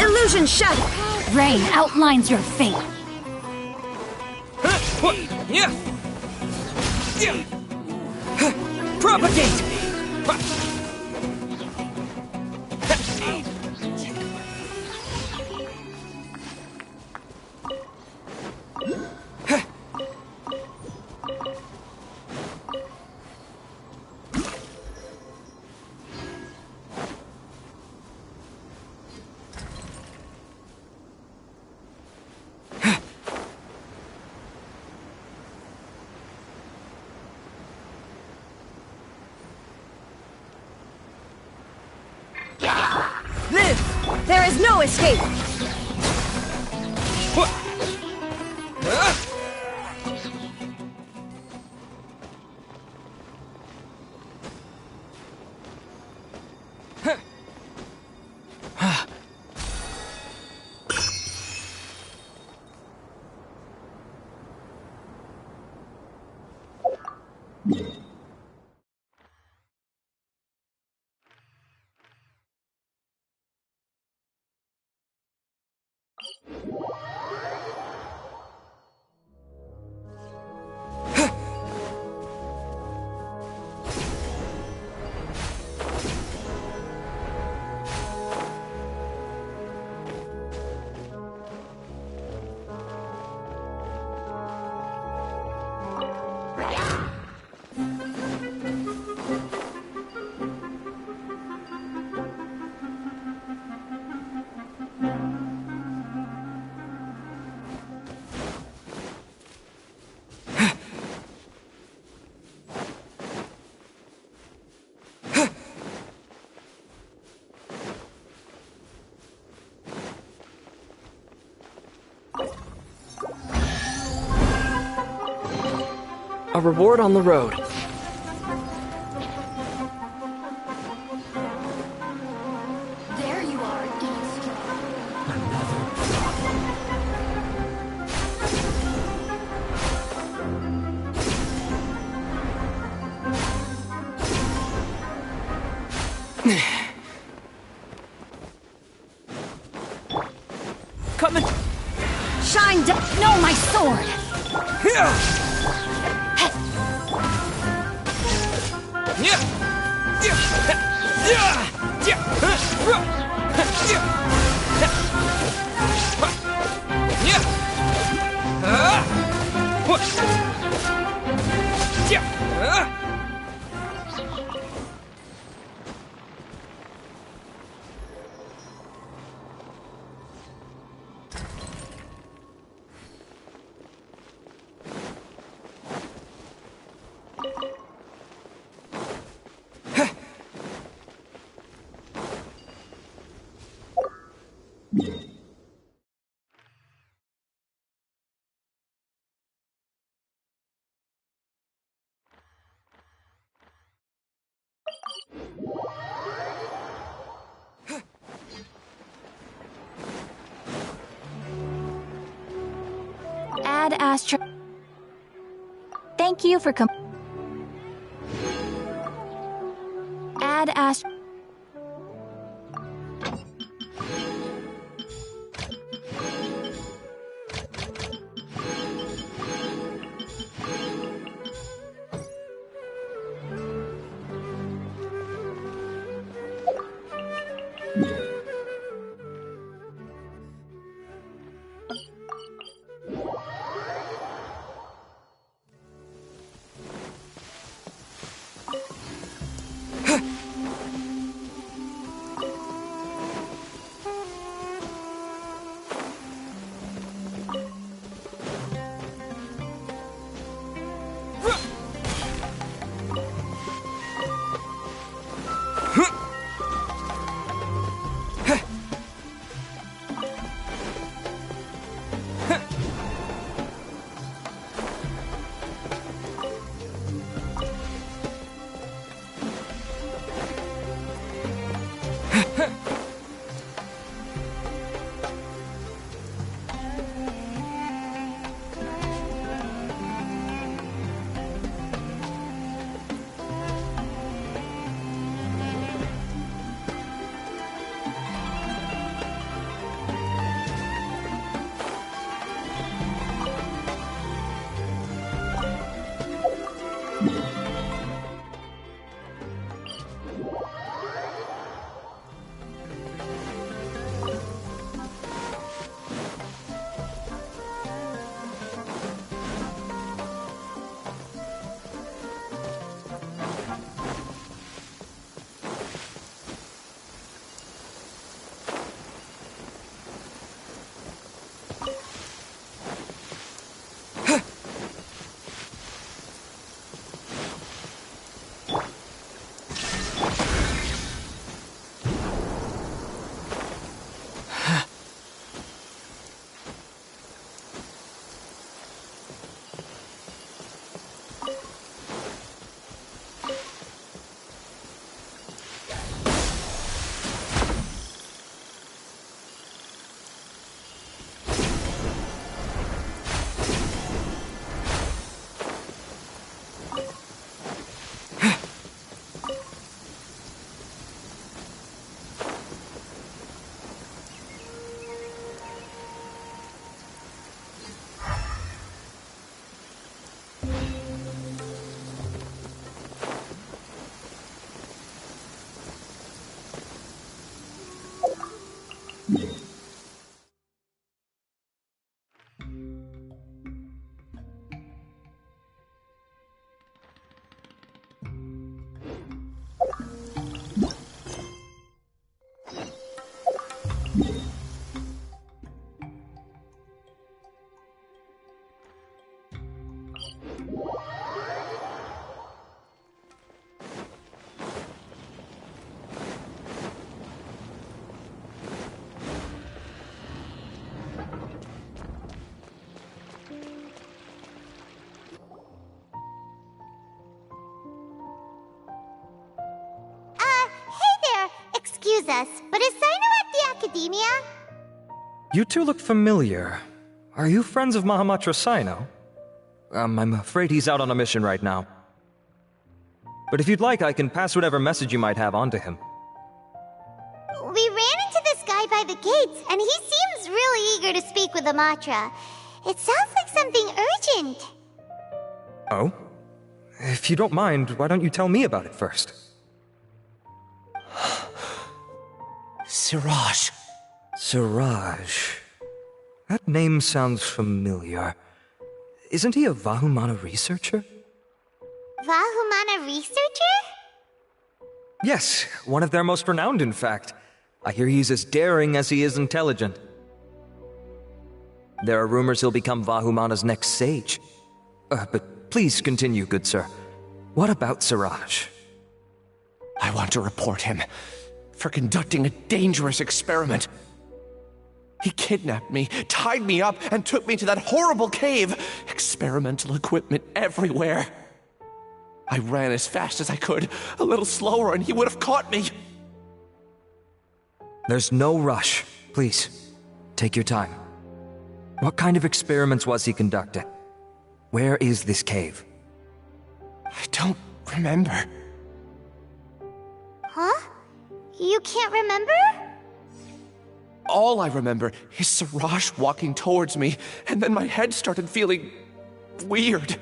Illusion shattered! Rain outlines your fate. Propagate! There is no escape! A reward on the road. There you are, eavesdrop. Coming! Shine down! No, my sword! Add astro. Thank you for Add astro. Excuse us, but is Sino at the Academia? You two look familiar. Are you friends of Mahamatra Sino? I'm afraid he's out on a mission right now. But if you'd like, I can pass whatever message you might have on to him. We ran into this guy by the gates, and he seems really eager to speak with Amatra. It sounds like something urgent. Oh? If you don't mind, why don't you tell me about it first? Siraj. Siraj. That name sounds familiar. Isn't he a Vahumana researcher? Vahumana researcher? Yes, one of their most renowned, in fact. I hear he's as daring as he is intelligent. There are rumors he'll become Vahumana's next sage. But please continue, good sir. What about Siraj? I want to report him for conducting a dangerous experiment. He kidnapped me, tied me up, and took me to that horrible cave. Experimental equipment everywhere. I ran as fast as I could, a little slower, and he would have caught me. There's no rush. Please, take your time. What kind of experiments was he conducting? Where is this cave? I don't remember. Huh? You can't remember? All I remember is Siraj walking towards me, and then my head started feeling weird.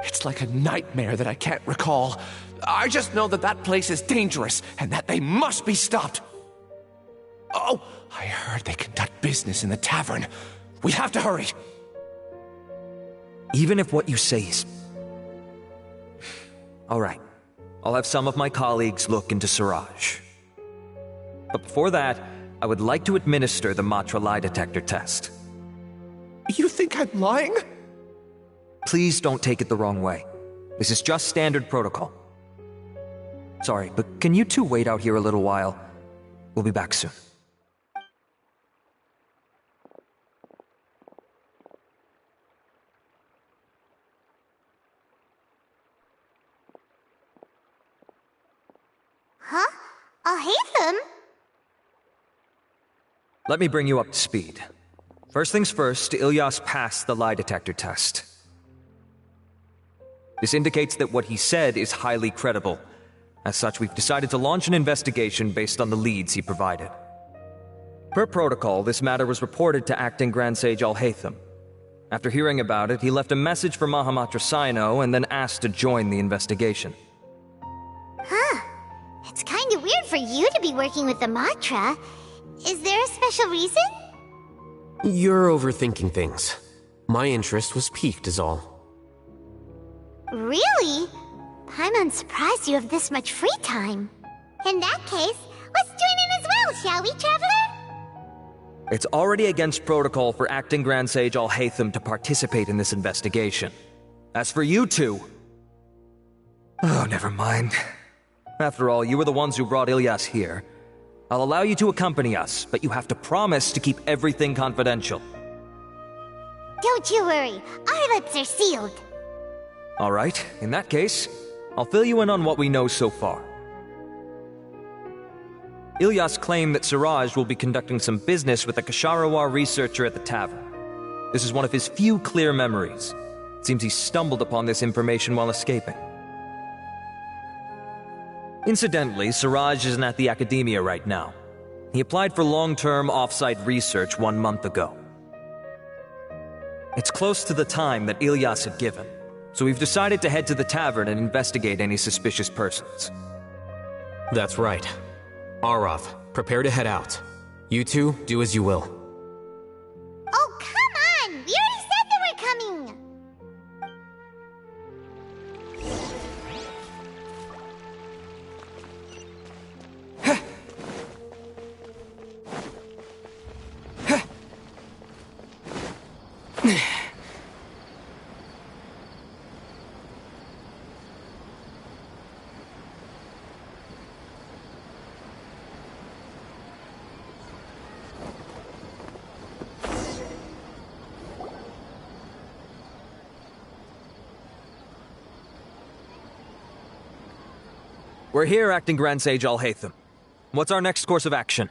It's like a nightmare that I can't recall. I just know that that place is dangerous, and that they must be stopped. Oh, I heard they conduct business in the tavern. We have to hurry. Even if what you say is... All right. I'll have some of my colleagues look into Siraj. But before that, I would like to administer the Matra lie detector test. You think I'm lying? Please don't take it the wrong way. This is just standard protocol. Sorry, but can you two wait out here a little while? We'll be back soon. Huh? Alhaitham? Let me bring you up to speed. First things first, Ilyas passed the lie detector test. This indicates that what he said is highly credible. As such, we've decided to launch an investigation based on the leads he provided. Per protocol, this matter was reported to Acting Grand Sage Alhaitham. After hearing about it, he left a message for Mahamatra Sino and then asked to join the investigation. Huh. It's kinda weird for you to be working with the Matra. Is there a special reason? You're overthinking things. My interest was piqued is all. Really? I'm unsurprised you have this much free time. In that case, let's join in as well, shall we, Traveler? It's already against protocol for Acting Grand Sage Alhaitham to participate in this investigation. As for you two... Oh, never mind. After all, you were the ones who brought Ilyas here. I'll allow you to accompany us, but you have to promise to keep everything confidential. Don't you worry, our lips are sealed. All right, in that case, I'll fill you in on what we know so far. Ilyas claimed that Siraj will be conducting some business with a Kasharawar researcher at the tavern. This is one of his few clear memories. It seems he stumbled upon this information while escaping. Incidentally, Siraj isn't at the academia right now. He applied for long-term off-site research 1 month ago. It's close to the time that Ilyas had given, so we've decided to head to the tavern and investigate any suspicious persons. That's right. Arav, prepare to head out. You two, do as you will. Oh, come on! We already said that we're coming! We're here, Acting Grand Sage Alhaitham. What's our next course of action?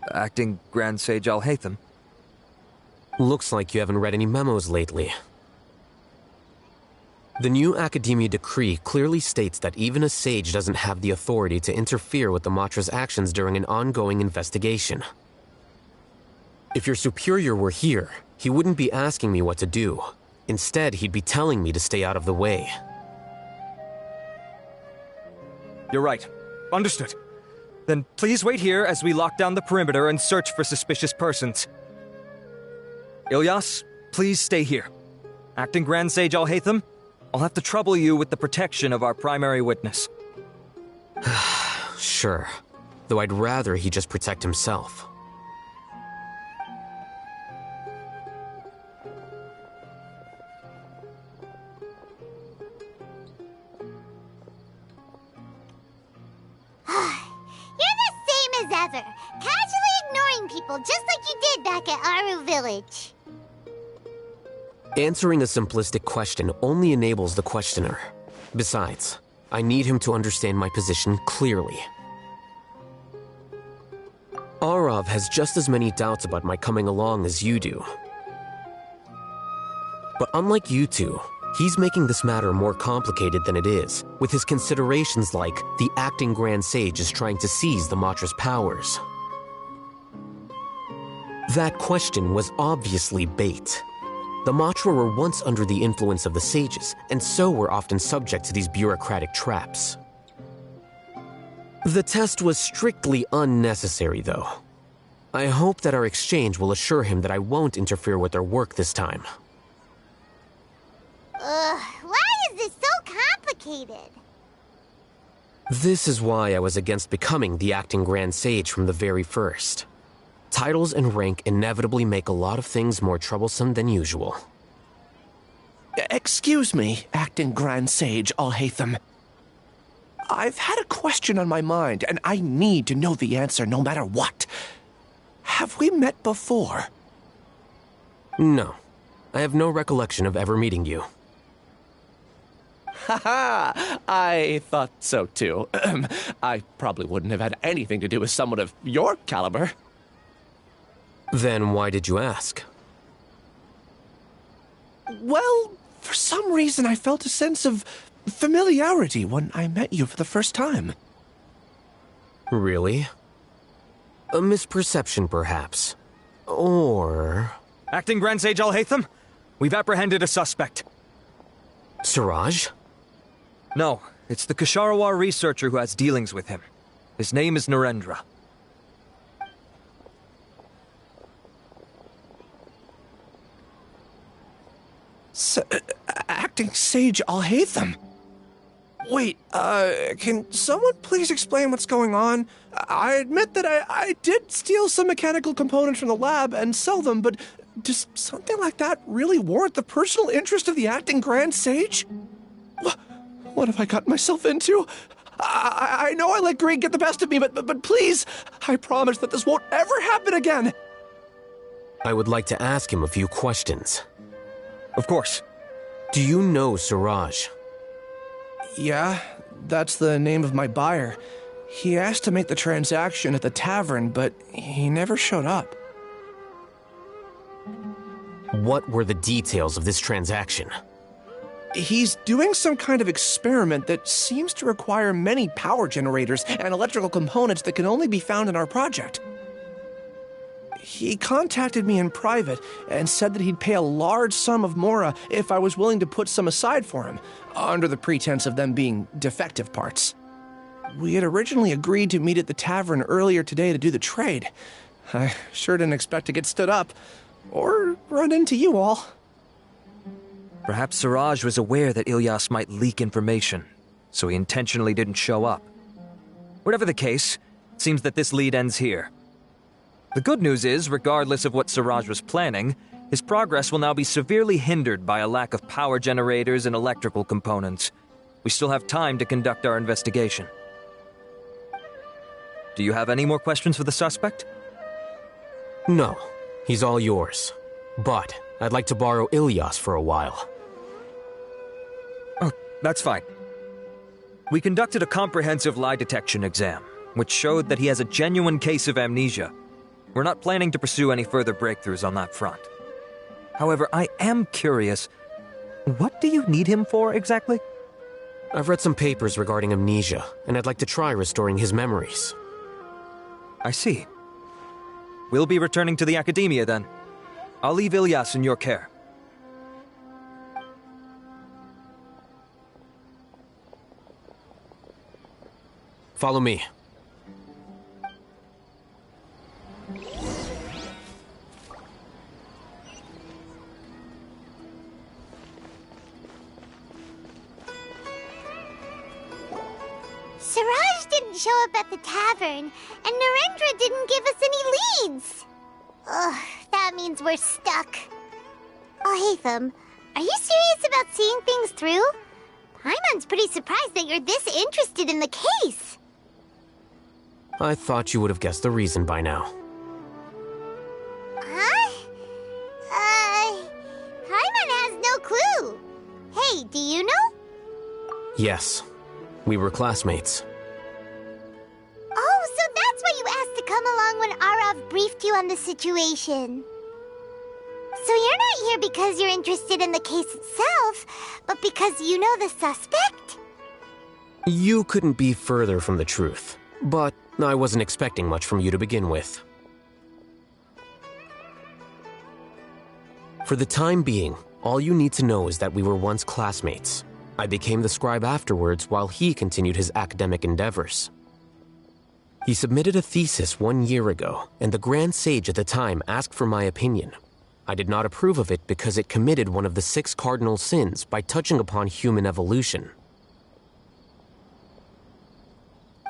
Acting Grand Sage Alhaitham? Looks like you haven't read any memos lately. The new Academia decree clearly states that even a sage doesn't have the authority to interfere with the Matra's actions during an ongoing investigation. If your superior were here, he wouldn't be asking me what to do. Instead, he'd be telling me to stay out of the way. You're right. Understood. Then please wait here as we lock down the perimeter and search for suspicious persons. Ilyas, please stay here. Acting Grand Sage Alhaitham, I'll have to trouble you with the protection of our primary witness. Sure. Though I'd rather he just protect himself. Ever, casually ignoring people just like you did back at Aru Village. Answering a simplistic question only enables the questioner. Besides, I need him to understand my position clearly. Arav has just as many doubts about my coming along as you do. But unlike you two, he's making this matter more complicated than it is, with his considerations like the acting Grand Sage is trying to seize the Matra's powers. That question was obviously bait. The Matra were once under the influence of the sages, and so were often subject to these bureaucratic traps. The test was strictly unnecessary, though. I hope that our exchange will assure him that I won't interfere with their work this time. Why is this so complicated? This is why I was against becoming the acting Grand Sage from the very first. Titles and rank inevitably make a lot of things more troublesome than usual. Excuse me, acting Grand Sage Alhaitham. I've had a question on my mind, and I need to know the answer no matter what. Have we met before? No. I have no recollection of ever meeting you. Haha, I thought so too. I probably wouldn't have had anything to do with someone of your caliber. Then why did you ask? Well, for some reason I felt a sense of familiarity when I met you for the first time. Really? A misperception, perhaps. Or... Acting Grand Sage Alhaitham, we've apprehended a suspect. Siraj? No, it's the Ksharawar researcher who has dealings with him. His name is Narendra. Acting Sage Alhaitham? Wait, can someone please explain what's going on? I admit that I did steal some mechanical components from the lab and sell them, but does something like that really warrant the personal interest of the acting Grand Sage? What have I gotten myself into? I know I let greed get the best of me, but please, I promise that this won't ever happen again. I would like to ask him a few questions. Of course. Do you know Siraj? Yeah, that's the name of my buyer. He asked to make the transaction at the tavern, but he never showed up. What were the details of this transaction? He's doing some kind of experiment that seems to require many power generators and electrical components that can only be found in our project. He contacted me in private and said that he'd pay a large sum of mora if I was willing to put some aside for him, under the pretense of them being defective parts. We had originally agreed to meet at the tavern earlier today to do the trade. I sure didn't expect to get stood up, or run into you all. Perhaps Siraj was aware that Ilyas might leak information, so he intentionally didn't show up. Whatever the case, it seems that this lead ends here. The good news is, regardless of what Siraj was planning, his progress will now be severely hindered by a lack of power generators and electrical components. We still have time to conduct our investigation. Do you have any more questions for the suspect? No, he's all yours. But I'd like to borrow Ilyas for a while. Oh, that's fine. We conducted a comprehensive lie detection exam, which showed that he has a genuine case of amnesia. We're not planning to pursue any further breakthroughs on that front. However, I am curious, what do you need him for exactly? I've read some papers regarding amnesia, and I'd like to try restoring his memories. I see. We'll be returning to the academia then. I'll leave Ilyas in your care. Follow me. Siraj didn't show up at the tavern, and Narendra didn't give us any leads. Ugh, that means we're stuck. Alhaitham, are you serious about seeing things through? Paimon's pretty surprised that you're this interested in the case. I thought you would have guessed the reason by now. Huh? Paimon has no clue. Hey, do you know? Yes, we were classmates. Oh, so that's why you asked to come along when Arav briefed you on the situation. So you're not here because you're interested in the case itself, but because you know the suspect? You couldn't be further from the truth, but I wasn't expecting much from you to begin with. For the time being, all you need to know is that we were once classmates. I became the scribe afterwards while he continued his academic endeavors. He submitted a thesis 1 year ago, and the Grand Sage at the time asked for my opinion. I did not approve of it because it committed one of the 6 cardinal sins by touching upon human evolution.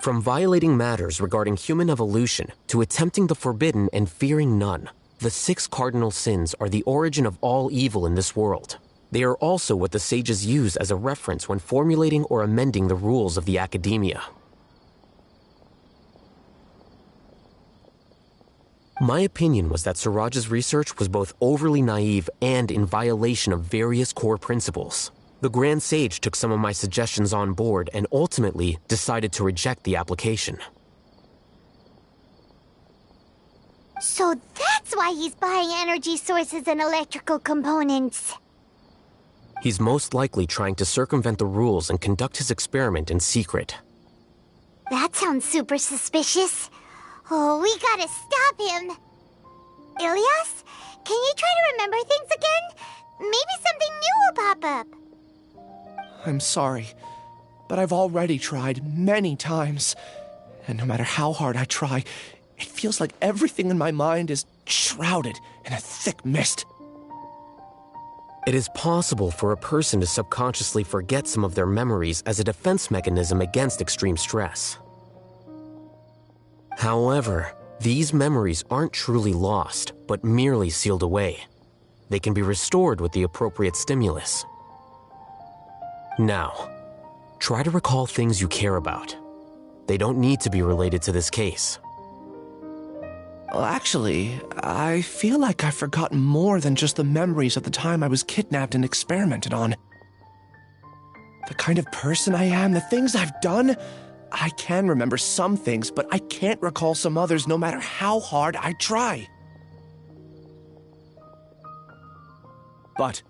From violating matters regarding human evolution to attempting the forbidden and fearing none, the 6 cardinal sins are the origin of all evil in this world. They are also what the sages use as a reference when formulating or amending the rules of the academia. My opinion was that Suraj's research was both overly naive and in violation of various core principles. The Grand Sage took some of my suggestions on board and ultimately decided to reject the application. So that's why he's buying energy sources and electrical components. He's most likely trying to circumvent the rules and conduct his experiment in secret. That sounds super suspicious. Oh, we gotta stop him. Ilias, can you try to remember things again? Maybe something new will pop up. I'm sorry, but I've already tried many times. And no matter how hard I try, it feels like everything in my mind is shrouded in a thick mist. It is possible for a person to subconsciously forget some of their memories as a defense mechanism against extreme stress. However, these memories aren't truly lost, but merely sealed away. They can be restored with the appropriate stimulus. Now, try to recall things you care about. They don't need to be related to this case. Well, actually, I feel like I've forgotten more than just the memories of the time I was kidnapped and experimented on. The kind of person I am, the things I've done, I can remember some things, but I can't recall some others no matter how hard I try. But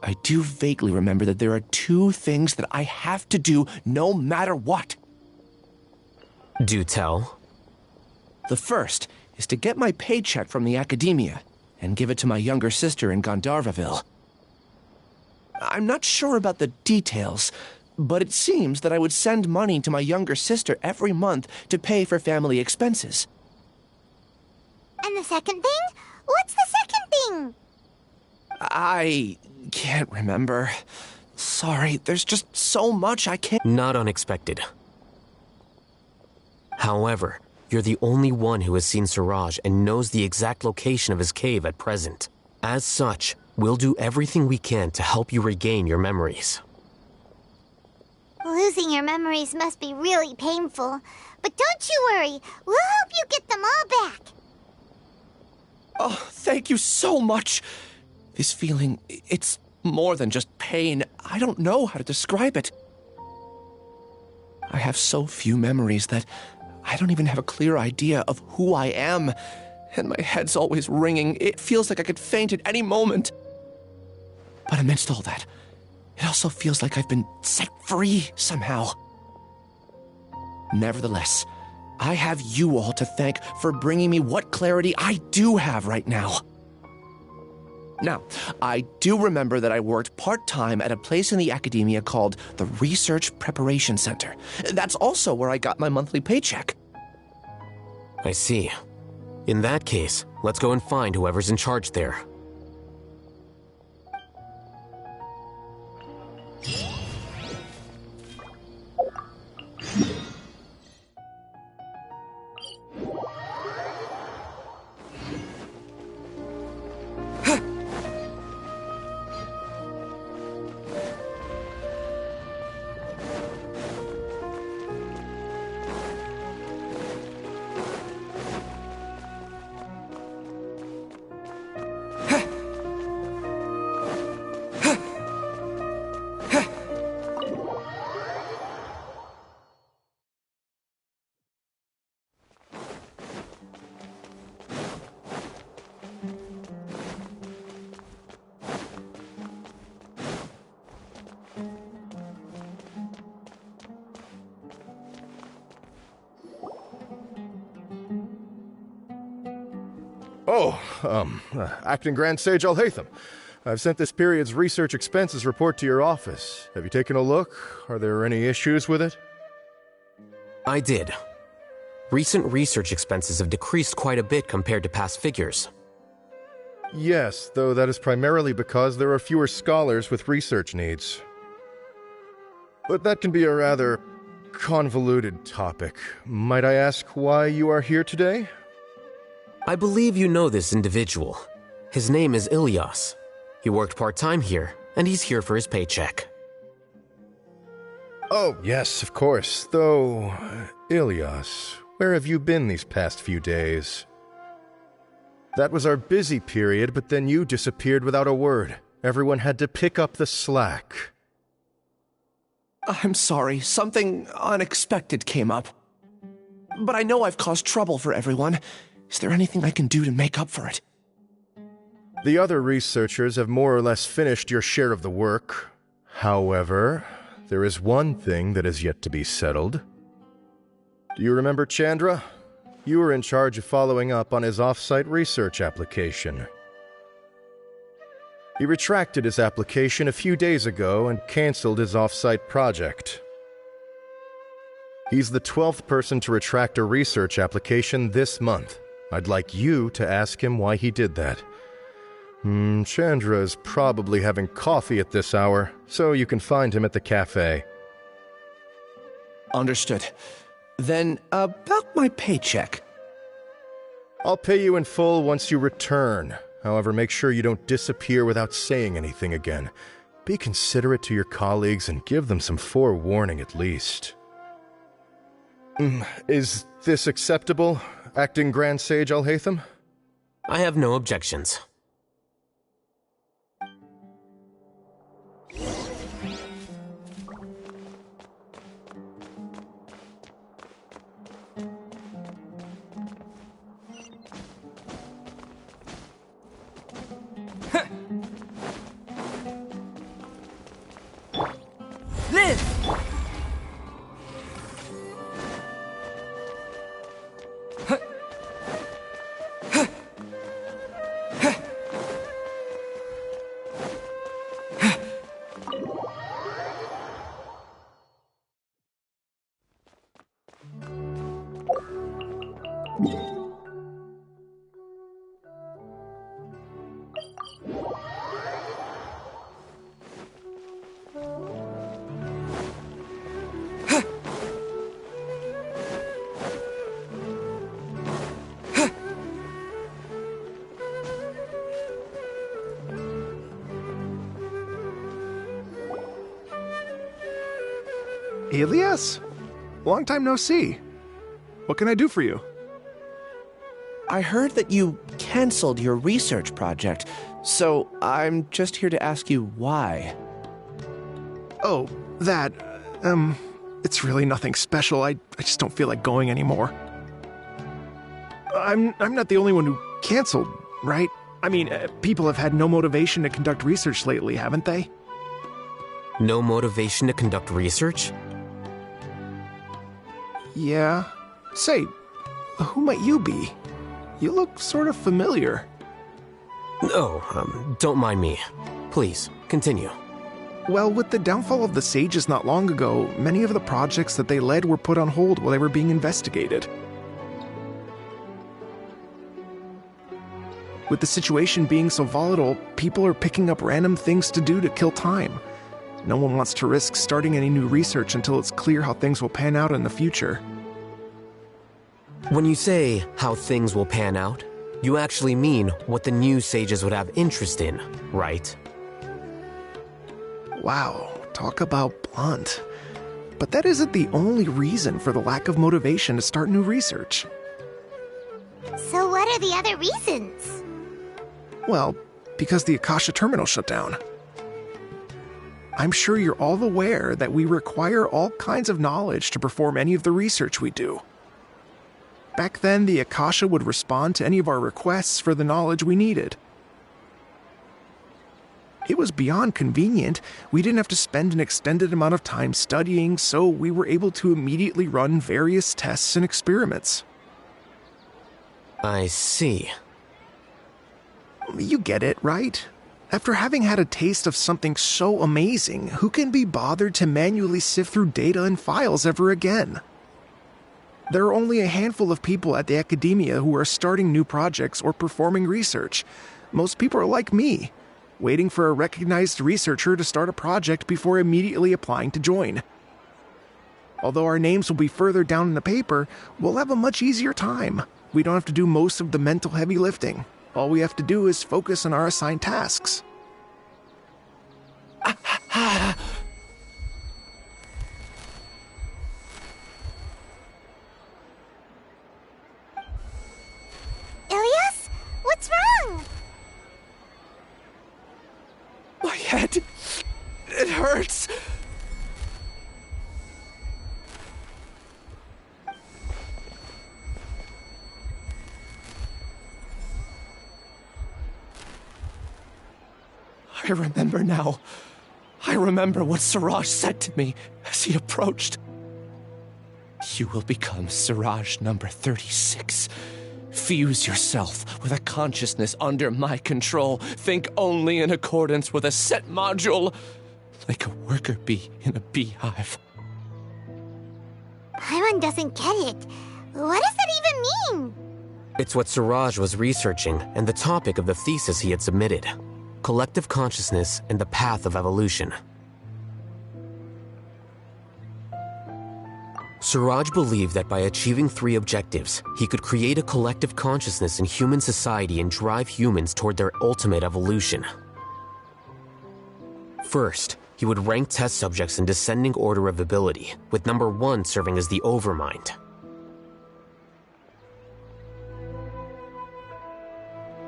I do vaguely remember that there are 2 things that I have to do no matter what. Do tell. The first is to get my paycheck from the academia and give it to my younger sister in Gandharvaville. I'm not sure about the details, but it seems that I would send money to my younger sister every month to pay for family expenses. And the second thing? What's the second thing? I can't remember. Sorry, there's just so much I can't... Not unexpected. However, you're the only one who has seen Suraj and knows the exact location of his cave at present. As such, we'll do everything we can to help you regain your memories. Losing your memories must be really painful. But don't you worry, we'll help you get them all back. Oh, thank you so much. This feeling, it's more than just pain. I don't know how to describe it. I have so few memories that I don't even have a clear idea of who I am. And my head's always ringing. It feels like I could faint at any moment. But amidst all that, it also feels like I've been set free somehow. Nevertheless, I have you all to thank for bringing me what clarity I do have right now. Now, I do remember that I worked part-time at a place in the academia called the Research Preparation Center. That's also where I got my monthly paycheck. I see. In that case, let's go and find whoever's in charge there. Acting Grand Sage Alhaitham. I've sent this period's research expenses report to your office. Have you taken a look? Are there any issues with it? I did. Recent research expenses have decreased quite a bit compared to past figures. Yes, though that is primarily because there are fewer scholars with research needs. But that can be a rather convoluted topic. Might I ask why you are here today? I believe you know this individual. His name is Ilyas. He worked part-time here, and he's here for his paycheck. Oh, yes, of course. Though, Ilyas, where have you been these past few days? That was our busy period, but then you disappeared without a word. Everyone had to pick up the slack. I'm sorry, something unexpected came up. But I know I've caused trouble for everyone. Is there anything I can do to make up for it? The other researchers have more or less finished your share of the work. However, there is one thing that is yet to be settled. Do you remember Chandra? You were in charge of following up on his off-site research application. He retracted his application a few days ago and canceled his off-site project. He's the 12th person to retract a research application this month. I'd like you to ask him why he did that. Chandra is probably having coffee at this hour, so you can find him at the cafe. Understood. Then, about my paycheck. I'll pay you in full once you return. However, make sure you don't disappear without saying anything again. Be considerate to your colleagues and give them some forewarning at least. Is this acceptable, Acting Grand Sage Alhaitham? I have no objections. Ilyas? Long time no see. What can I do for you? I heard that you canceled your research project, so I'm just here to ask you why. Oh, that, it's really nothing special. I just don't feel like going anymore. I'm not the only one who canceled, right? I mean, people have had no motivation to conduct research lately, haven't they? No motivation to conduct research? Yeah. Say, who might you be? You look sort of familiar. Oh, don't mind me. Please, continue. Well, with the downfall of the sages not long ago, many of the projects that they led were put on hold while they were being investigated. With the situation being so volatile, people are picking up random things to do to kill time. No one wants to risk starting any new research until it's clear how things will pan out in the future. When you say how things will pan out, you actually mean what the new sages would have interest in, right? Wow, talk about blunt. But that isn't the only reason for the lack of motivation to start new research. So what are the other reasons? Well, because the Akasha terminal shut down. I'm sure you're all aware that we require all kinds of knowledge to perform any of the research we do. Back then, the Akasha would respond to any of our requests for the knowledge we needed. It was beyond convenient. We didn't have to spend an extended amount of time studying, so we were able to immediately run various tests and experiments. I see. You get it, right? After having had a taste of something so amazing, who can be bothered to manually sift through data and files ever again? There are only a handful of people at the academia who are starting new projects or performing research. Most people are like me, waiting for a recognized researcher to start a project before immediately applying to join. Although our names will be further down in the paper, we'll have a much easier time. We don't have to do most of the mental heavy lifting. All we have to do is focus on our assigned tasks. Ilias? What's wrong? My head. It hurts. I remember now. I remember what Siraj said to me as he approached. You will become Siraj number 36. Fuse yourself with a consciousness under my control. Think only in accordance with a set module, like a worker bee in a beehive. Paimon doesn't get it. What does that even mean? It's what Siraj was researching and the topic of the thesis he had submitted. Collective consciousness and the path of evolution. Siraj believed that by achieving 3 objectives, he could create a collective consciousness in human society and drive humans toward their ultimate evolution. First, he would rank test subjects in descending order of ability, with number 1 serving as the overmind.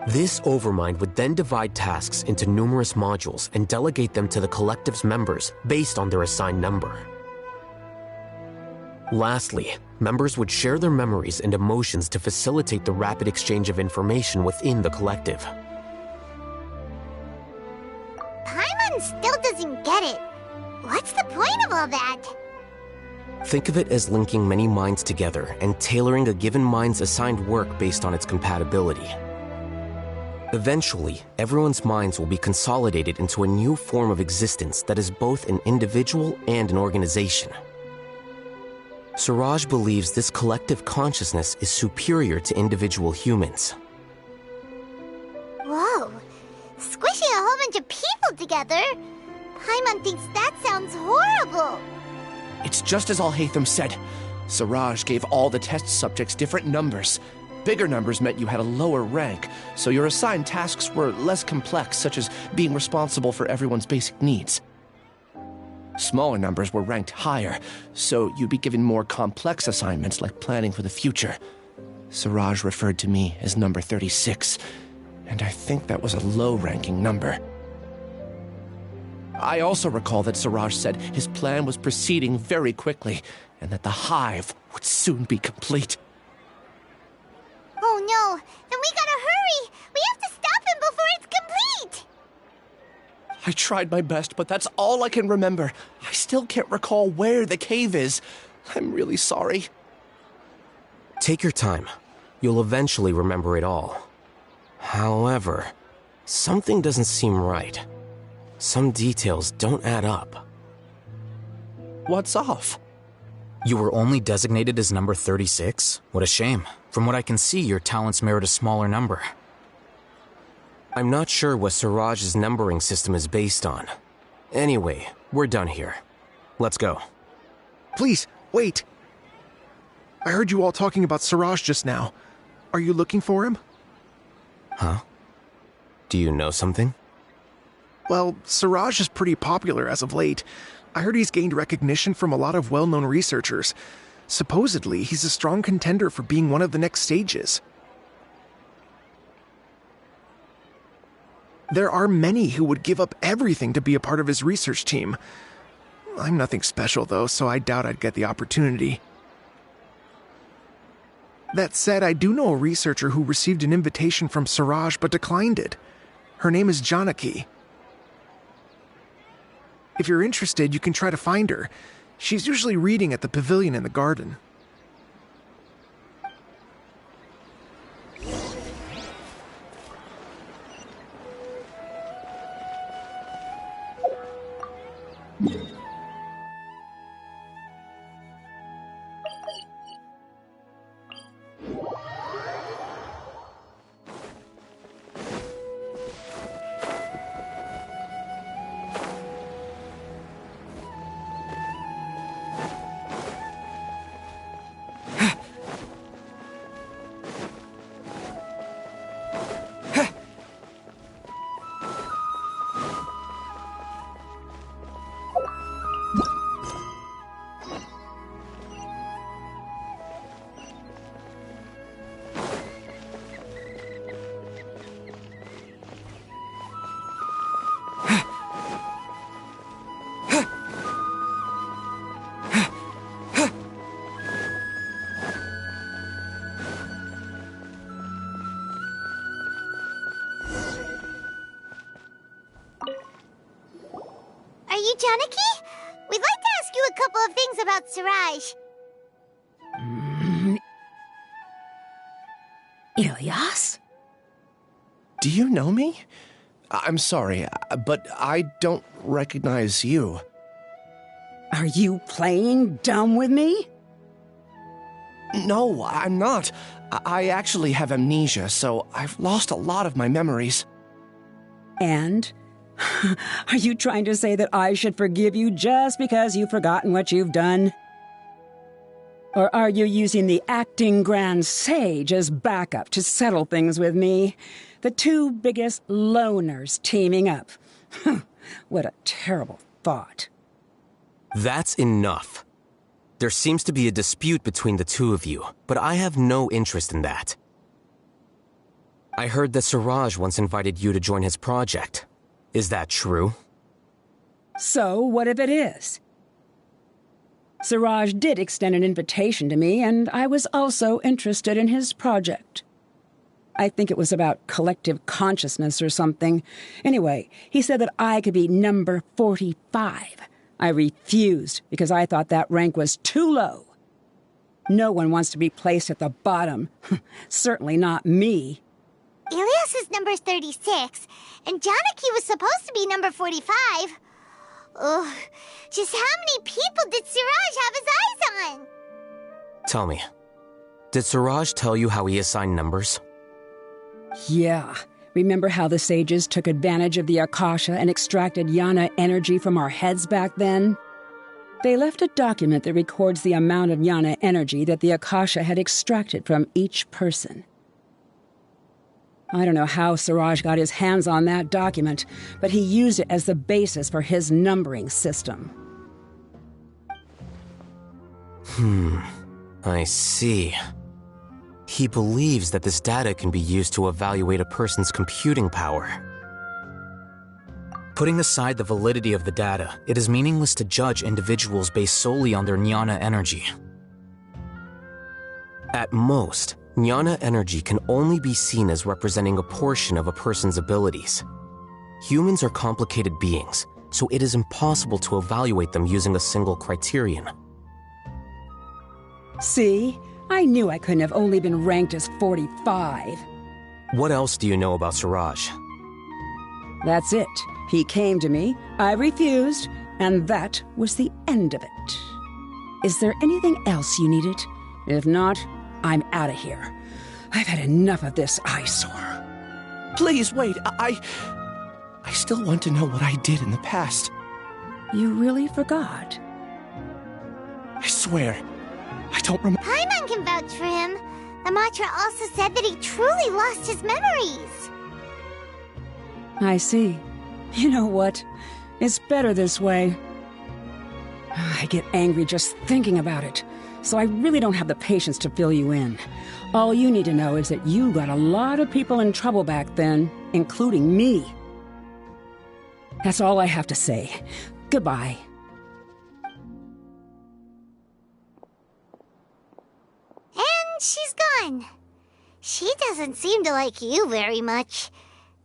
This overmind would then divide tasks into numerous modules and delegate them to the collective's members based on their assigned number. Lastly, members would share their memories and emotions to facilitate the rapid exchange of information within the collective. Paimon still doesn't get it. What's the point of all that? Think of it as linking many minds together and tailoring a given mind's assigned work based on its compatibility. Eventually, everyone's minds will be consolidated into a new form of existence that is both an individual and an organization. Siraj believes this collective consciousness is superior to individual humans. Whoa. Squishing a whole bunch of people together? Paimon thinks that sounds horrible. It's just as Alhaithams said. Siraj gave all the test subjects different numbers. Bigger numbers meant you had a lower rank, so your assigned tasks were less complex, such as being responsible for everyone's basic needs. Smaller numbers were ranked higher, so you'd be given more complex assignments like planning for the future. Siraj referred to me as number 36, and I think that was a low-ranking number. I also recall that Siraj said his plan was proceeding very quickly, and that the hive would soon be complete. Oh no, then we gotta hurry! We have to stop him before it's complete! I tried my best, but that's all I can remember. I still can't recall where the cave is. I'm really sorry. Take your time. You'll eventually remember it all. However, something doesn't seem right. Some details don't add up. What's off? You were only designated as number 36? What a shame. From what I can see, your talents merit a smaller number. I'm not sure what Siraj's numbering system is based on. Anyway, we're done here. Let's go. Please, wait. I heard you all talking about Siraj just now. Are you looking for him? Huh? Do you know something? Well, Siraj is pretty popular as of late. I heard he's gained recognition from a lot of well-known researchers. Supposedly, he's a strong contender for being one of the next sages. There are many who would give up everything to be a part of his research team. I'm nothing special, though, so I doubt I'd get the opportunity. That said, I do know a researcher who received an invitation from Siraj but declined it. Her name is Janaki. If you're interested, you can try to find her. She's usually reading at the pavilion in the garden. Are you Janaki? We'd like to ask you a couple of things about Suraj. Ilyas? Do you know me? I'm sorry, but I don't recognize you. Are you playing dumb with me? No, I'm not. I actually have amnesia, so I've lost a lot of my memories. And? Are you trying to say that I should forgive you just because you've forgotten what you've done? Or are you using the acting grand sage as backup to settle things with me? The two biggest loners teaming up. What a terrible thought. That's enough. There seems to be a dispute between the two of you, but I have no interest in that. I heard that Suraj once invited you to join his project. Is that true? So, what if it is? Suraj did extend an invitation to me, and I was also interested in his project. I think it was about collective consciousness or something. Anyway, he said that I could be number 45. I refused because I thought that rank was too low. No one wants to be placed at the bottom. Certainly not me. Ilyas' number's 36, and Janaki was supposed to be number 45. Ugh, just how many people did Suraj have his eyes on? Tell me, did Suraj tell you how he assigned numbers? Yeah. Remember how the sages took advantage of the Akasha and extracted Yana energy from our heads back then? They left a document that records the amount of Yana energy that the Akasha had extracted from each person. I don't know how Suraj got his hands on that document, but he used it as the basis for his numbering system. I see. He believes that this data can be used to evaluate a person's computing power. Putting aside the validity of the data, it is meaningless to judge individuals based solely on their jnana energy. At most, jnana energy can only be seen as representing a portion of a person's abilities. Humans are complicated beings, so it is impossible to evaluate them using a single criterion. See? I knew I couldn't have only been ranked as 45. What else do you know about Suraj? That's it. He came to me, I refused, and that was the end of it. Is there anything else you needed? If not, I'm out of here. I've had enough of this eyesore. Please, wait, I still want to know what I did in the past. You really forgot? I swear, I don't remember. Paimon can vouch for him. The mantra also said that he truly lost his memories. I see. You know what? It's better this way. I get angry just thinking about it, so I really don't have the patience to fill you in. All you need to know is that you got a lot of people in trouble back then, including me. That's all I have to say. Goodbye. And she's gone. She doesn't seem to like you very much.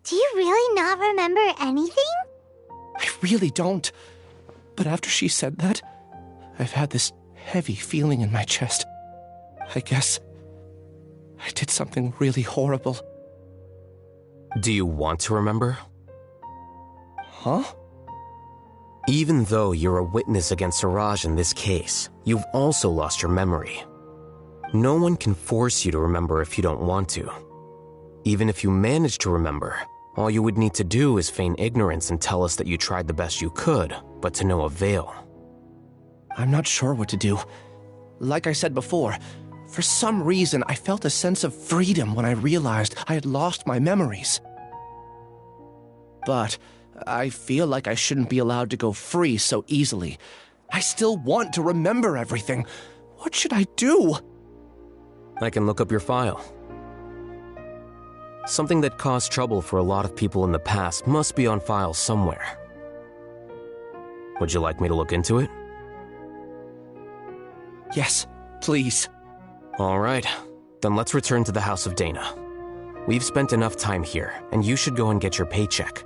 Do you really not remember anything? I really don't. But after she said that, I've had this heavy feeling in my chest. I guess I did something really horrible. Do you want to remember? Huh? Even though you're a witness against Suraj in this case, you've also lost your memory. No one can force you to remember if you don't want to. Even if you manage to remember, all you would need to do is feign ignorance and tell us that you tried the best you could, but to no avail. I'm not sure what to do. Like I said before, for some reason I felt a sense of freedom when I realized I had lost my memories. But I feel like I shouldn't be allowed to go free so easily. I still want to remember everything. What should I do? I can look up your file. Something that caused trouble for a lot of people in the past must be on file somewhere. Would you like me to look into it? Yes, please. All right, then let's return to the House of Dana. We've spent enough time here, and you should go and get your paycheck.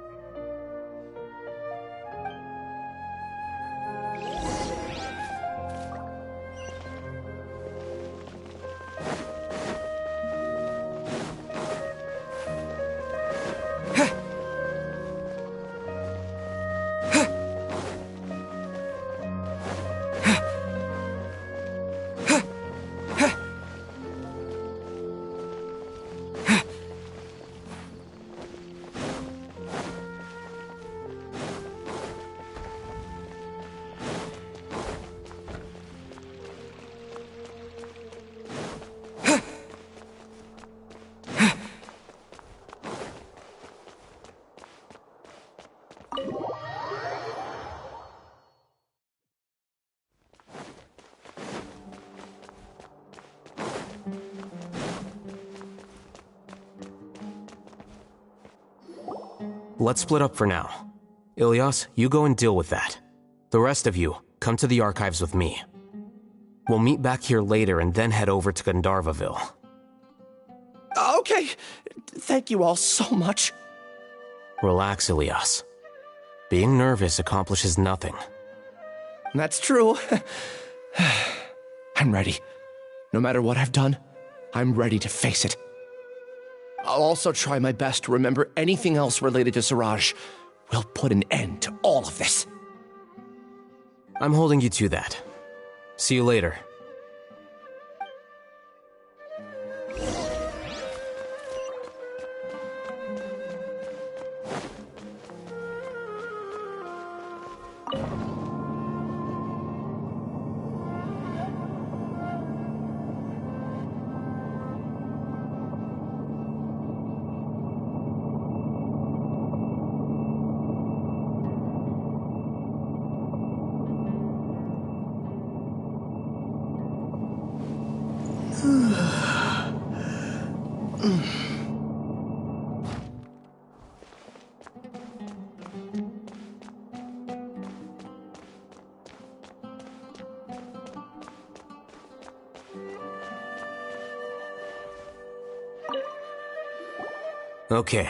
Let's split up for now. Ilyas, you go and deal with that. The rest of you, come to the archives with me. We'll meet back here later and then head over to Gandharvaville. Okay. Thank you all so much. Relax, Ilyas. Being nervous accomplishes nothing. That's true. I'm ready. No matter what I've done, I'm ready to face it. I'll also try my best to remember anything else related to Siraj. We'll put an end to all of this. I'm holding you to that. See you later. Okay.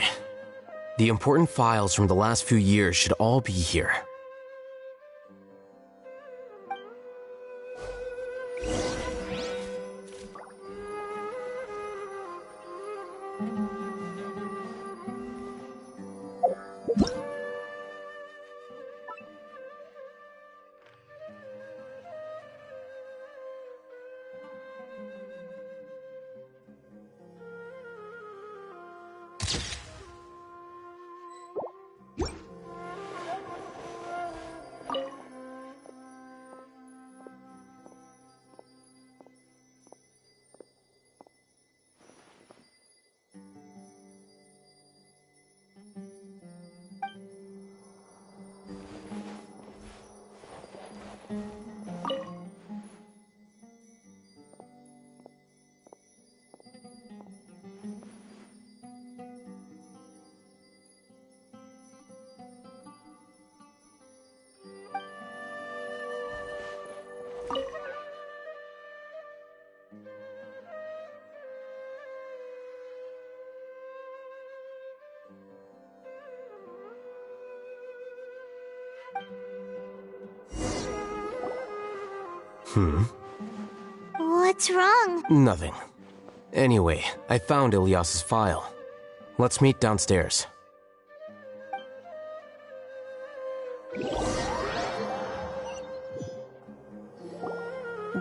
The important files from the last few years should all be here. What's wrong? Nothing. Anyway, I found Ilyas's file. Let's meet downstairs.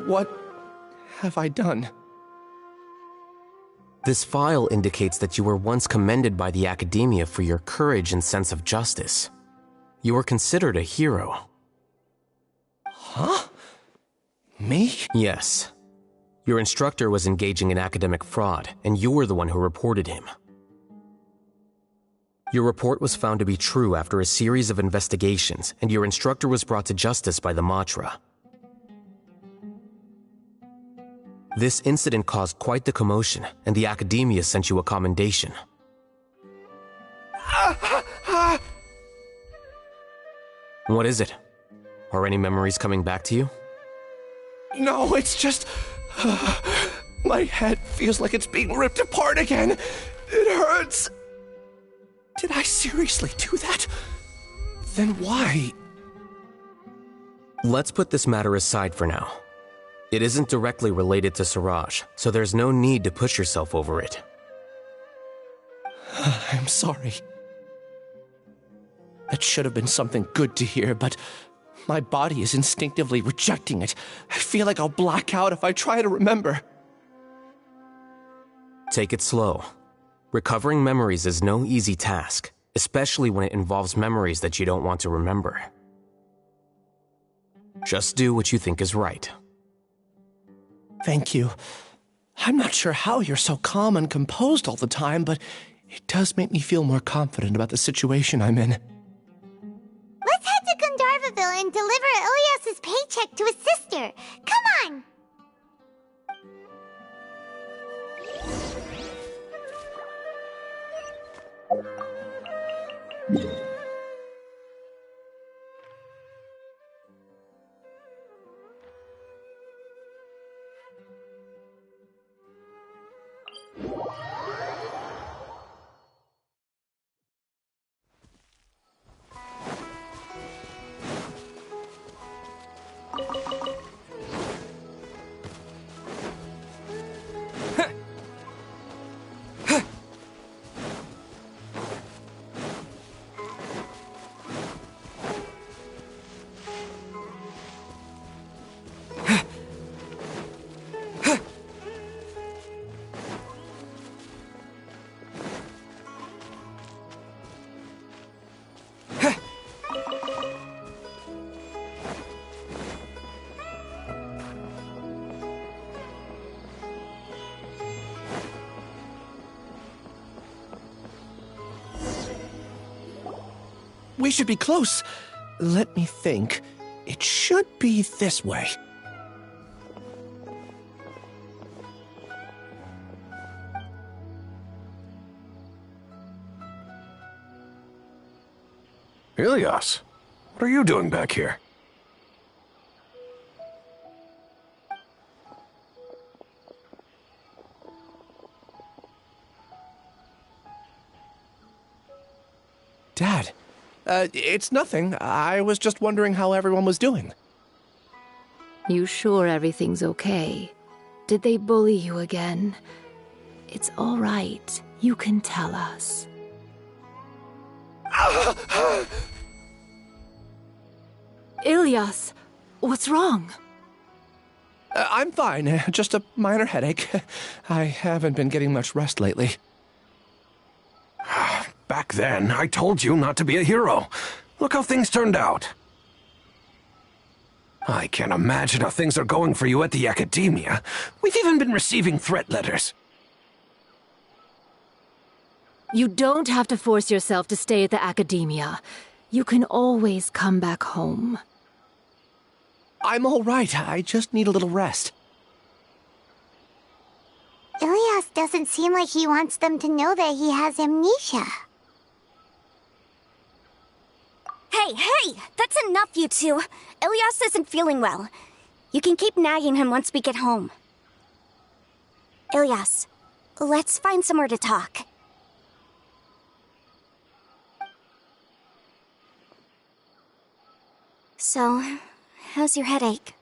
What have I done? This file indicates that you were once commended by the academia for your courage and sense of justice. You were considered a hero. Huh? Me? Yes. Your instructor was engaging in academic fraud, and you were the one who reported him. Your report was found to be true after a series of investigations, and your instructor was brought to justice by the Matra. This incident caused quite the commotion, and the academia sent you a commendation. What is it? Are any memories coming back to you? No, it's just... my head feels like it's being ripped apart again. It hurts. Did I seriously do that? Then why? Let's put this matter aside for now. It isn't directly related to Siraj, so there's no need to push yourself over it. I'm sorry. That should have been something good to hear, but my body is instinctively rejecting it. I feel like I'll black out if I try to remember. Take it slow. Recovering memories is no easy task, especially when it involves memories that you don't want to remember. Just do what you think is right. Thank you. I'm not sure how you're so calm and composed all the time, but it does make me feel more confident about the situation I'm in. Let's head to Gandharvaville and deliver Ilyas's paycheck to his sister. Come on! We should be close. Let me think. It should be this way. Ilyas, what are you doing back here? Dad, it's nothing. I was just wondering how everyone was doing. You sure everything's okay? Did they bully you again? It's all right. You can tell us. Ilyas, what's wrong? I'm fine. Just a minor headache. I haven't been getting much rest lately. Back then, I told you not to be a hero. Look how things turned out. I can't imagine how things are going for you at the academia. We've even been receiving threat letters. You don't have to force yourself to stay at the academia. You can always come back home. I'm all right. I just need a little rest. Ilyas doesn't seem like he wants them to know that he has amnesia. Hey! That's enough, you two! Ilyas isn't feeling well. You can keep nagging him once we get home. Ilyas, let's find somewhere to talk. So, how's your headache?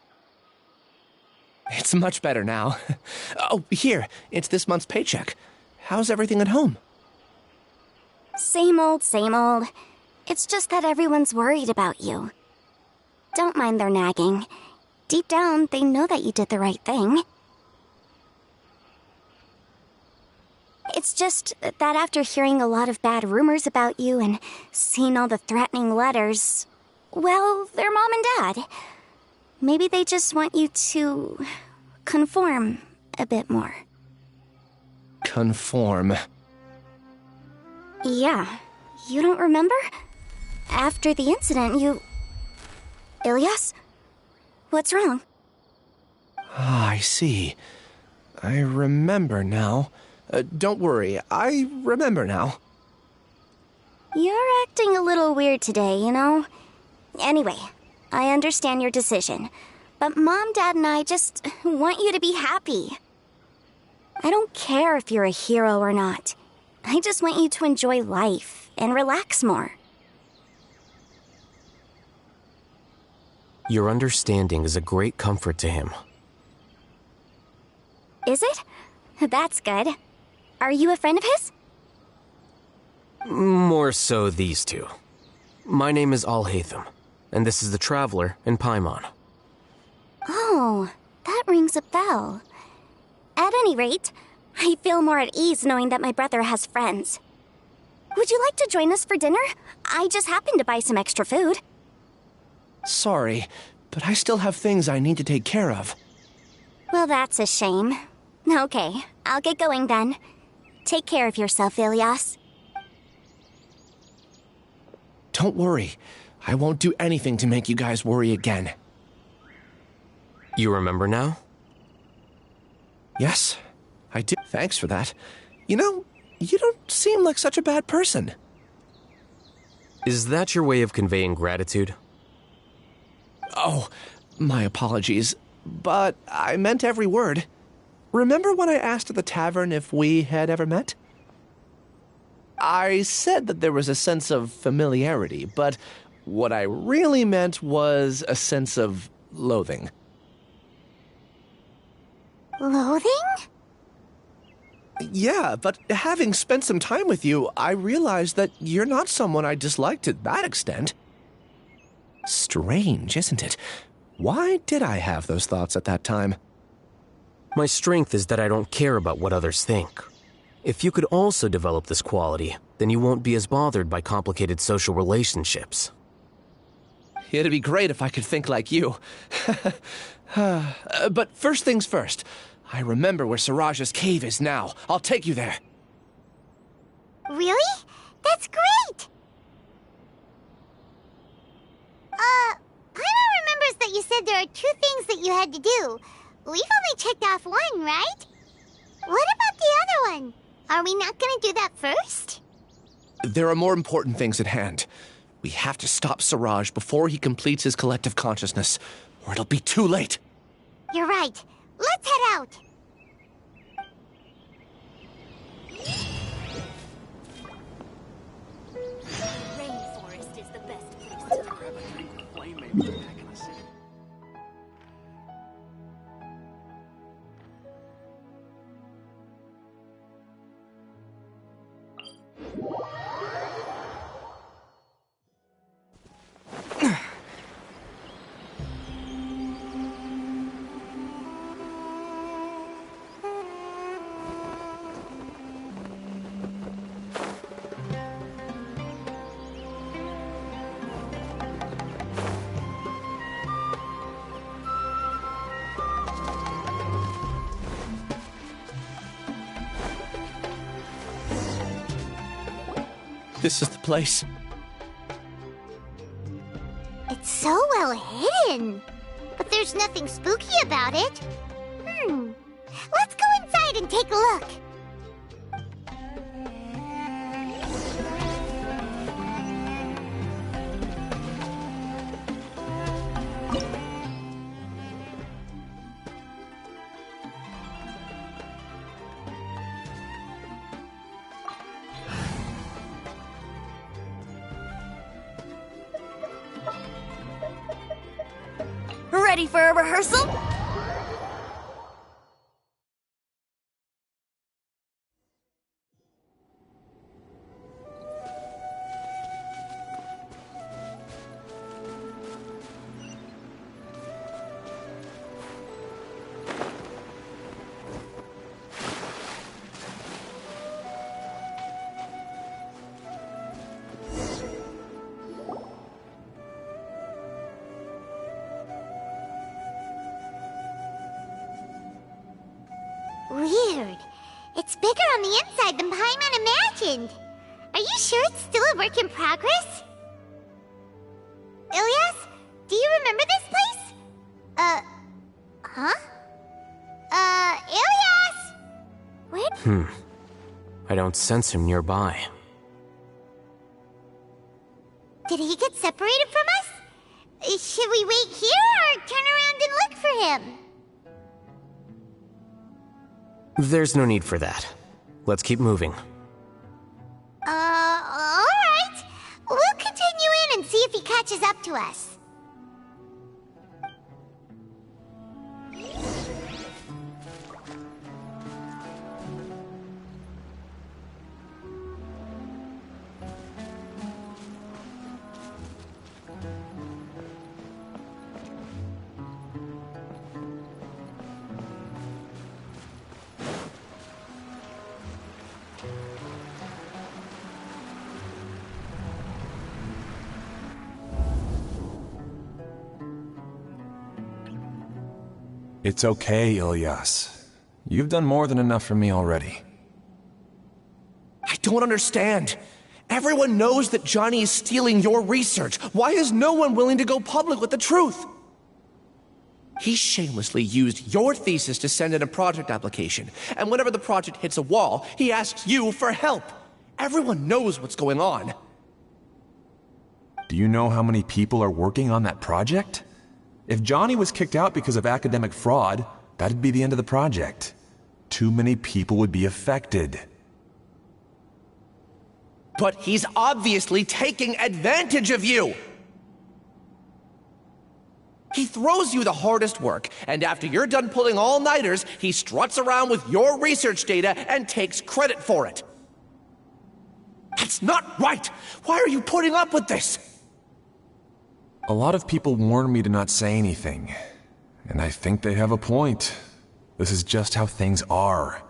It's much better now. Oh, here. It's this month's paycheck. How's everything at home? Same old, same old. It's just that everyone's worried about you. Don't mind their nagging. Deep down, they know that you did the right thing. It's just that after hearing a lot of bad rumors about you and seeing all the threatening letters, well, they're mom and dad. Maybe they just want you to conform a bit more. Conform. Yeah. You don't remember? After the incident, you... Ilyas? What's wrong? Ah, I see. I remember now. Don't worry, I remember now. You're acting a little weird today, you know? Anyway, I understand your decision, but Mom, Dad, and I just want you to be happy. I don't care if you're a hero or not. I just want you to enjoy life and relax more. Your understanding is a great comfort to him. Is it? That's good. Are you a friend of his? More so these two. My name is Alhaitham, and this is the Traveler in Paimon. Oh, that rings a bell. At any rate, I feel more at ease knowing that my brother has friends. Would you like to join us for dinner? I just happened to buy some extra food. Sorry, but I still have things I need to take care of. Well, that's a shame. Okay, I'll get going then. Take care of yourself, Ilyas. Don't worry. I won't do anything to make you guys worry again. You remember now? Yes, I do. Thanks for that. You know, you don't seem like such a bad person. Is that your way of conveying gratitude? Oh, my apologies, but I meant every word. Remember when I asked at the tavern if we had ever met? I said that there was a sense of familiarity, but what I really meant was a sense of loathing. Loathing? Yeah, but having spent some time with you, I realized that you're not someone I dislike to that extent. Strange, isn't it? Why did I have those thoughts at that time? My strength is that I don't care about what others think. If you could also develop this quality, then you won't be as bothered by complicated social relationships. It'd be great if I could think like you. But first things first. I remember where Siraj's cave is now. I'll take you there. Really? That's great! Paimon remembers that you said there are 2 things that you had to do. We've only checked off 1, right? What about the other one? Are we not gonna do that first? There are more important things at hand. We have to stop Siraj before he completes his collective consciousness, or it'll be too late. You're right. Let's head out. Rainforest is the best place to grab a drink with flame made back in the city. This is the place. It's so well hidden. But there's nothing spooky about it. Let's go inside and take a look. Ready for a rehearsal? It's bigger on the inside than Paimon imagined. Are you sure it's still a work in progress? Ilias, do you remember this place? Huh? Ilias! Where? I don't sense him nearby. Did he get separated from us? Should we wait here or turn around and look for him? There's no need for that. Let's keep moving. Alright. We'll continue in and see if he catches up to us. It's okay, Ilias. You've done more than enough for me already. I don't understand. Everyone knows that Johnny is stealing your research. Why is no one willing to go public with the truth? He shamelessly used your thesis to send in a project application, and whenever the project hits a wall, he asks you for help. Everyone knows what's going on. Do you know how many people are working on that project? If Johnny was kicked out because of academic fraud, that'd be the end of the project. Too many people would be affected. But he's obviously taking advantage of you! He throws you the hardest work, and after you're done pulling all-nighters, he struts around with your research data and takes credit for it. That's not right! Why are you putting up with this? A lot of people warn me to not say anything, and I think they have a point. This is just how things are.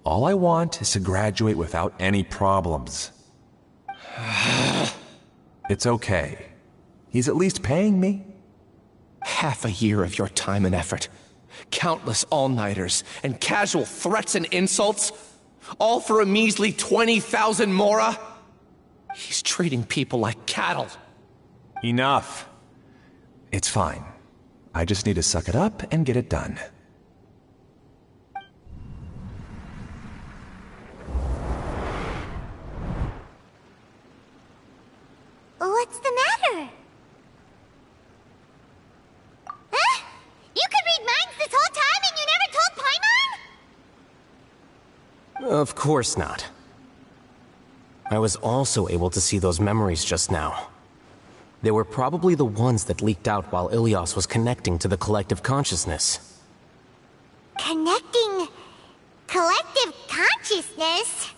All I want is to graduate without any problems. It's okay. He's at least paying me. Half a year of your time and effort, countless all-nighters, and casual threats and insults, all for a measly 20,000 mora? He's treating people like cattle. Enough. It's fine. I just need to suck it up and get it done. What's the matter? Huh? You could read minds this whole time and you never told Paimon? Of course not. I was also able to see those memories just now. They were probably the ones that leaked out while Ilias was connecting to the collective consciousness. Connecting collective consciousness?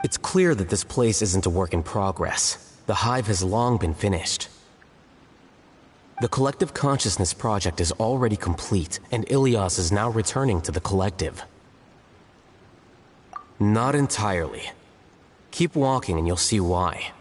It's clear that this place isn't a work in progress. The hive has long been finished. The collective consciousness project is already complete, and Ilias is now returning to the collective. Not entirely. Keep walking and you'll see why.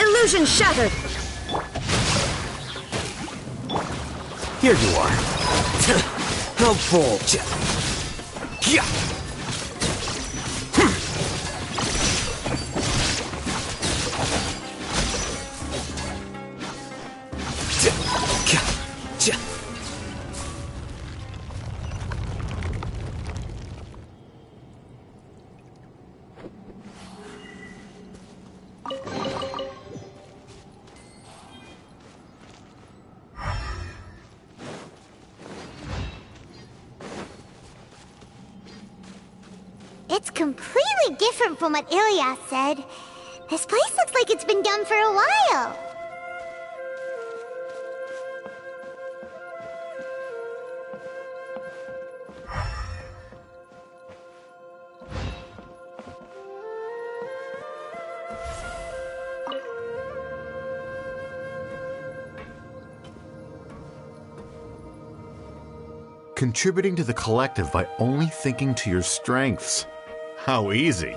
Illusion shattered! Here you are. How bold. Yeah. It's completely different from what Ilyas said. This place looks like it's been done for a while. Contributing to the collective by only thinking to your strengths. How easy.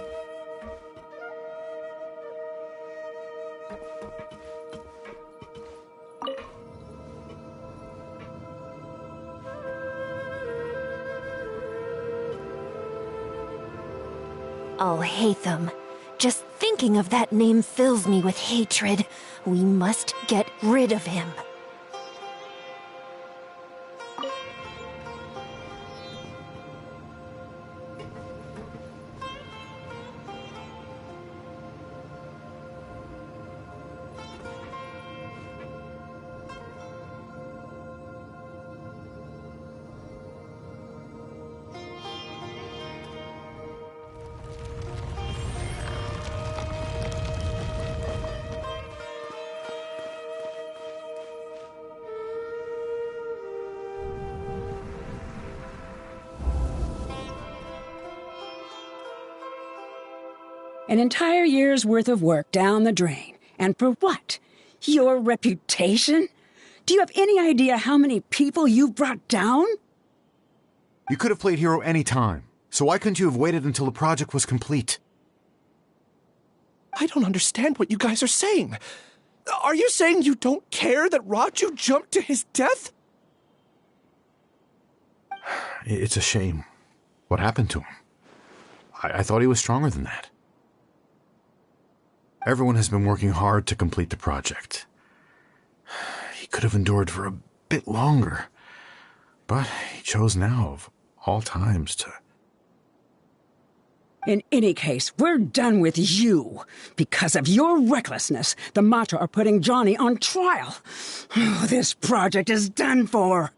Alhaitham. Just thinking of that name fills me with hatred. We must get rid of him. An entire year's worth of work down the drain. And for what? Your reputation? Do you have any idea how many people you've brought down? You could have played hero any time, so why couldn't you have waited until the project was complete? I don't understand what you guys are saying. Are you saying you don't care that Raju jumped to his death? It's a shame. What happened to him? I thought he was stronger than that. Everyone has been working hard to complete the project. He could have endured for a bit longer, but he chose now, of all times, to... In any case, we're done with you. Because of your recklessness, the Matra are putting Johnny on trial. This project is done for.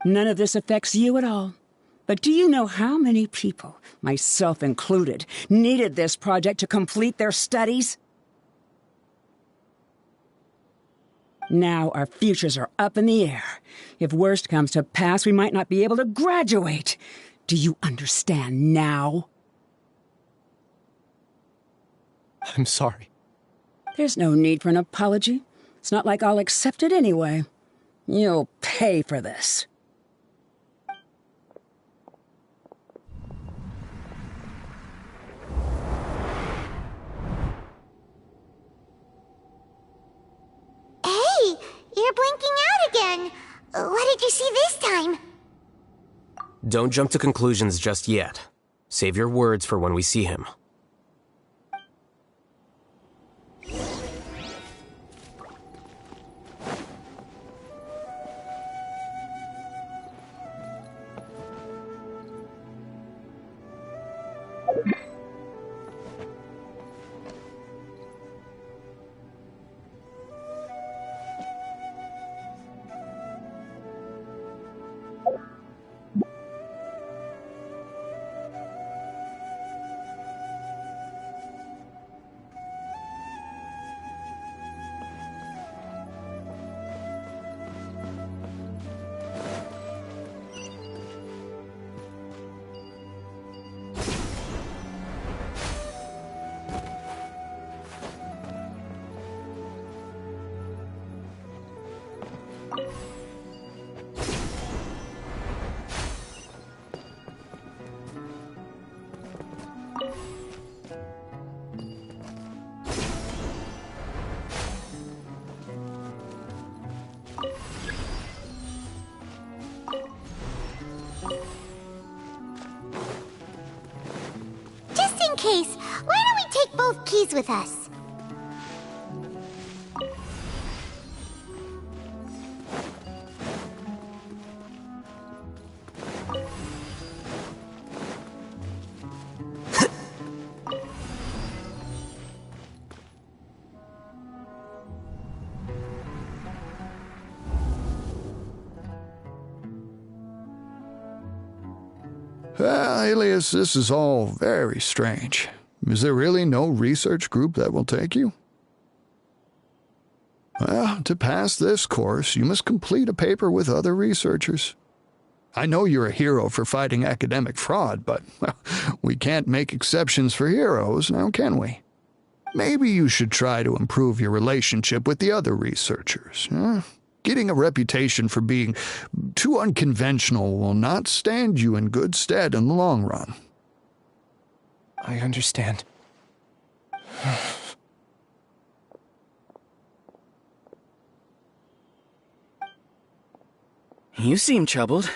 None of this affects you at all. But do you know how many people, myself included, needed this project to complete their studies? Now our futures are up in the air. If worst comes to pass, we might not be able to graduate. Do you understand now? I'm sorry. There's no need for an apology. It's not like I'll accept it anyway. You'll pay for this. Hey, you're blinking out again. What did you see this time? Don't jump to conclusions just yet. Save your words for when we see him. Case, why don't we take both keys with us? Alias, this is all very strange. Is there really no research group that will take you? Well, to pass this course, you must complete a paper with other researchers. I know you're a hero for fighting academic fraud, but well, we can't make exceptions for heroes, now can we? Maybe you should try to improve your relationship with the other researchers. Getting a reputation for being too unconventional will not stand you in good stead in the long run. I understand. You seem troubled.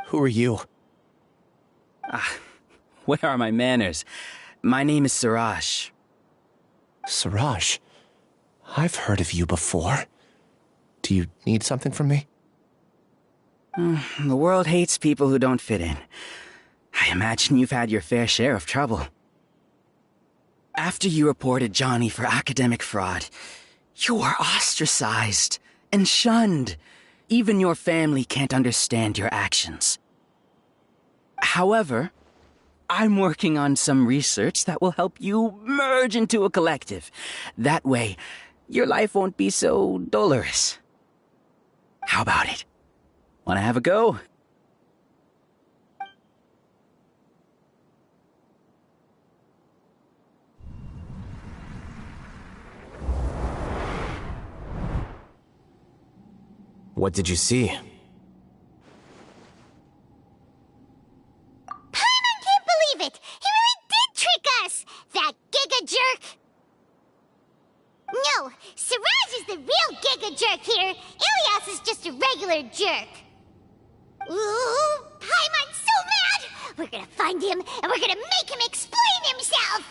Who are you? Where are my manners? My name is Siraj. Siraj? I've heard of you before. Do you need something from me? The world hates people who don't fit in. I imagine you've had your fair share of trouble. After you reported Johnny for academic fraud, you were ostracized and shunned. Even your family can't understand your actions. However, I'm working on some research that will help you merge into a collective. That way, your life won't be so dolorous. How about it? Want to have a go? What did you see? Paimon can't believe it! He really did trick us! That giga jerk! No, Siraj is the real giga jerk here. Ilias is just a regular jerk. Ooh, Paimon's so mad! We're gonna find him, and we're gonna make him explain himself!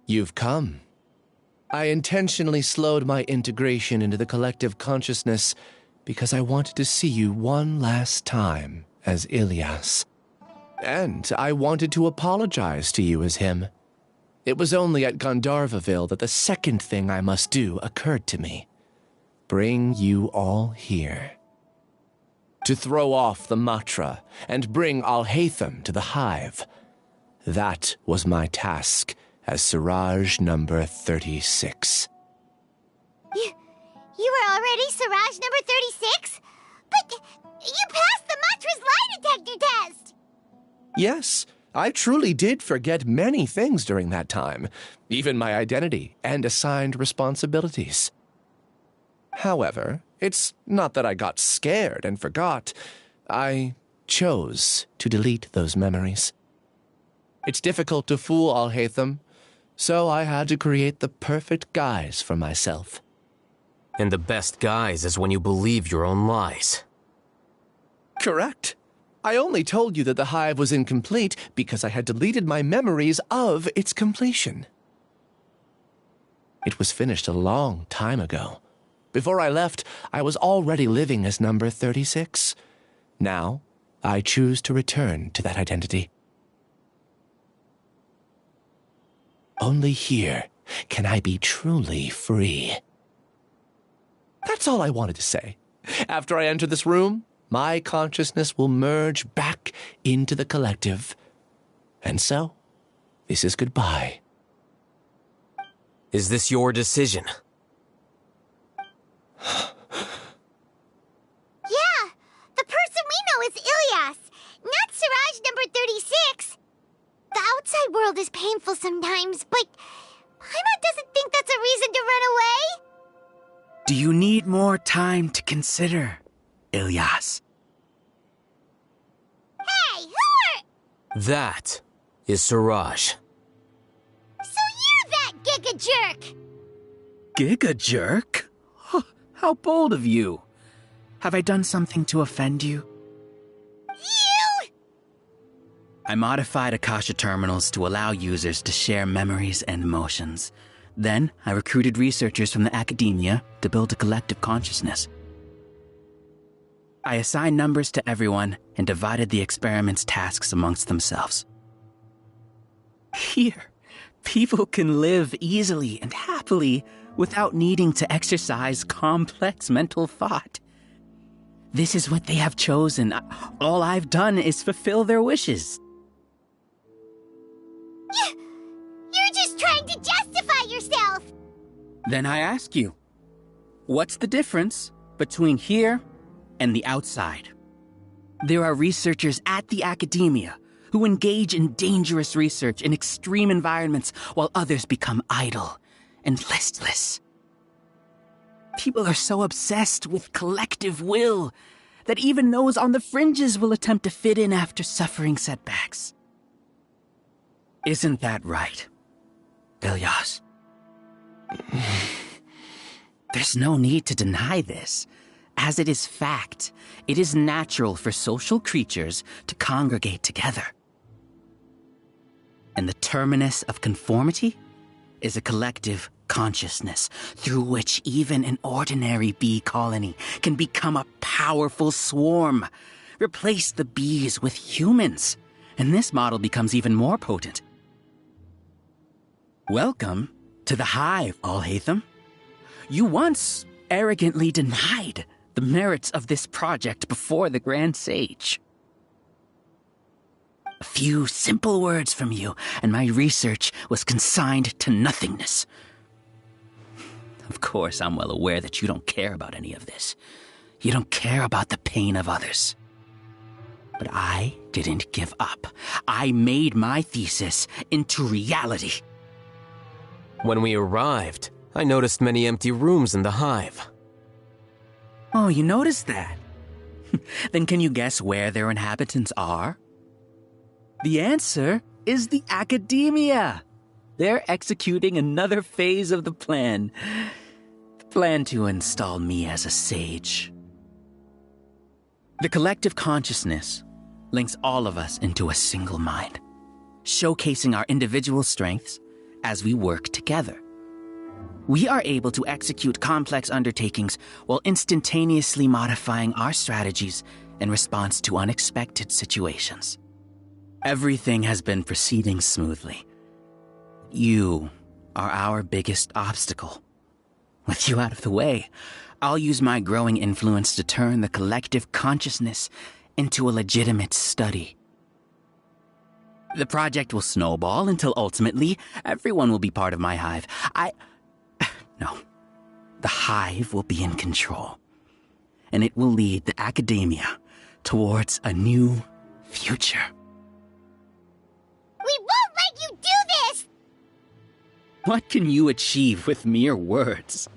You've come. I intentionally slowed my integration into the collective consciousness because I wanted to see you one last time as Ilias. And I wanted to apologize to you as him. It was only at Gandharvaville that the second thing I must do occurred to me. Bring you all here. To throw off the Matra and bring Alhaitham to the hive. That was my task as Siraj number 36. You were already Siraj number 36? But you passed the Matra's lie detector test! Yes, I truly did forget many things during that time, even my identity and assigned responsibilities. However, it's not that I got scared and forgot. I chose to delete those memories. It's difficult to fool Alhaitham, so I had to create the perfect guise for myself. And the best guise is when you believe your own lies. Correct. I only told you that the hive was incomplete because I had deleted my memories of its completion. It was finished a long time ago. Before I left, I was already living as number 36. Now, I choose to return to that identity. Only here can I be truly free. That's all I wanted to say. After I enter this room, my consciousness will merge back into the collective. And so, this is goodbye. Is this your decision? Yeah, the person we know is Ilias, not Siraj number 36. The outside world is painful sometimes, but Paimon doesn't think that's a reason to run away. Do you need more time to consider, Ilias? Hey, who are... That is Siraj. So you're that giga jerk! Giga jerk? How bold of you. Have I done something to offend you? You! I modified Akasha terminals to allow users to share memories and emotions. Then, I recruited researchers from the academia to build a collective consciousness. I assigned numbers to everyone and divided the experiment's tasks amongst themselves. Here, people can live easily and happily without needing to exercise complex mental thought. This is what they have chosen. All I've done is fulfill their wishes. You're just trying to justify yourself! Then I ask you, what's the difference between here and the outside? There are researchers at the academia who engage in dangerous research in extreme environments while others become idle and listless. People are so obsessed with collective will that even those on the fringes will attempt to fit in after suffering setbacks. Isn't that right, Ilyas? There's no need to deny this. As it is fact, it is natural for social creatures to congregate together. And the terminus of conformity is a collective consciousness through which even an ordinary bee colony can become a powerful swarm. Replace the bees with humans, and this model becomes even more potent. Welcome to the hive, Alhaitham. You once arrogantly denied the merits of this project before the Grand Sage. A few simple words from you, and my research was consigned to nothingness. Of course, I'm well aware that you don't care about any of this. You don't care about the pain of others. But I didn't give up. I made my thesis into reality. When we arrived, I noticed many empty rooms in the hive. Oh, you noticed that? Then can you guess where their inhabitants are? The answer is the academia. They're executing another phase of the plan. The plan to install me as a sage. The collective consciousness links all of us into a single mind, showcasing our individual strengths as we work together. We are able to execute complex undertakings while instantaneously modifying our strategies in response to unexpected situations. Everything has been proceeding smoothly. You are our biggest obstacle. With you out of the way, I'll use my growing influence to turn the collective consciousness into a legitimate study. The project will snowball until ultimately everyone will be part of my hive. No. The hive will be in control. And it will lead the academia towards a new future. We won't let you do this! What can you achieve with mere words?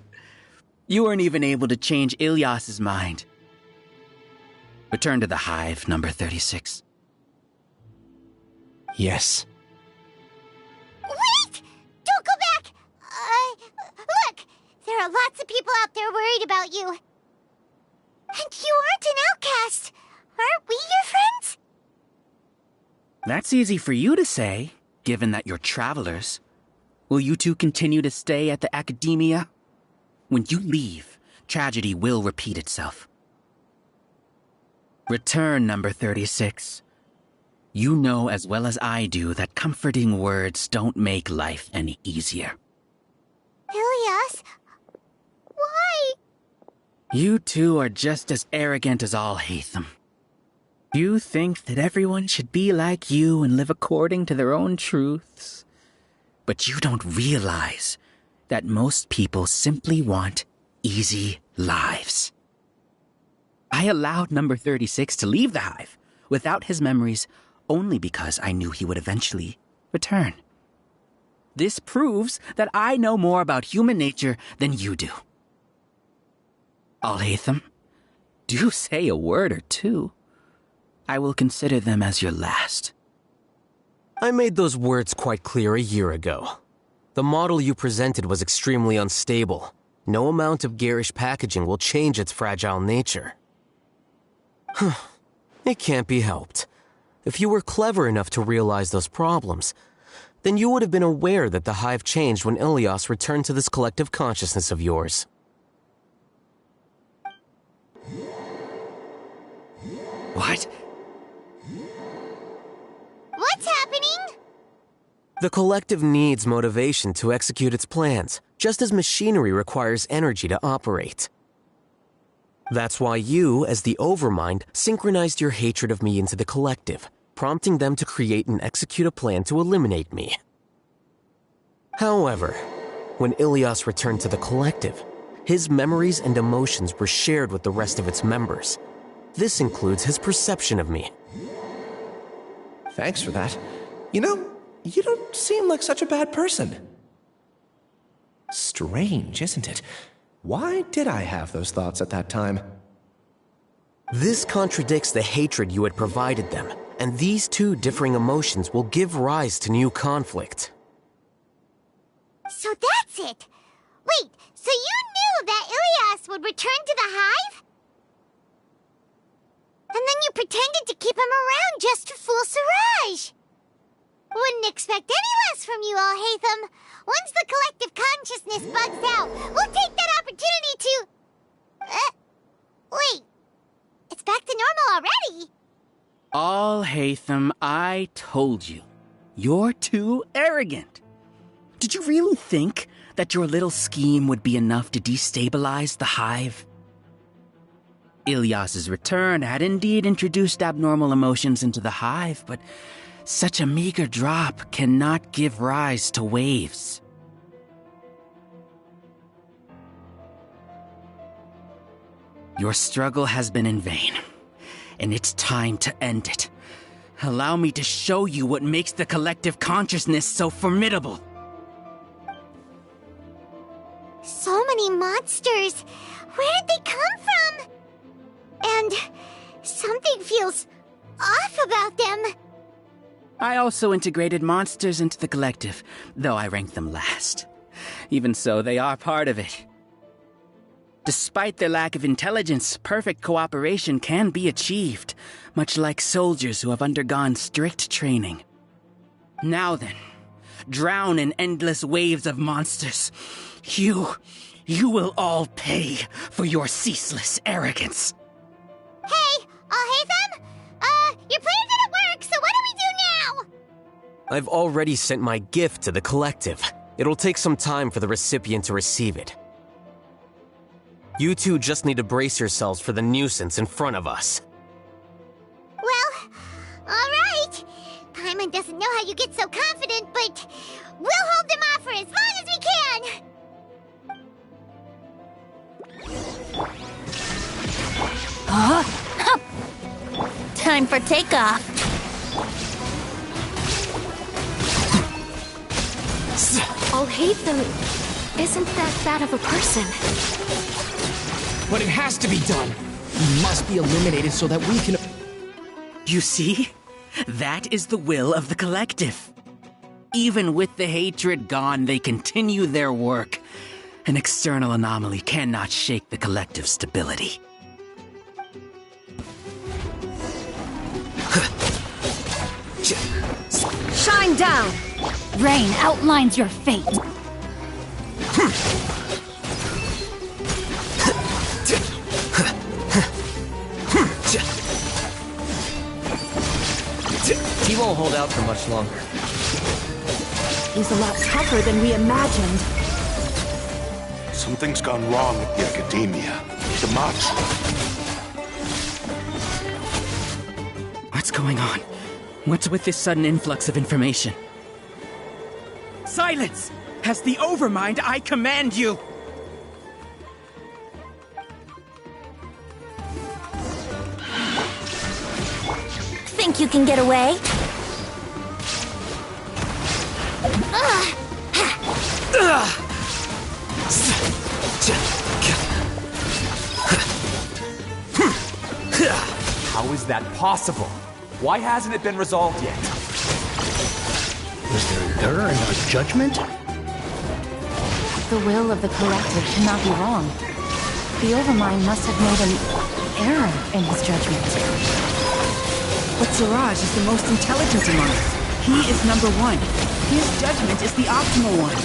You weren't even able to change Ilyas's mind. Return to the hive, number 36. Yes. Wait! Don't go back! Look! There are lots of people out there worried about you. And you aren't an outcast. Aren't we your friends? That's easy for you to say, given that you're travelers. Will you two continue to stay at the academia? When you leave, tragedy will repeat itself. Return, number 36. You know as well as I do that comforting words don't make life any easier. Ilyas? Why? You two are just as arrogant as Alhaitham. You think that everyone should be like you and live according to their own truths. But you don't realize that most people simply want easy lives. I allowed number 36 to leave the hive without his memories only because I knew he would eventually return. This proves that I know more about human nature than you do. Alhaitham, do say a word or two. I will consider them as your last. I made those words quite clear a year ago. The model you presented was extremely unstable. No amount of garish packaging will change its fragile nature. It can't be helped. If you were clever enough to realize those problems, then you would have been aware that the hive changed when Ilias returned to this collective consciousness of yours. What? What's happening? The collective needs motivation to execute its plans, just as machinery requires energy to operate. That's why you, as the Overmind, synchronized your hatred of me into the collective, prompting them to create and execute a plan to eliminate me. However, when Ilias returned to the collective, his memories and emotions were shared with the rest of its members. This includes his perception of me. Thanks for that. You know, you don't seem like such a bad person. Strange, isn't it? Why did I have those thoughts at that time? This contradicts the hatred you had provided them, and these two differing emotions will give rise to new conflict. So that's it. Wait, so you knew that Ilias would return to the hive? And then you pretended to keep him around just to fool Siraj. Wouldn't expect any less from you, Alhaitham. Once the collective consciousness bugs out, we'll take that opportunity to... wait. It's back to normal already. Alhaitham, I told you. You're too arrogant. Did you really think that your little scheme would be enough to destabilize the hive? Ilias's return had indeed introduced abnormal emotions into the hive, but such a meager drop cannot give rise to waves. Your struggle has been in vain, and it's time to end it. Allow me to show you what makes the collective consciousness so formidable. So many monsters. Where did they come from? And something feels off about them. I also integrated monsters into the collective, though I ranked them last. Even so, they are part of it. Despite their lack of intelligence, perfect cooperation can be achieved, much like soldiers who have undergone strict training. Now then, drown in endless waves of monsters. You will all pay for your ceaseless arrogance. Hey, Alhaitham! Your plan didn't work, so what do we do now? I've already sent my gift to the collective. It'll take some time for the recipient to receive it. You two just need to brace yourselves for the nuisance in front of us. Well, alright. Paimon doesn't know how you get so confident, but we'll hold them off for as long as we can. Time for takeoff. Alhaitham isn't that bad of a person. But it has to be done. He must be eliminated so that we can... You see? That is the will of the collective. Even with the hatred gone, they continue their work. An external anomaly cannot shake the collective's stability. Shine down! Rain outlines your fate. He won't hold out for much longer. He's a lot tougher than we imagined. Something's gone wrong with the academia. The monster. What's going on? What's with this sudden influx of information? Silence! As the Overmind, I command you! Think you can get away? How is that possible? Why hasn't it been resolved yet? Was there an error in our judgment? The will of the collective cannot be wrong. The Overmind must have made an error in his judgment. But Siraj is the most intelligent among us. He is number one. His judgment is the optimal one.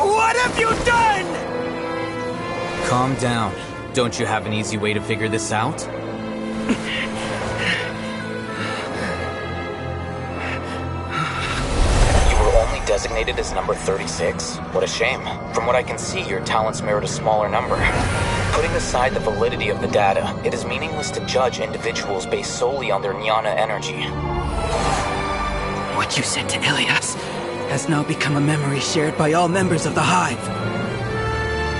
What have you done? Calm down. Don't you have an easy way to figure this out? You were only designated as number 36? What a shame. From what I can see, your talents merit a smaller number. Putting aside the validity of the data, it is meaningless to judge individuals based solely on their jnana energy. What you said to Ilias has now become a memory shared by all members of the Hive.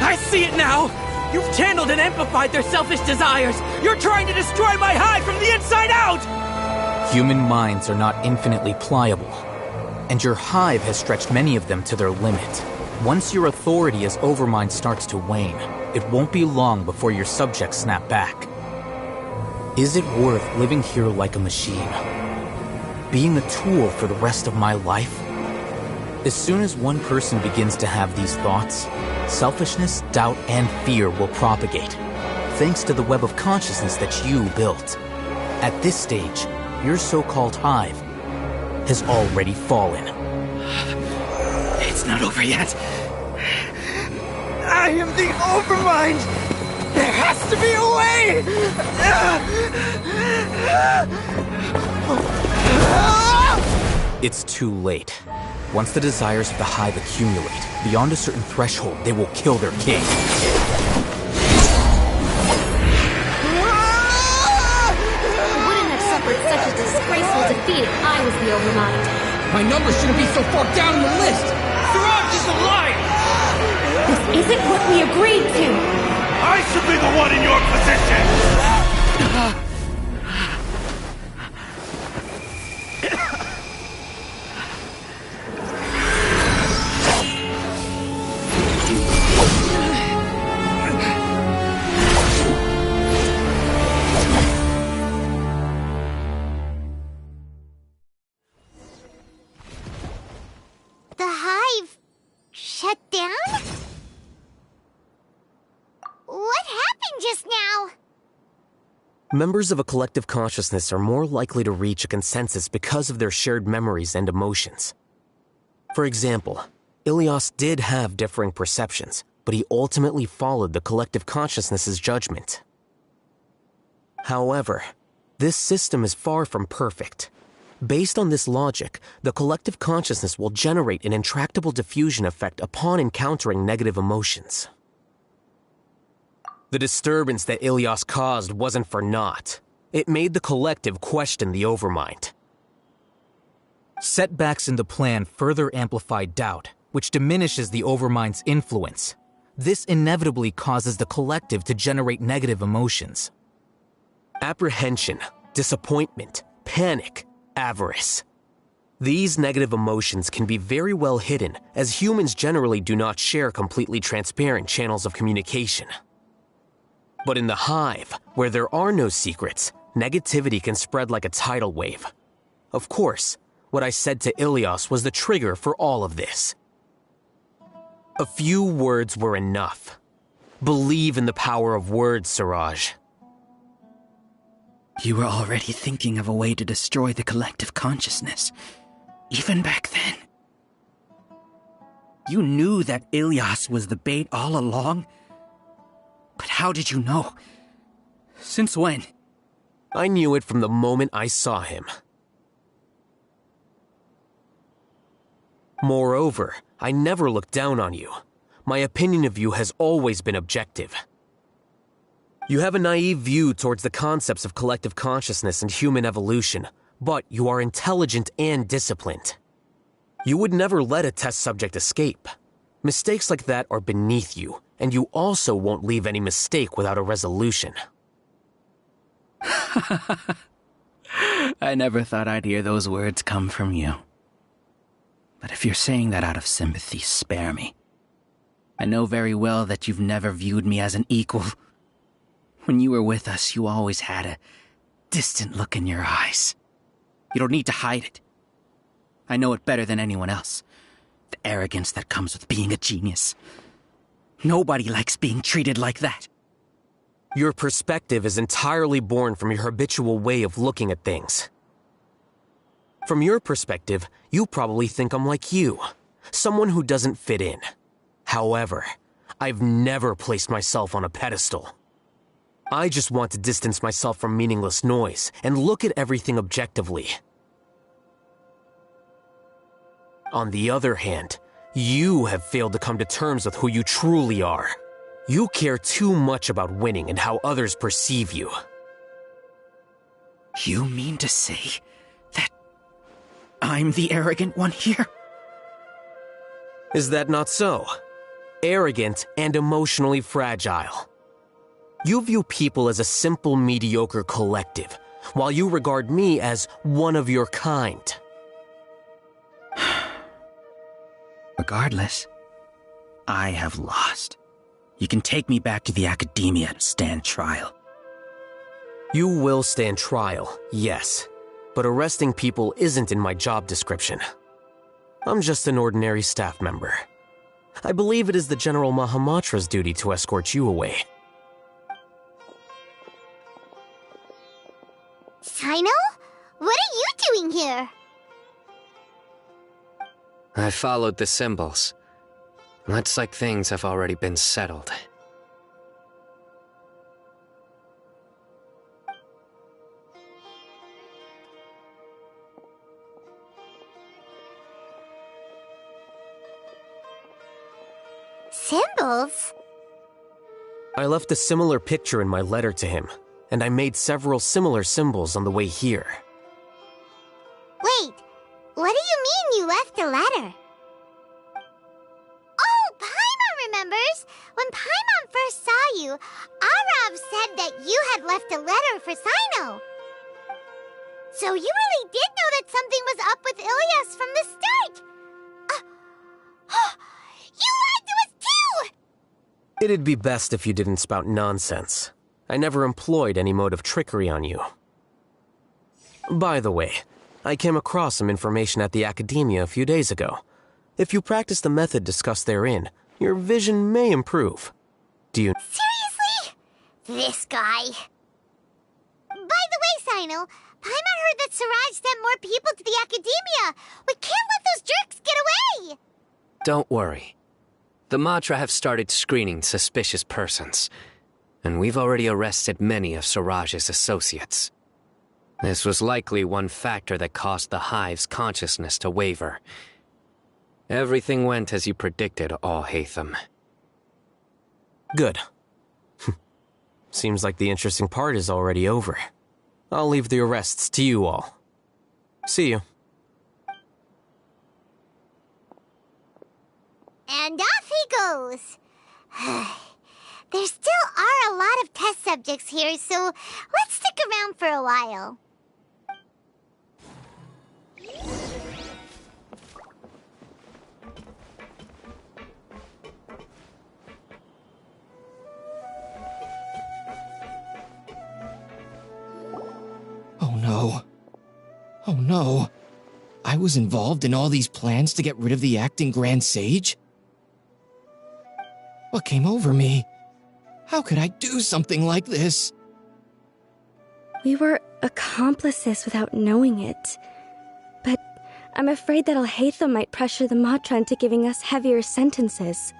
I see it now! You've channeled and amplified their selfish desires! You're trying to destroy my hive from the inside out! Human minds are not infinitely pliable, and your hive has stretched many of them to their limit. Once your authority as Overmind starts to wane, it won't be long before your subjects snap back. Is it worth living here like a machine? Being a tool for the rest of my life? As soon as one person begins to have these thoughts, selfishness, doubt, and fear will propagate, thanks to the web of consciousness that you built. At this stage, your so-called hive has already fallen. It's not over yet. I am the Overmind! There has to be a way! It's too late. Once the desires of the hive accumulate, beyond a certain threshold, they will kill their king. I wouldn't have suffered such a disgraceful defeat if I was the Overmind. My number shouldn't be so far down the list! Suraj is alive! This isn't what we agreed to! I should be the one in your position! The hive shut down? What happened just now? Members of a collective consciousness are more likely to reach a consensus because of their shared memories and emotions. For example, Ilias did have differing perceptions, but he ultimately followed the collective consciousness's judgment. However, this system is far from perfect. Based on this logic, the collective consciousness will generate an intractable diffusion effect upon encountering negative emotions. The disturbance that Ilias caused wasn't for naught. It made the collective question the Overmind. Setbacks in the plan further amplify doubt, which diminishes the Overmind's influence. This inevitably causes the collective to generate negative emotions. Apprehension, disappointment, panic, avarice. These negative emotions can be very well hidden, as humans generally do not share completely transparent channels of communication. But in the hive, where there are no secrets, negativity can spread like a tidal wave. Of course, what I said to Ilias was the trigger for all of this. A few words were enough. Believe in the power of words, Suraj. You were already thinking of a way to destroy the collective consciousness, even back then. You knew that Ilias was the bait all along? But how did you know? Since when? I knew it from the moment I saw him. Moreover, I never looked down on you. My opinion of you has always been objective. You have a naive view towards the concepts of collective consciousness and human evolution, but you are intelligent and disciplined. You would never let a test subject escape. Mistakes like that are beneath you, and you also won't leave any mistake without a resolution. I never thought I'd hear those words come from you. But if you're saying that out of sympathy, spare me. I know very well that you've never viewed me as an equal. When you were with us, you always had a distant look in your eyes. You don't need to hide it. I know it better than anyone else. The arrogance that comes with being a genius. Nobody likes being treated like that. Your perspective is entirely born from your habitual way of looking at things. From your perspective, you probably think I'm like you, someone who doesn't fit in. However, I've never placed myself on a pedestal. I just want to distance myself from meaningless noise and look at everything objectively. On the other hand, you have failed to come to terms with who you truly are. You care too much about winning and how others perceive you. You mean to say that I'm the arrogant one here? Is that not so? Arrogant and emotionally fragile. You view people as a simple, mediocre collective, while you regard me as one of your kind. Regardless, I have lost. You can take me back to the academia to stand trial. You will stand trial, yes. But arresting people isn't in my job description. I'm just an ordinary staff member. I believe it is the General Mahamatra's duty to escort you away. Sino? What are you doing here? I followed the symbols. Looks like things have already been settled. Symbols? I left a similar picture in my letter to him, and I made several similar symbols on the way here. Wait, what do you mean you left a letter? Oh, Paimon remembers! When Paimon first saw you, Arav said that you had left a letter for Sino. So you really did know that something was up with Ilias from the start! You lied to us too! It'd be best if you didn't spout nonsense. I never employed any mode of trickery on you. By the way, I came across some information at the Academia a few days ago. If you practice the method discussed therein, your vision may improve. Do you— Seriously? This guy. By the way, Sino, Paimon heard that Siraj sent more people to the Academia. We can't let those jerks get away! Don't worry. The Matra have started screening suspicious persons, and we've already arrested many of Siraj's associates. This was likely one factor that caused the Hive's consciousness to waver. Everything went as you predicted, Alhaitham. Good. Seems like the interesting part is already over. I'll leave the arrests to you all. See you. And off he goes. There still are a lot of test subjects here, so let's stick around for a while. Oh no. Oh no. I was involved in all these plans to get rid of the acting Grand Sage? What came over me? How could I do something like this? We were accomplices without knowing it. But I'm afraid that Alhaitham might pressure the Matra into giving us heavier sentences.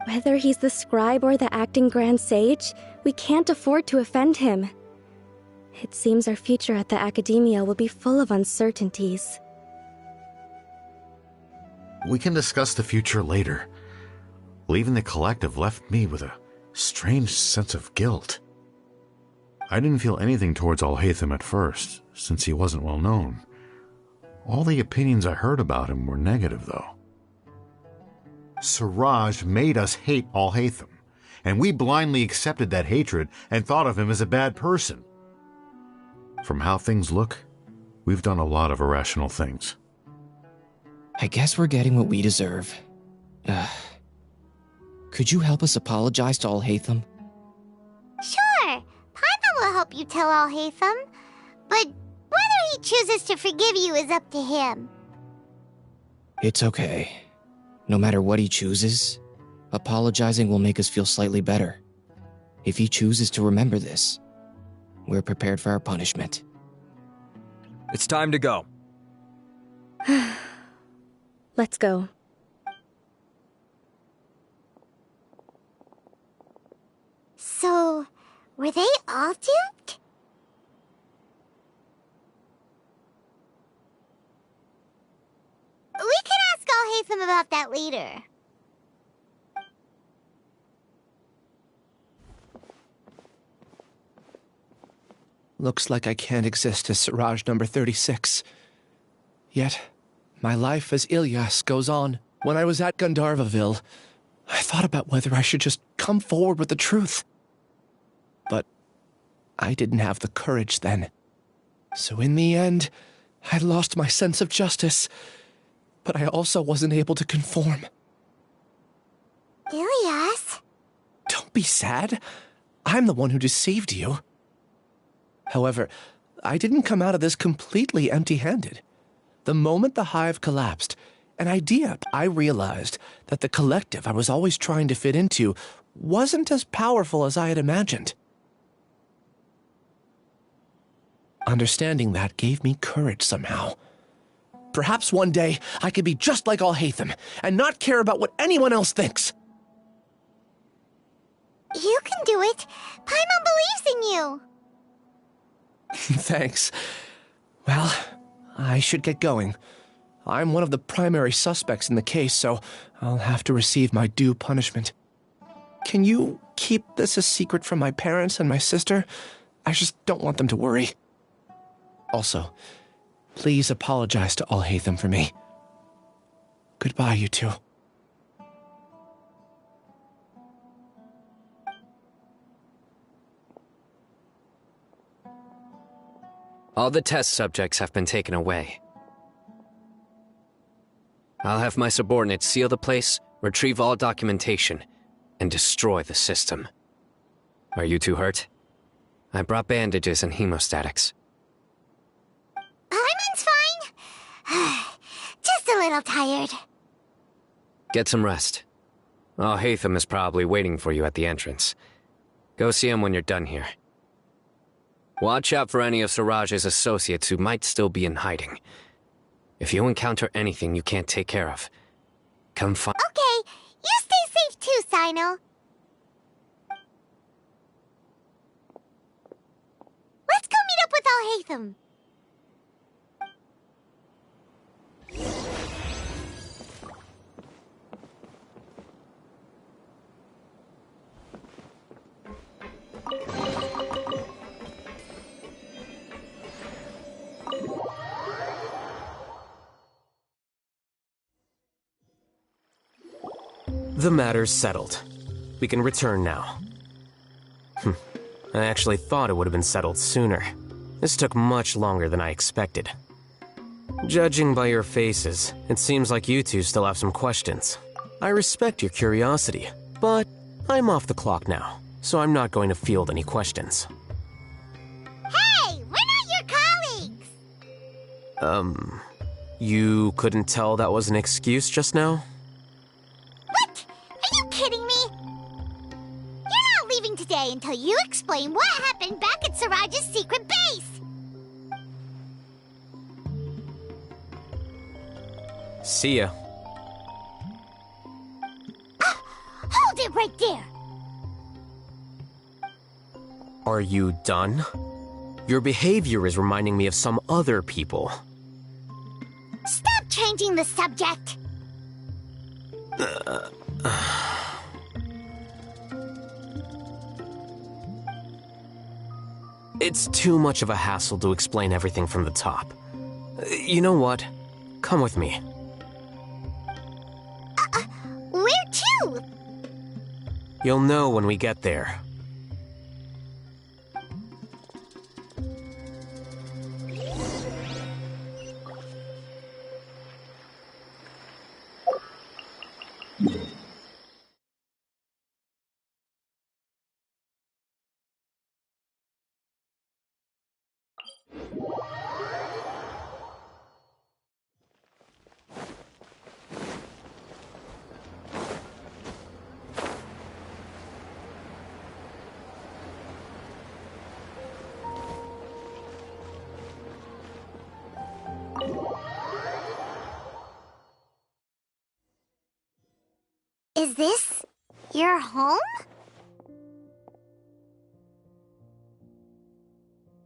Whether he's the scribe or the acting Grand Sage, we can't afford to offend him. It seems our future at the Academia will be full of uncertainties. We can discuss the future later. Leaving the collective left me with a strange sense of guilt. I didn't feel anything towards Alhaitham at first, since he wasn't well known. All the opinions I heard about him were negative, though. Siraj made us hate Alhaitham, and we blindly accepted that hatred and thought of him as a bad person. From how things look, we've done a lot of irrational things. I guess we're getting what we deserve. Could you help us apologize to Alhaitham? Sure, Paimon will help you tell Alhaitham, but whether he chooses to forgive you is up to him. It's okay. No matter what he chooses, apologizing will make us feel slightly better. If he chooses to remember this, we're prepared for our punishment. It's time to go. Let's go. So, were they all duped? We can ask Alhaitham about that later. Looks like I can't exist as Siraj number 36. Yet, my life as Ilyas goes on. When I was at Gandharvaville, I thought about whether I should just come forward with the truth. But I didn't have the courage then. So in the end, I lost my sense of justice. But I also wasn't able to conform. Ilyas? Don't be sad. I'm the one who deceived you. However, I didn't come out of this completely empty-handed. The moment the hive collapsed, I realized that the collective I was always trying to fit into wasn't as powerful as I had imagined. Understanding that gave me courage somehow. Perhaps one day I could be just like Alhaitham and not care about what anyone else thinks. You can do it. Paimon believes in you. Thanks. Well, I should get going. I'm one of the primary suspects in the case, so I'll have to receive my due punishment. Can you keep this a secret from my parents and my sister? I just don't want them to worry. Also, please apologize to Alhaitham for me. Goodbye, you two. All the test subjects have been taken away. I'll have my subordinates seal the place, retrieve all documentation, and destroy the system. Are you two hurt? I brought bandages and hemostatics. Paimon's fine. Just a little tired. Get some rest. Alhaitham is probably waiting for you at the entrance. Go see him when you're done here. Watch out for any of Siraj's associates who might still be in hiding. If you encounter anything you can't take care of, come find— Okay, you stay safe too, Sino. Let's go meet up with Alhaitham. The matter's settled. We can return now. I actually thought it would have been settled sooner. This took much longer than I expected. Judging by your faces, it seems like you two still have some questions. I respect your curiosity, but I'm off the clock now, so I'm not going to field any questions. Hey, we're not your colleagues! You couldn't tell that was an excuse just now? What? Are you kidding me? You're not leaving today until you explain what happened back at Siraj's secret base! See ya. Hold it right there! Are you done? Your behavior is reminding me of some other people. Stop changing the subject! It's too much of a hassle to explain everything from the top. You know what? Come with me. Where to? You'll know when we get there. Is this your home?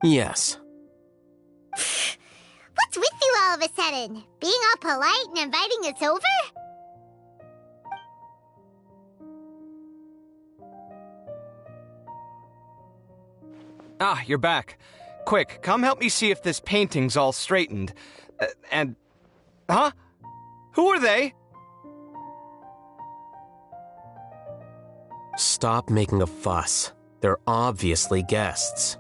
Yes. What's with you all of a sudden? Being all polite and inviting us over? Ah, you're back. Quick, come help me see if this painting's all straightened. Huh? Who are they? Stop making a fuss. They're obviously guests.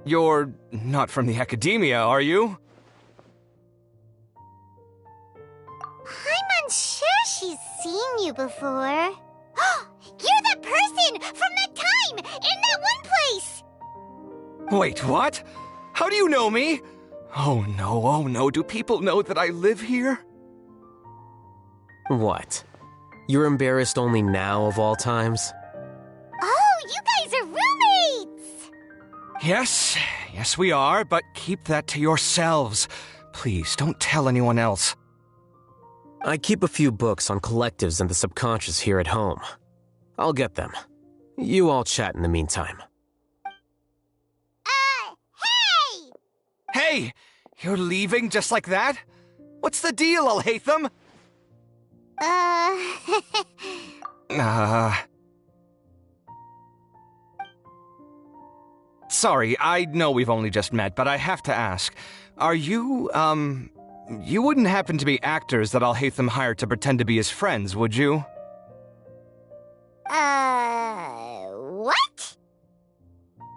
You're not from the academia, are you? I'm unsure she's seen you before. You're that person from that time in that one place! Wait, what? How do you know me? Oh no, do people know that I live here? What? You're embarrassed only now of all times? Oh, you guys are roommates! Yes we are, but keep that to yourselves. Please, don't tell anyone else. I keep a few books on collectives and the subconscious here at home. I'll get them. You all chat in the meantime. Hey! Hey! You're leaving just like that? What's the deal, Alhaitham? Sorry, I know we've only just met, but I have to ask. Are you, you wouldn't happen to be actors that Alhaitham hired to pretend to be his friends, would you? What?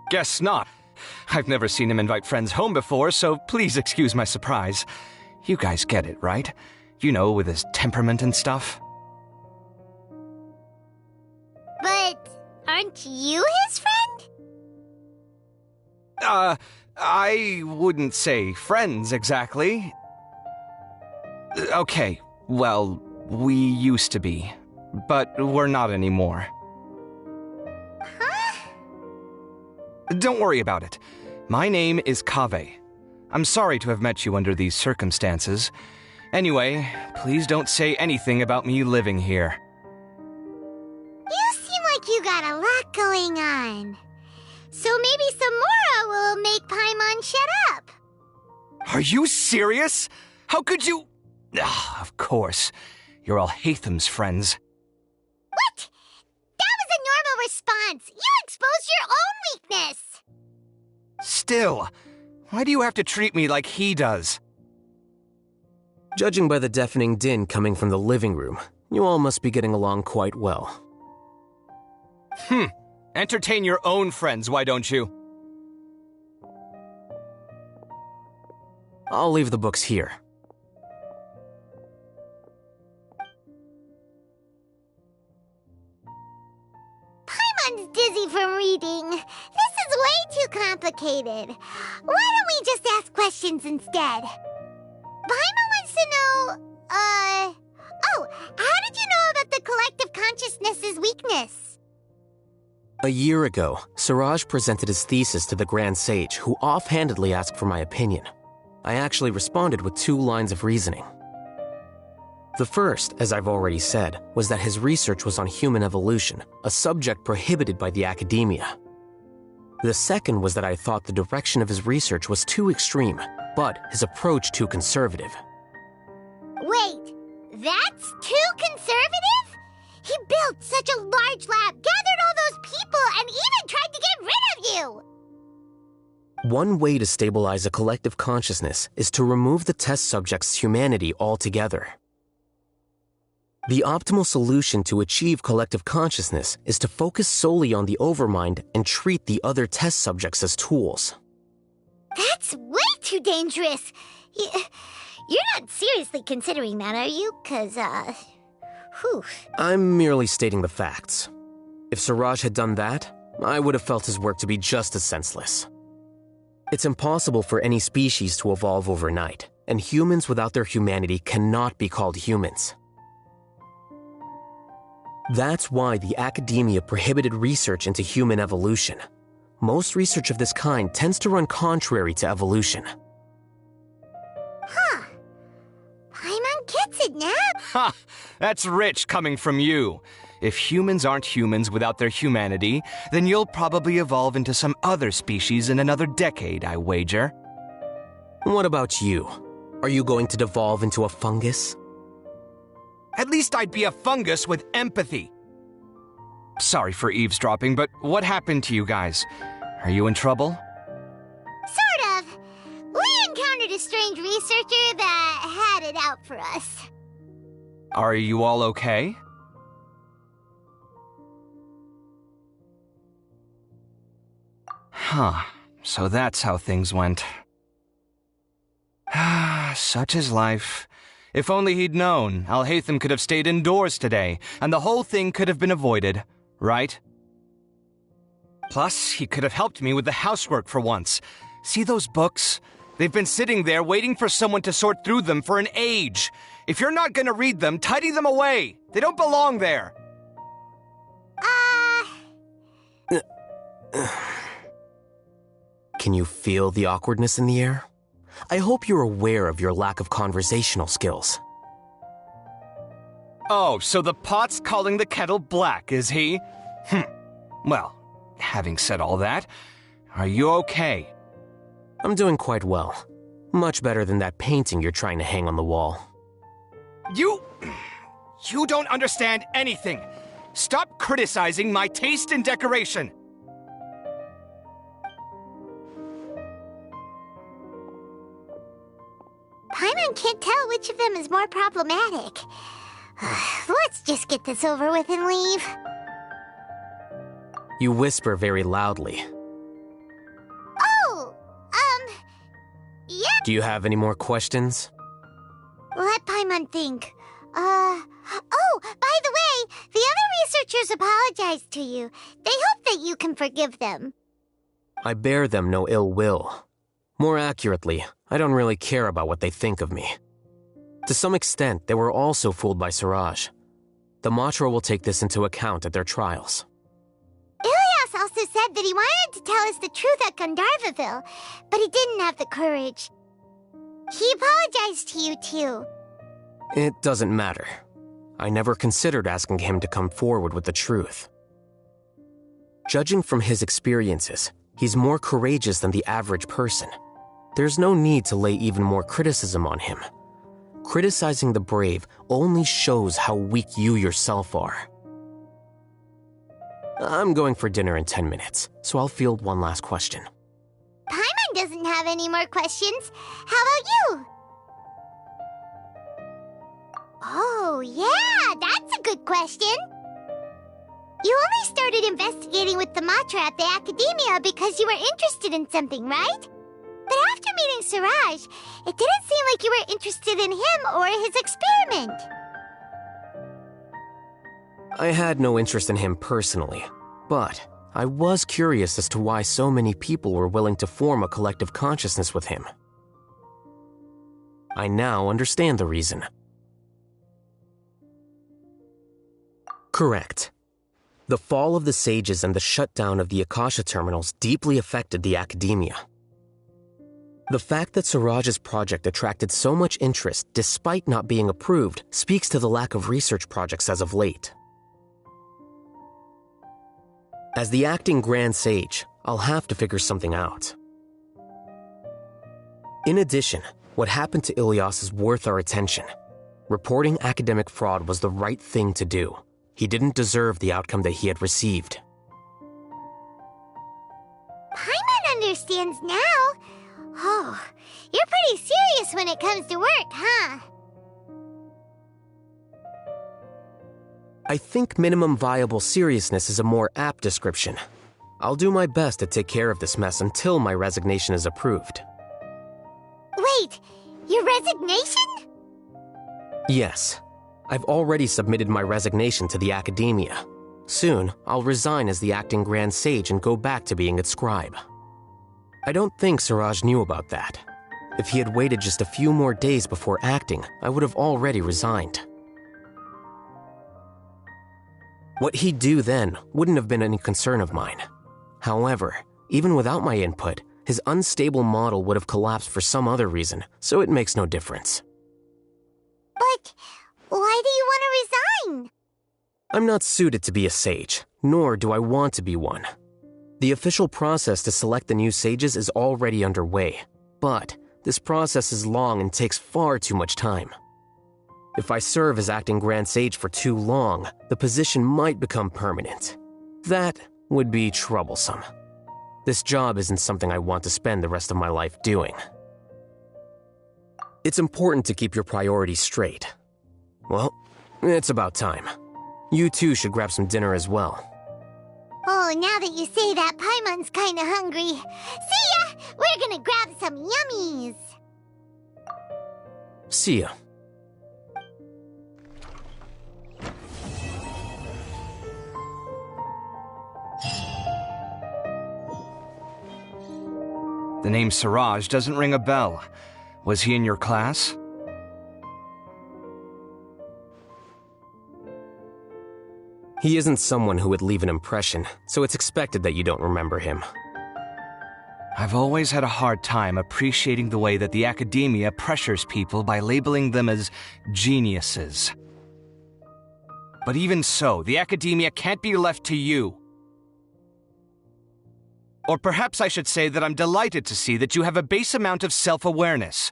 Guess not. I've never seen him invite friends home before, so please excuse my surprise. You guys get it, right? You know, with his temperament and stuff. But aren't you his friend? I wouldn't say friends exactly. Okay, well, we used to be, but we're not anymore. Huh? Don't worry about it. My name is Kaveh. I'm sorry to have met you under these circumstances. Anyway, please don't say anything about me living here. You seem like you got a lot going on. So maybe Samora will make Paimon shut up. Are you serious? How could you... of course. You're Alhaitham's friends. What? That was a normal response. You exposed your own weakness. Still, why do you have to treat me like he does? Judging by the deafening din coming from the living room, you all must be getting along quite well. Entertain your own friends, why don't you? I'll leave the books here. Paimon's dizzy from reading. This is way too complicated. Why don't we just ask questions instead? Paimon wants to know, oh, how did you know about the collective consciousness's weakness? A year ago, Siraj presented his thesis to the Grand Sage, who offhandedly asked for my opinion. I actually responded with 2 lines of reasoning. The first, as I've already said, was that his research was on human evolution, a subject prohibited by the academia. The second was that I thought the direction of his research was too extreme, but his approach too conservative. Wait, that's too conservative? He built such a large lab, gathered all those people, and even tried to get rid of you! One way to stabilize a collective consciousness is to remove the test subject's humanity altogether. The optimal solution to achieve collective consciousness is to focus solely on the overmind and treat the other test subjects as tools. That's way too dangerous! You're not seriously considering that, are you? 'Cause, I'm merely stating the facts. If Siraj had done that, I would have felt his work to be just as senseless. It's impossible for any species to evolve overnight, and humans without their humanity cannot be called humans. That's why the academia prohibited research into human evolution. Most research of this kind tends to run contrary to evolution. Paimon gets it now. Ha! That's rich coming from you. If humans aren't humans without their humanity, then you'll probably evolve into some other species in another decade, I wager. What about you? Are you going to devolve into a fungus? At least I'd be a fungus with empathy. Sorry for eavesdropping, but what happened to you guys? Are you in trouble? Sort of. We encountered a strange researcher that had it out for us. Are you all okay? Huh. So that's how things went. Such is life. If only he'd known, Alhaitham could have stayed indoors today, and the whole thing could have been avoided, right? Plus, he could have helped me with the housework for once. See those books? They've been sitting there waiting for someone to sort through them for an age. If you're not gonna read them, tidy them away. They don't belong there. Can you feel the awkwardness in the air? I hope you're aware of your lack of conversational skills. Oh, so the pot's calling the kettle black, is he? Well, having said all that, are you okay? I'm doing quite well. Much better than that painting you're trying to hang on the wall. You don't understand anything. Stop criticizing my taste in decoration. Paimon can't tell which of them is more problematic. Let's just get this over with and leave. You whisper very loudly. Oh, yeah. Do you have any more questions? Let Paimon think. Oh, by the way, the other researchers apologized to you. They hope that you can forgive them. I bear them no ill will. More accurately, I don't really care about what they think of me. To some extent, they were also fooled by Siraj. The Matra will take this into account at their trials. Ilias also said that he wanted to tell us the truth at Gandharvaville, but he didn't have the courage. He apologized to you, too. It doesn't matter. I never considered asking him to come forward with the truth. Judging from his experiences, he's more courageous than the average person. There's no need to lay even more criticism on him. Criticizing the brave only shows how weak you yourself are. I'm going for dinner in 10 minutes, so I'll field one last question. Paimon doesn't have any more questions. How about you? Oh, yeah, that's a good question. You only started investigating with the Matra at the Academia because you were interested in something, right? But after meeting Siraj, it didn't seem like you were interested in him or his experiment. I had no interest in him personally, but I was curious as to why so many people were willing to form a collective consciousness with him. I now understand the reason. Correct. The fall of the sages and the shutdown of the Akasha terminals deeply affected the Academia. The fact that Siraj's project attracted so much interest despite not being approved speaks to the lack of research projects as of late. As the acting Grand Sage, I'll have to figure something out. In addition, what happened to Ilias is worth our attention. Reporting academic fraud was the right thing to do. He didn't deserve the outcome that he had received. Paimon understands now. Oh, you're pretty serious when it comes to work, huh? I think minimum viable seriousness is a more apt description. I'll do my best to take care of this mess until my resignation is approved. Wait, your resignation? Yes. I've already submitted my resignation to the Academia. Soon, I'll resign as the acting Grand Sage and go back to being its scribe. I don't think Siraj knew about that. If he had waited just a few more days before acting, I would have already resigned. What he'd do then wouldn't have been any concern of mine. However, even without my input, his unstable model would have collapsed for some other reason, so it makes no difference. But why do you want to resign? I'm not suited to be a sage, nor do I want to be one. The official process to select the new sages is already underway, but this process is long and takes far too much time. If I serve as acting Grand Sage for too long, the position might become permanent. That would be troublesome. This job isn't something I want to spend the rest of my life doing. It's important to keep your priorities straight. Well, it's about time. You too should grab some dinner as well. Oh, now that you say that, Paimon's kinda hungry. See ya! We're gonna grab some yummies! See ya. The name Siraj doesn't ring a bell. Was he in your class? He isn't someone who would leave an impression, so it's expected that you don't remember him. I've always had a hard time appreciating the way that the academia pressures people by labeling them as geniuses. But even so, the academia can't be left to you. Or perhaps I should say that I'm delighted to see that you have a base amount of self-awareness.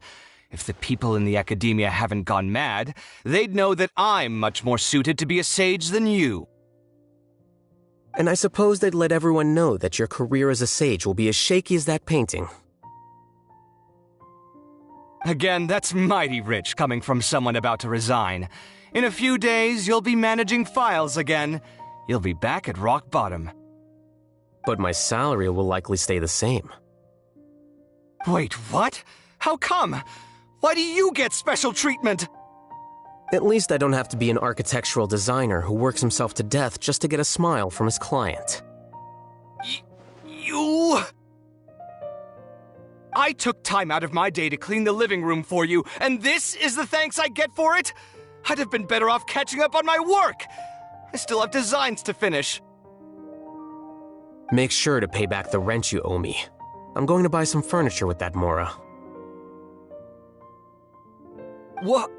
If the people in the academia haven't gone mad, they'd know that I'm much more suited to be a sage than you. And I suppose they'd let everyone know that your career as a sage will be as shaky as that painting. Again, that's mighty rich coming from someone about to resign. In a few days, you'll be managing files again. You'll be back at rock bottom. But my salary will likely stay the same. Wait, what? How come? Why do you get special treatment? At least I don't have to be an architectural designer who works himself to death just to get a smile from his client. You... I took time out of my day to clean the living room for you, and this is the thanks I get for it? I'd have been better off catching up on my work. I still have designs to finish. Make sure to pay back the rent you owe me. I'm going to buy some furniture with that Mora. What?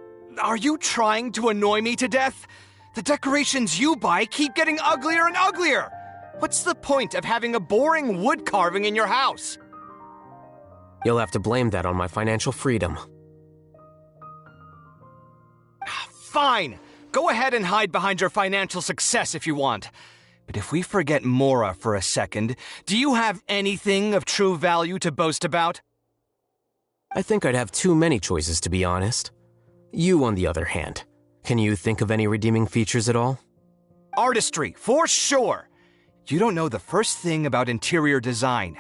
Are you trying to annoy me to death? The decorations you buy keep getting uglier and uglier. What's the point of having a boring wood carving in your house? You'll have to blame that on my financial freedom. Fine. Go ahead and hide behind your financial success if you want. But if we forget Mora for a second, do you have anything of true value to boast about? I think I'd have too many choices, to be honest. You, on the other hand, can you think of any redeeming features at all? Artistry, for sure. You don't know the first thing about interior design.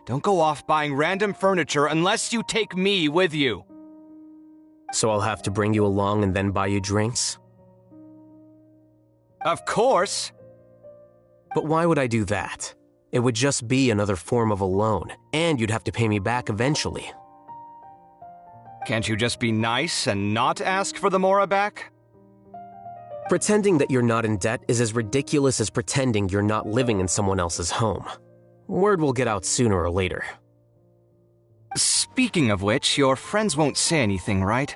Don't go off buying random furniture unless you take me with you. So I'll have to bring you along and then buy you drinks? Of course. But why would I do that? It would just be another form of a loan, and you'd have to pay me back eventually. Can't you just be nice and not ask for the Mora back? Pretending that you're not in debt is as ridiculous as pretending you're not living in someone else's home. Word will get out sooner or later. Speaking of which, your friends won't say anything, right?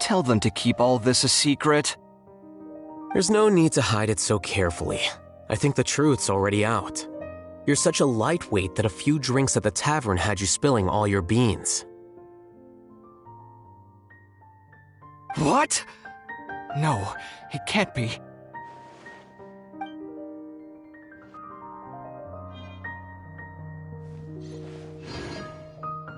Tell them to keep all this a secret. There's no need to hide it so carefully. I think the truth's already out. You're such a lightweight that a few drinks at the tavern had you spilling all your beans. What? No, it can't be.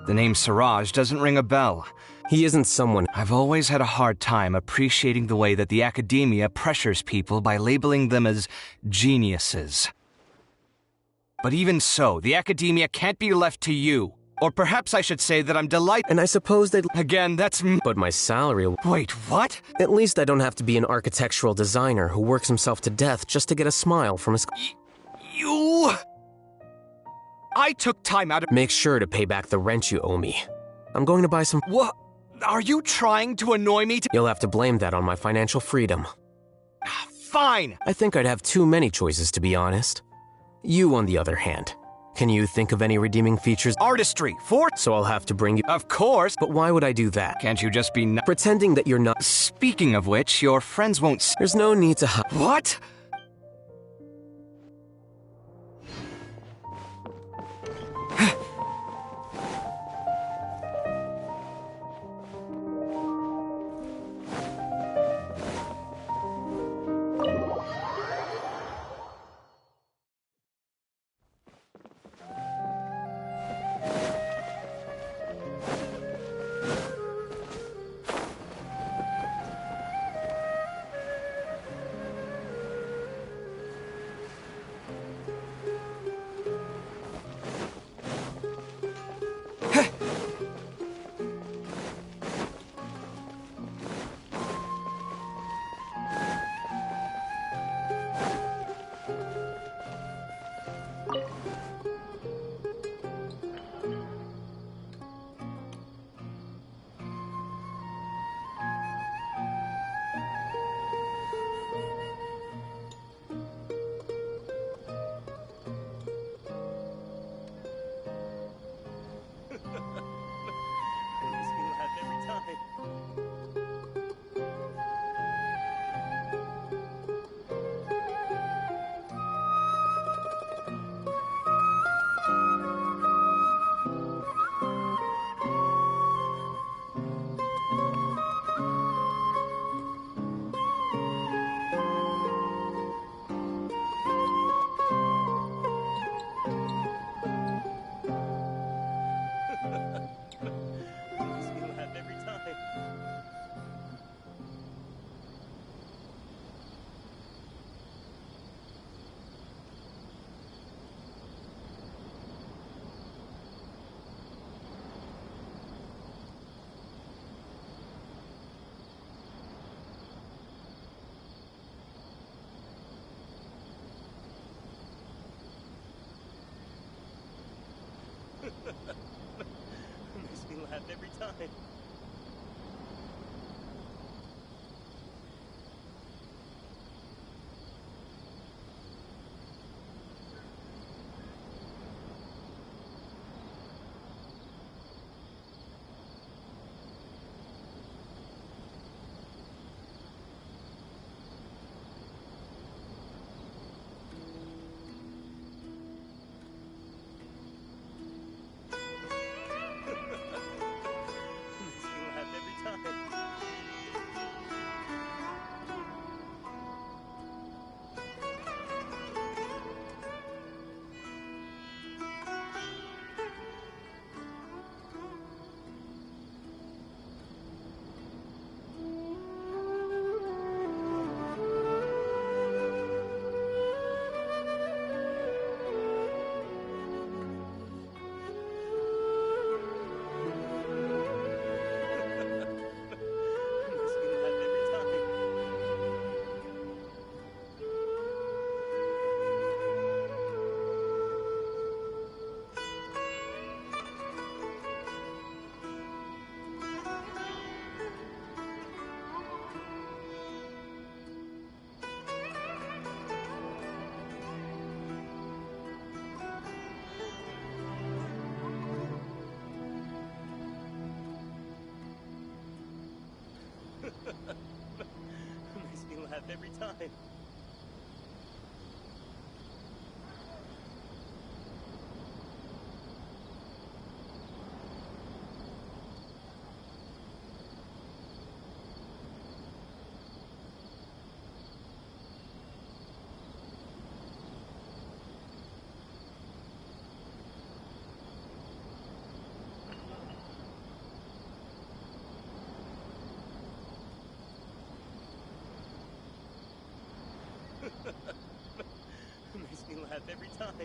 The name Siraj doesn't ring a bell. He isn't someone... I've always had a hard time appreciating the way that the academia pressures people by labeling them as geniuses. But even so, the academia can't be left to you. Or perhaps I should say that I'm delighted... And I suppose they'd... Again, that's... But my salary... Wait, what? At least I don't have to be an architectural designer who works himself to death just to get a smile from his... You... I took time out of... Make sure to pay back the rent you owe me. I'm going to buy some... What? Are you trying to annoy me to... You'll have to blame that on my financial freedom. Fine. I think I'd have too many choices, to be honest. You, on the other hand, Can you think of any redeeming features? Artistry, So I'll have to bring you... Of course. But why would I do that? Can't you just be pretending that you're not... Speaking of which, your friends won't There's no need to hide. What? Makes me laugh every time. Makes me laugh every time. Makes me laugh every time.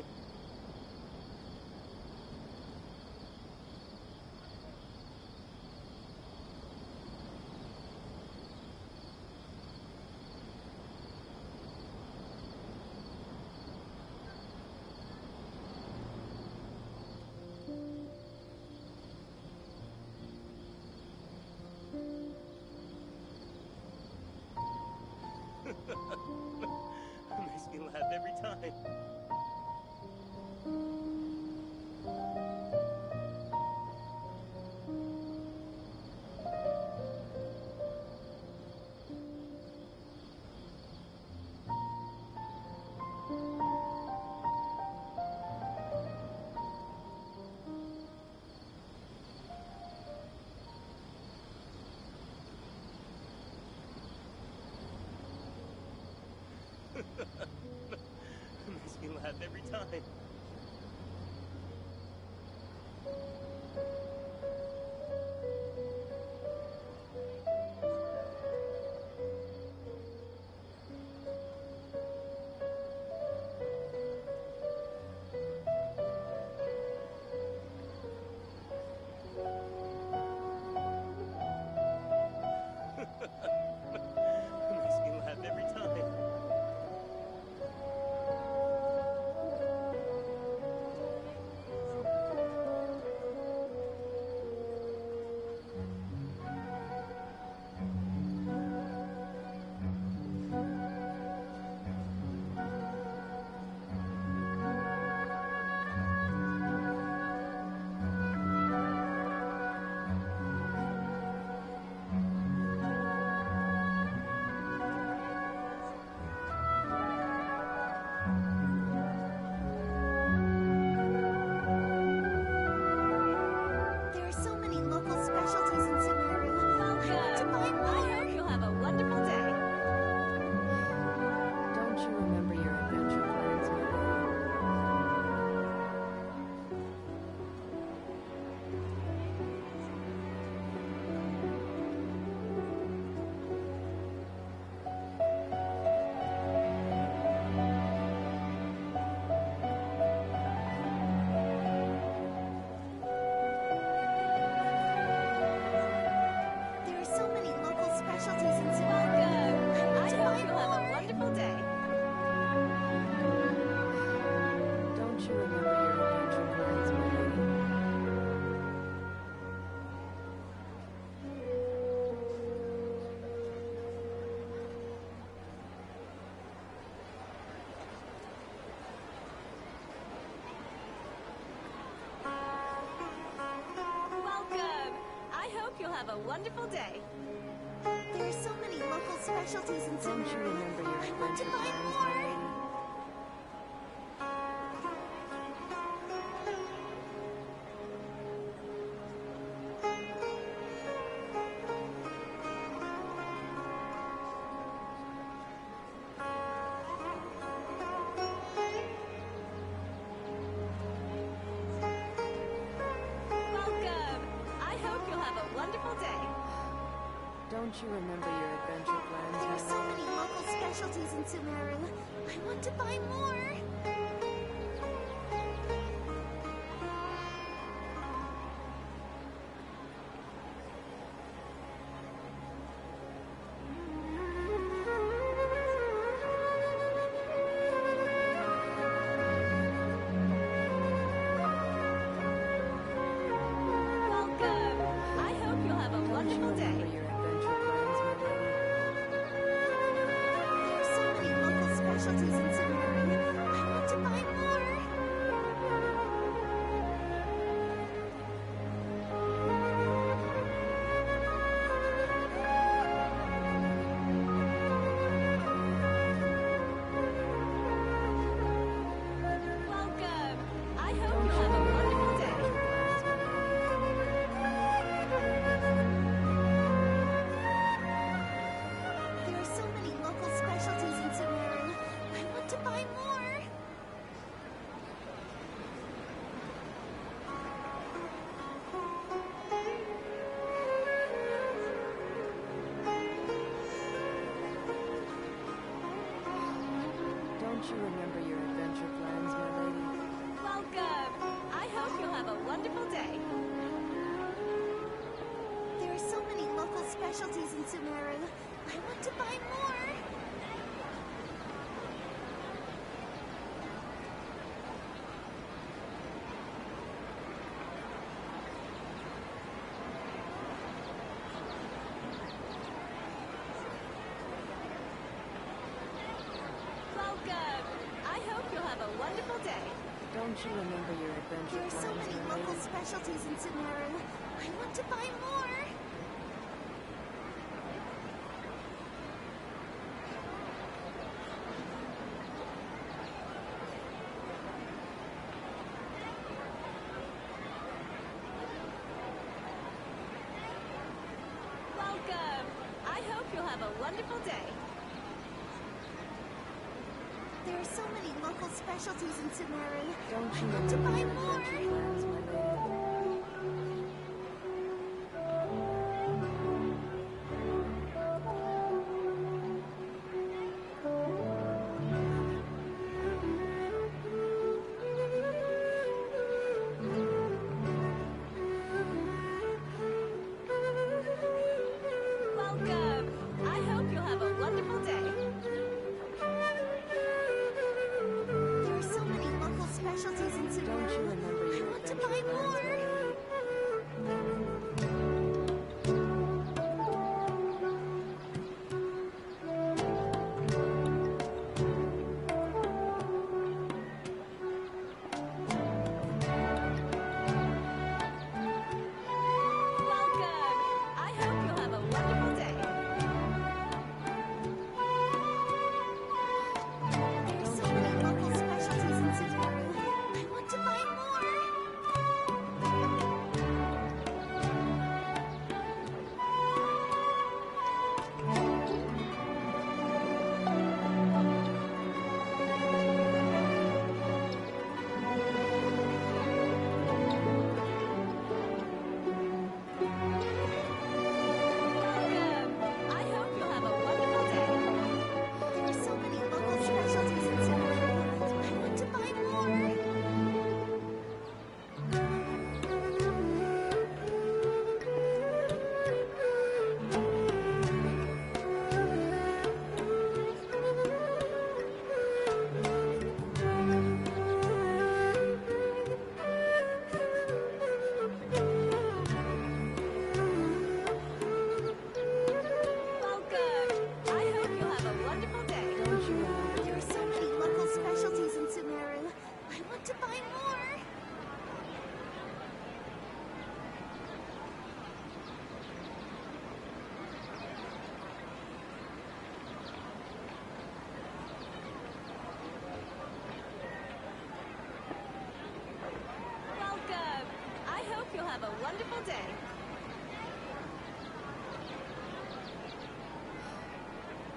Makes me laugh every time. Makes me laugh every time. Have a wonderful day. There are so many local specialties in Don't you remember your I want to buy more. Don't you remember your adventure plans? There are so many local specialties in Sumeru. I want to buy more. Don't you remember your adventure plans, my lady? Welcome! I hope you'll have a wonderful day. There are so many local specialties in Sumeru. I want to buy more. Don't you remember your adventure There are so many local specialties in Sumeru. I want to buy more. Welcome. I hope you'll have a wonderful day. There are so many local specialties in Sumeru. I want to buy more.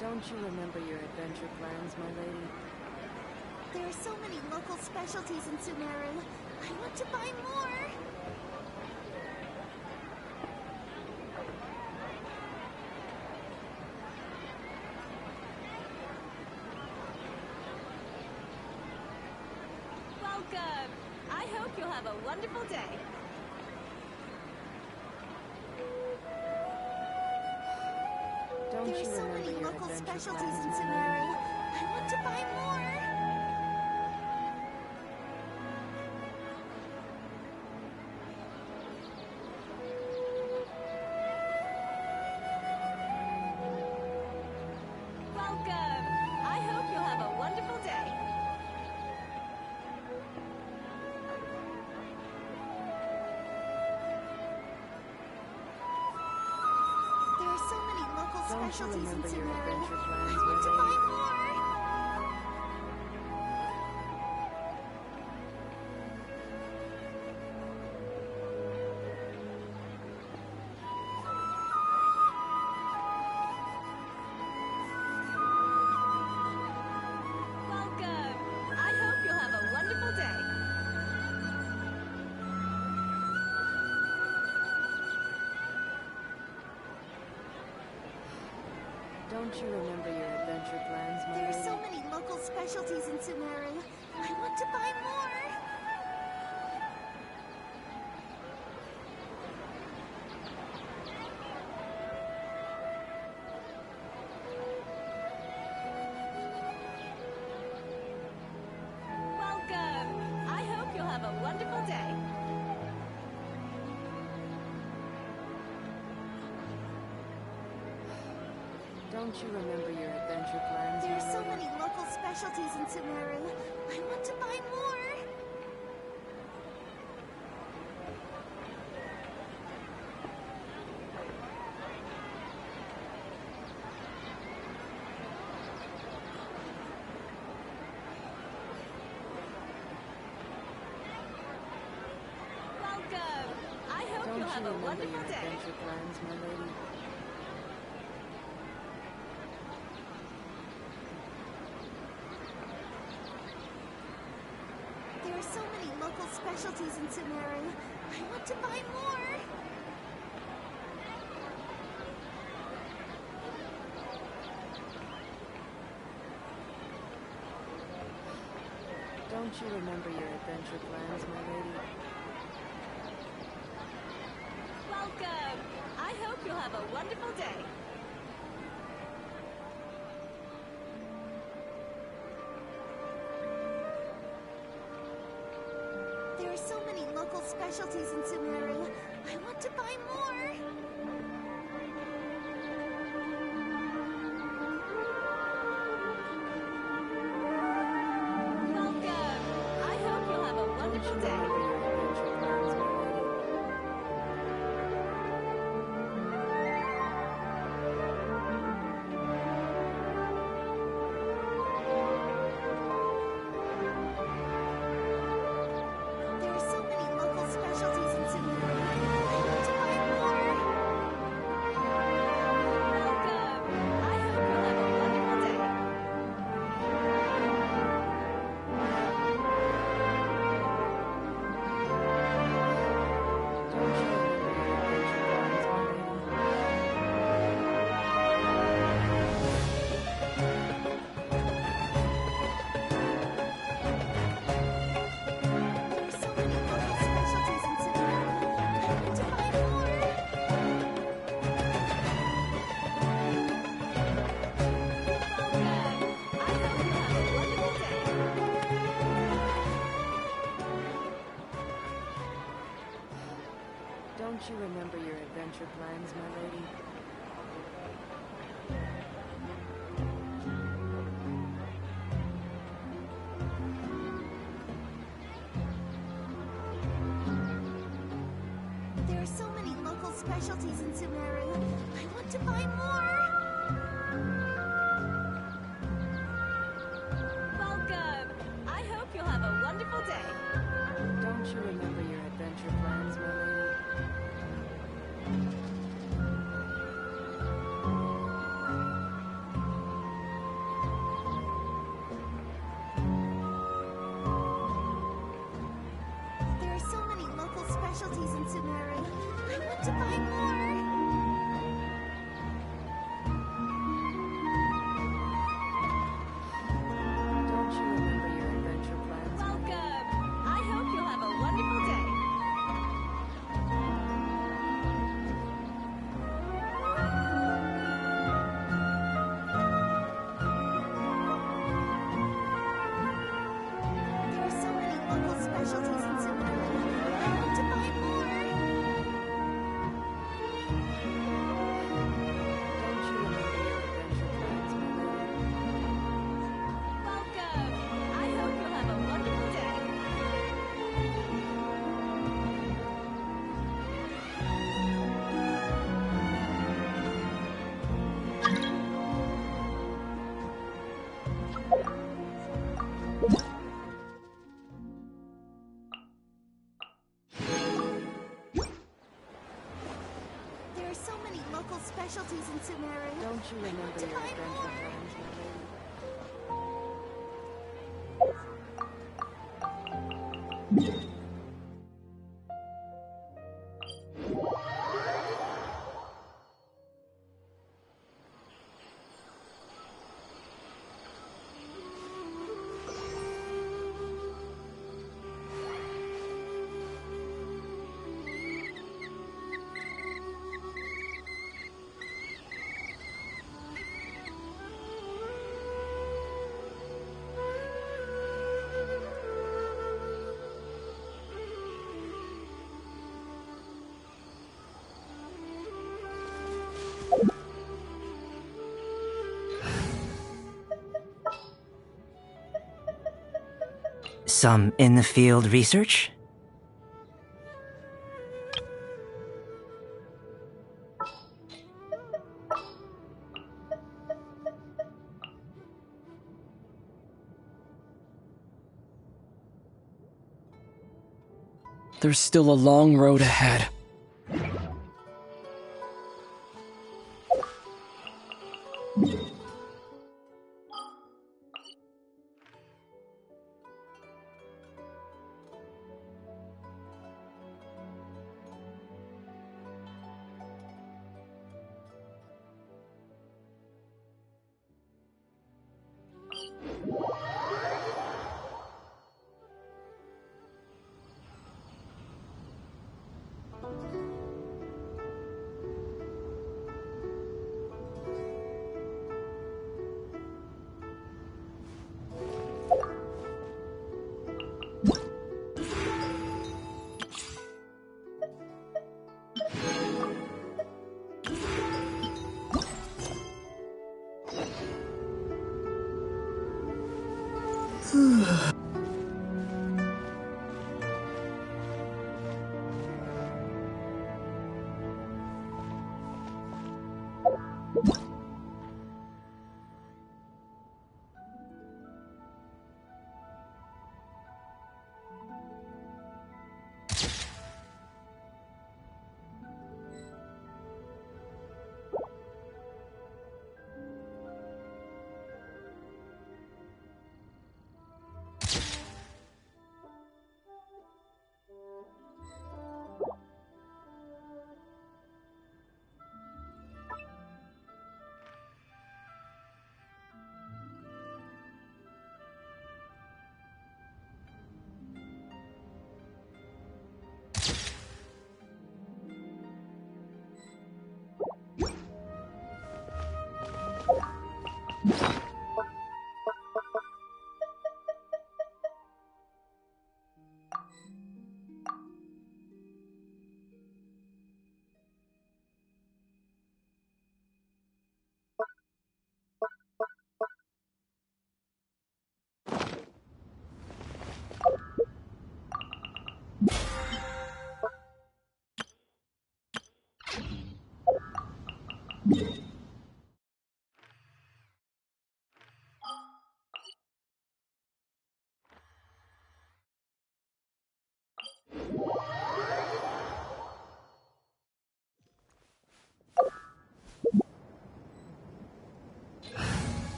Don't you remember your adventure plans, my lady? There are so many local specialties in Sumeru. I want to buy more. Welcome! I hope you'll have a wonderful day. Don't There are you so remember many your local adventure specialties plans, in my Sumeru. lady? I want to buy more. Welcome! I hope you'll have a wonderful day. There are so many local Don't you specialties in remember your Sumeru. adventure I plans, want to my buy lady? more. Welcome! I hope you'll have a wonderful day. Don't you remember your adventure plans, my There are lady? so many local specialties in Sumeru. I want to buy more. Welcome! I hope you'll have a wonderful day. Don't you remember your adventure plans, There my are so lady? many local specialties in Sumeru. I want to buy more. Welcome! I hope Don't you'll you have a remember wonderful your day. adventure plans, my lady? specialties in Sumeru. I want to buy more. Don't you remember your adventure plans, my lady? Welcome! I hope you'll have a wonderful day. There are so many local specialties in Sumeru. I want to buy more. Don't you remember your adventure plans, my lady? There are so many local specialties in Sumeru. I want to buy more. Welcome! I hope you'll have a wonderful day. Don't you remember your adventure plans, my lady? There are so many local specialties in Sumeru. I want to buy more. Don't you remember your adventure plans? Welcome! I hope you'll have a wonderful day. There are so many local specialties in Sumeru. I want to buy more. Don't you remember your adventure plans, my lady? Welcome! I hope you'll have a wonderful day. There are so many local specialties in Sumeru. Don't you I want remember to your buy adventure more. plans, my lady? Some in-the-field research? There's still a long road ahead.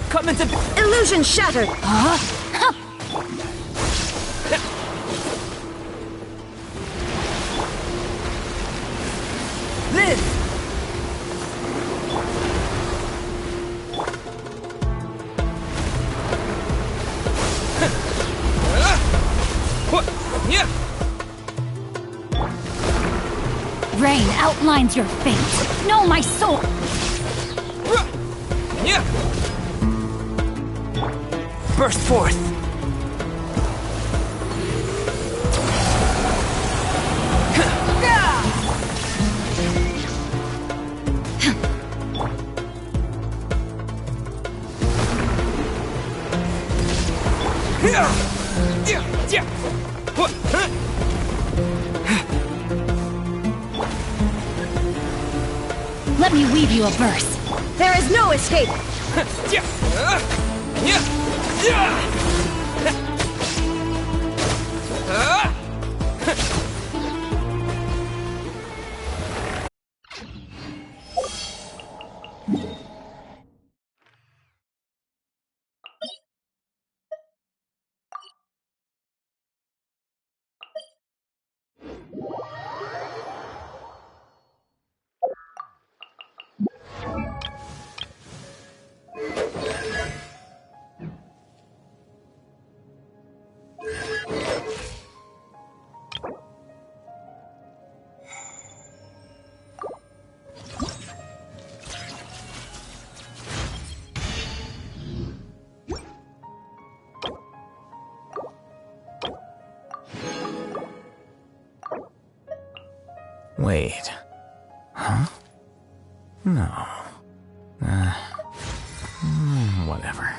Come into illusion shattered. Live. Rain outlines your fate. Know my soul. Burst forth. Let me weave you a verse. There is no escape. Wait. Huh? No. Whatever.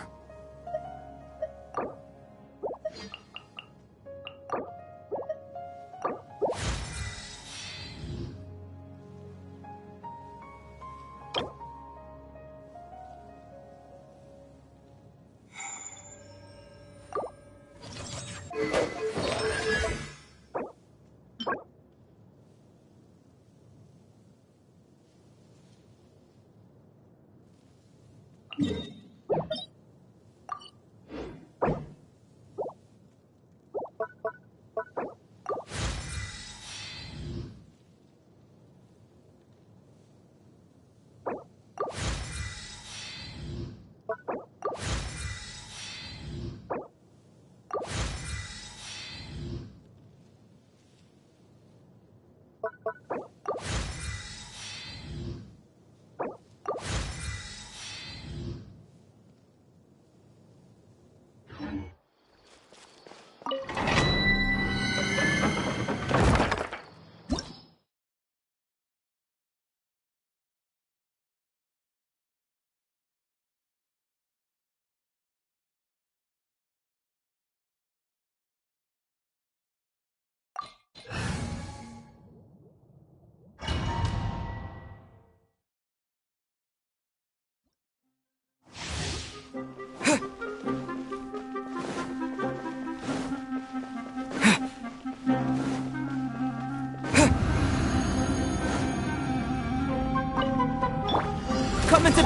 Coming to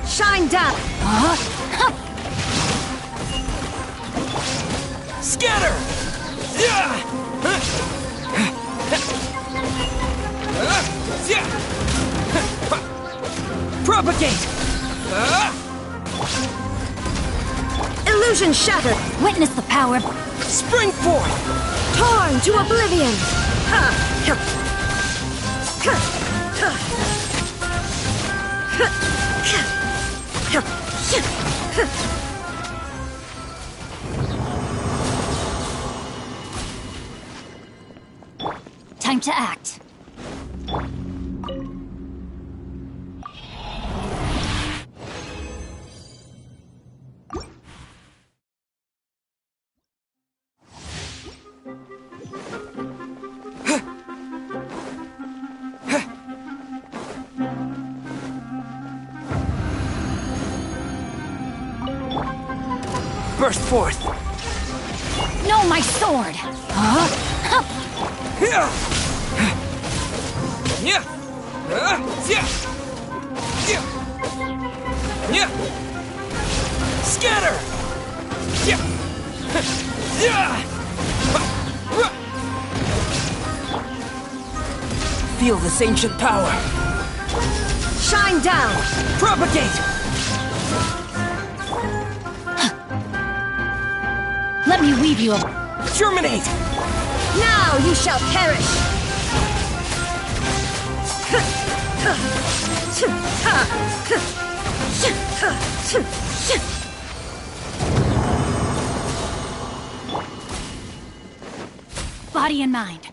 shine down. Scatter! Yeah! Propagate! Illusion shattered. Witness the power. Spring forth! Torn to oblivion. Time to act. Burst forth! No, my sword! Scatter! Feel this ancient power. Shine down! Propagate! Let me weave you a... Germinate! Now you shall perish! Body and mind.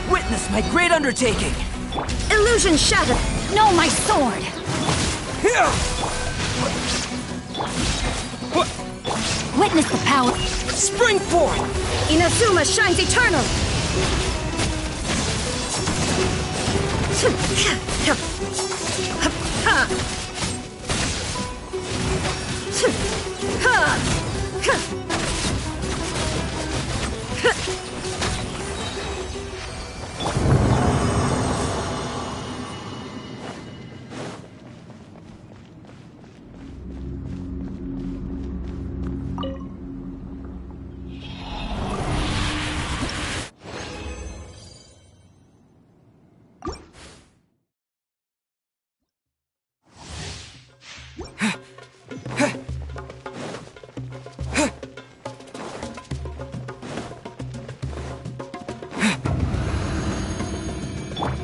Witness my great undertaking! Illusion shattered! No, my sword! Witness the power! Spring forth! Inazuma shines eternal!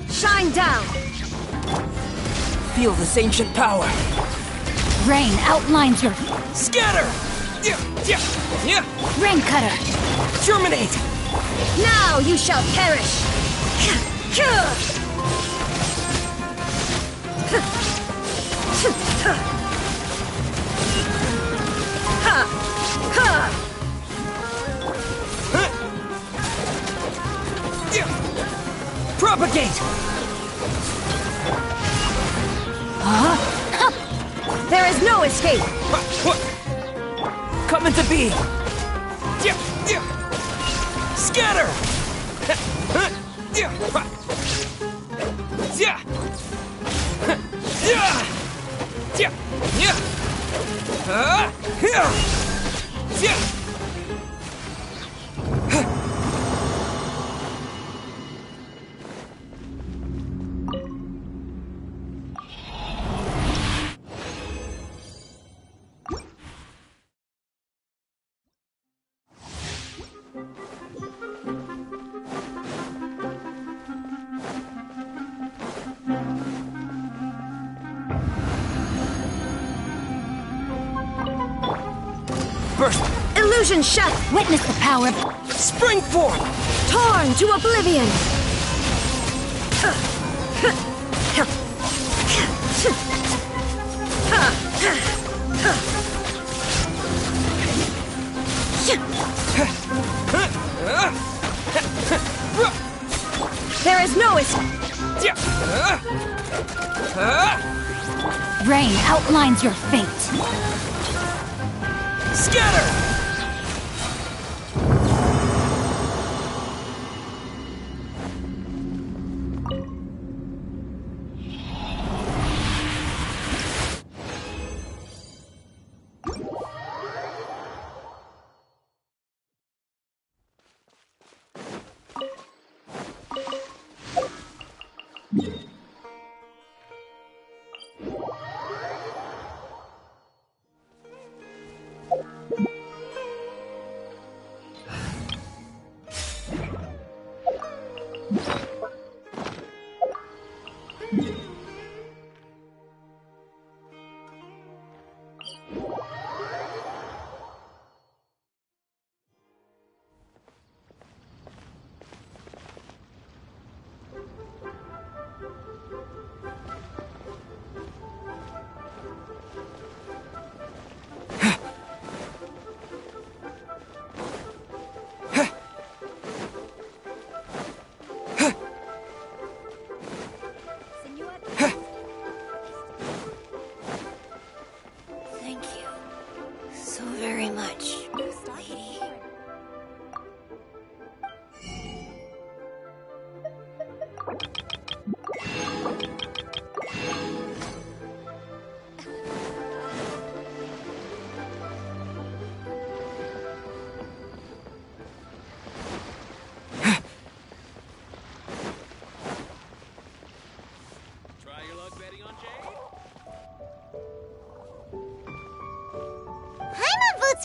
Shine down! Feel this ancient power. Rain outlines your... Scatter! Rain cutter! Germinate! Now you shall perish! Propagate! There is no escape! Coming to be! Scatter! Illusion shut! Witness the power of... Spring forth! Torn to oblivion! There is no escape! Rain outlines your fate! Scatter!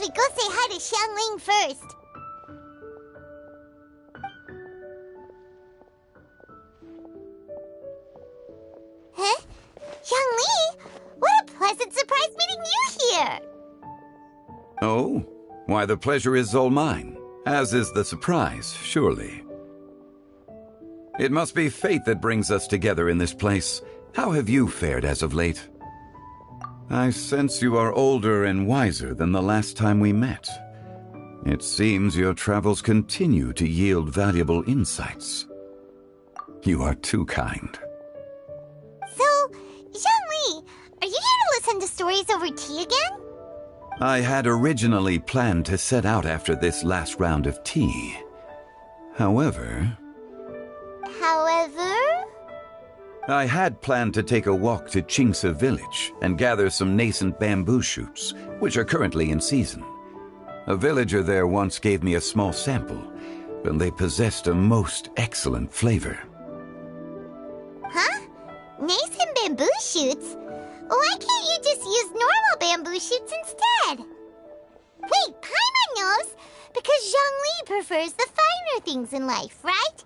We go say hi to Xiangling first. Huh? Xiangli? What a pleasant surprise meeting you here! Oh? Why, the pleasure is all mine, as is the surprise, surely. It must be fate that brings us together in this place. How have you fared as of late? I sense you are older and wiser than the last time we met. It seems your travels continue to yield valuable insights. You are too kind. So, Xiangli, are you here to listen to stories over tea again? I had originally planned to set out after this last round of tea. However... I had planned to take a walk to Qingse village and gather some nascent bamboo shoots, which are currently in season. A villager there once gave me a small sample, and they possessed a most excellent flavor. Huh? Nascent bamboo shoots? Why can't you just use normal bamboo shoots instead? Wait, Paimon knows, because Zhongli prefers the finer things in life, right?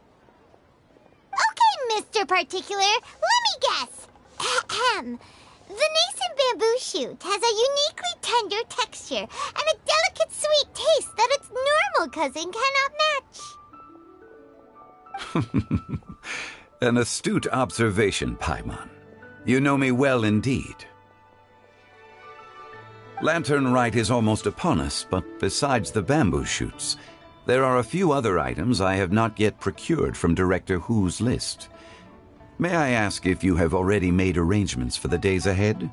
Okay, Mr. Particular, let me guess. Ahem. The nascent bamboo shoot has a uniquely tender texture and a delicate sweet taste that its normal cousin cannot match. An astute observation, Paimon. You know me well indeed. Lantern Rite is almost upon us, but besides the bamboo shoots, there are a few other items I have not yet procured from Director Hu's list. May I ask if you have already made arrangements for the days ahead?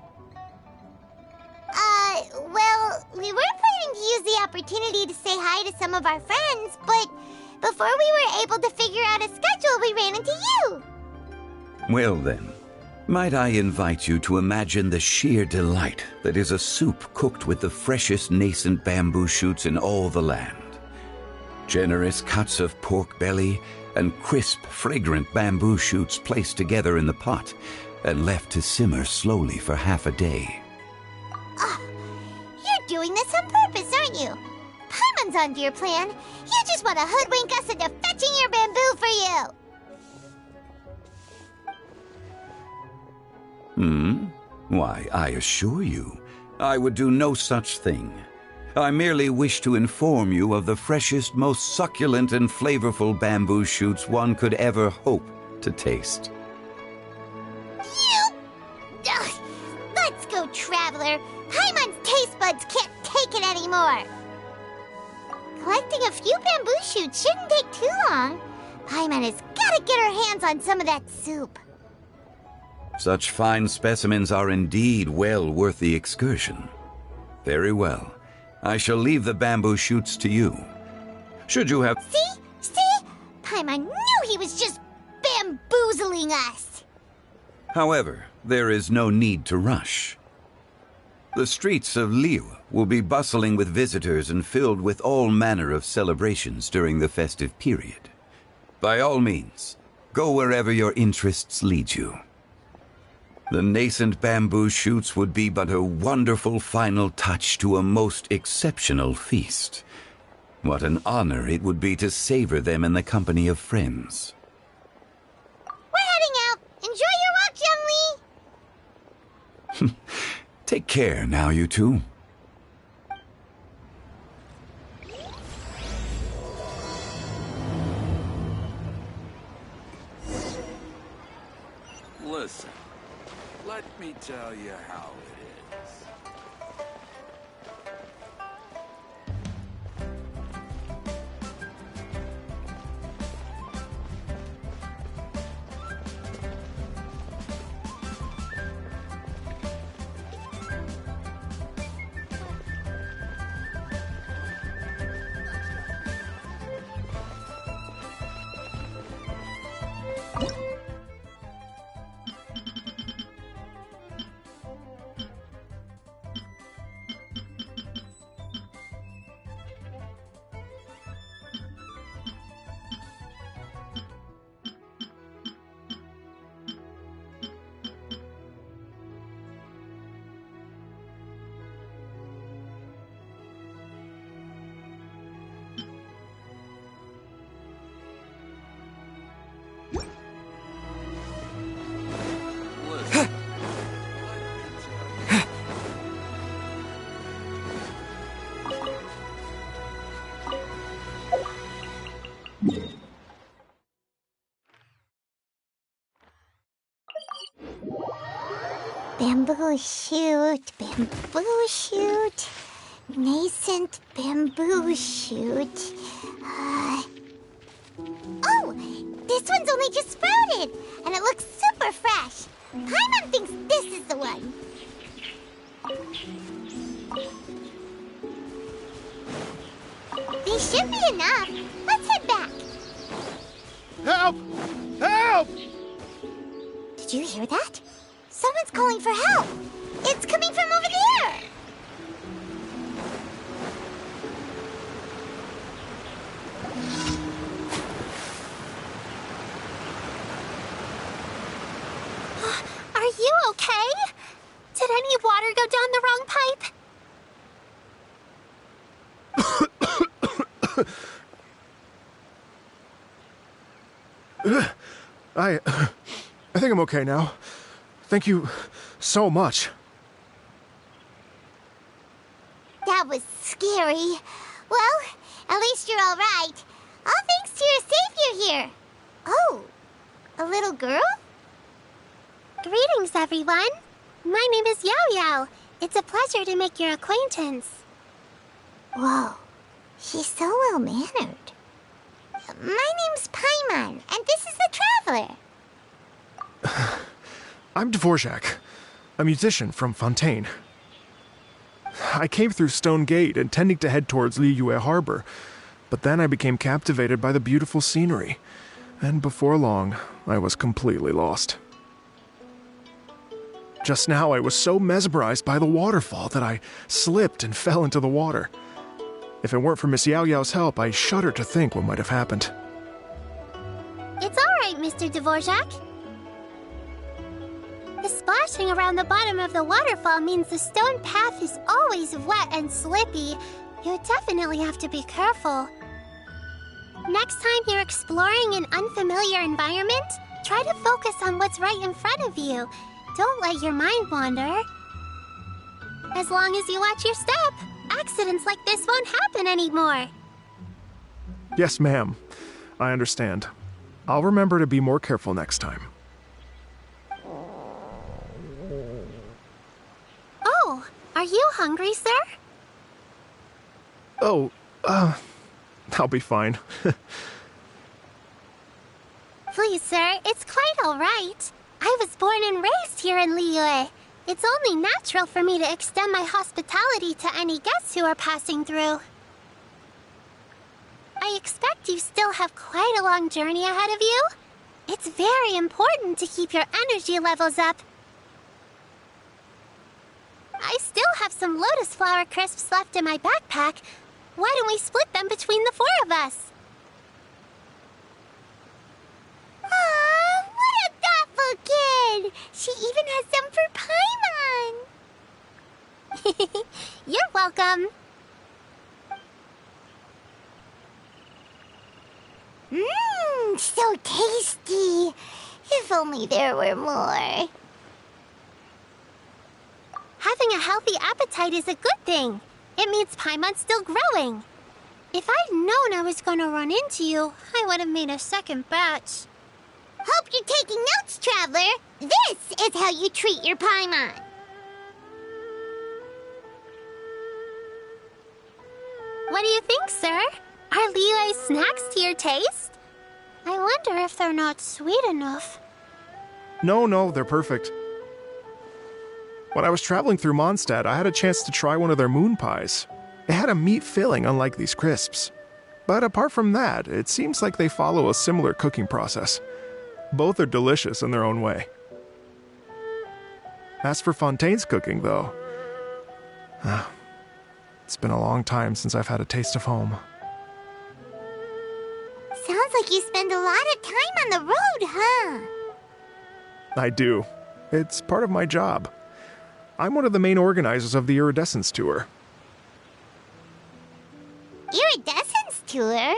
Well, we were planning to use the opportunity to say hi to some of our friends, but before we were able to figure out a schedule, we ran into you. Well then, Might I invite you to imagine the sheer delight that is a soup cooked with the freshest nascent bamboo shoots in all the land. Generous cuts of pork belly and crisp, fragrant bamboo shoots placed together in the pot and left to simmer slowly for half a day. You're doing this on purpose, aren't you? Paimon's onto your plan. You just want to hoodwink us into fetching your bamboo for you. Why, I assure you, I would do no such thing. I merely wish to inform you of the freshest, most succulent and flavorful bamboo shoots one could ever hope to taste. Ugh. Let's go, Traveler. Paimon's taste buds can't take it anymore. Collecting a few bamboo shoots shouldn't take too long. Paimon has got to get her hands on some of that soup. Such fine specimens are indeed well worth the excursion. Very well. I shall leave the bamboo shoots to you. Should you have... See? Paimon knew he was just bamboozling us. However, there is no need to rush. The streets of Liyue will be bustling with visitors and filled with all manner of celebrations during the festive period. By all means, go wherever your interests lead you. The nascent bamboo shoots would be but a wonderful final touch to a most exceptional feast. What an honor it would be to savor them in the company of friends. We're heading out. Enjoy your walk, young Lee. Take care now, you two. Listen, let me tell you how it is. Bamboo shoot, nascent bamboo shoot. Oh, this one's only just sprouted, and it looks super fresh. Paimon thinks this is the one. These should be enough. Let's head back. Help! Help! Did you hear that? Someone's calling for help. It's coming from over there. Are you okay? Did any water go down the wrong pipe? I think I'm okay now. Thank you so much. That was scary. Well, at least you're all right. All thanks to your savior here. Oh, a little girl? Greetings, everyone. My name is Yao Yao. It's a pleasure to make your acquaintance. Whoa, she's so well-mannered. My name's Paimon, and this is the Traveler. I'm Dvorak, a musician from Fontaine. I came through Stone Gate intending to head towards Liyue Harbor, but then I became captivated by the beautiful scenery, and before long, I was completely lost. Just now I was so mesmerized by the waterfall that I slipped and fell into the water. If it weren't for Miss Yao Yao's help, I shudder to think what might have happened. It's alright, Mr. Dvorak. The splashing around the bottom of the waterfall means the stone path is always wet and slippy. You definitely have to be careful. Next time you're exploring an unfamiliar environment, try to focus on what's right in front of you. Don't let your mind wander. As long as you watch your step, accidents like this won't happen anymore. Yes, ma'am. I understand. I'll remember to be more careful next time. Oh, are you hungry, sir? Oh, I'll be fine. Please, sir, it's quite all right. I was born and raised here in Liyue. It's only natural for me to extend my hospitality to any guests who are passing through. I expect you still have quite a long journey ahead of you. It's very important to keep your energy levels up. I still have some lotus flower crisps left in my backpack. Why don't we split them between the 4 of us? Aw, what a thoughtful kid! She even has some for Paimon! You're welcome. Mmm, so tasty. If only there were more. Having a healthy appetite is a good thing. It means Paimon's still growing. If I'd known I was going to run into you, I would have made a second batch. Hope you're taking notes, Traveler. This is how you treat your Paimon. What do you think, sir? Are Liyue's snacks to your taste? I wonder if they're not sweet enough. No, they're perfect. When I was traveling through Mondstadt, I had a chance to try one of their moon pies. It had a meat filling, unlike these crisps. But apart from that, it seems like they follow a similar cooking process. Both are delicious in their own way. As for Fontaine's cooking, though, it's been a long time since I've had a taste of home. Sounds like you spend a lot of time on the road, huh? I do. It's part of my job. I'm one of the main organizers of the Iridescence Tour. Iridescence Tour?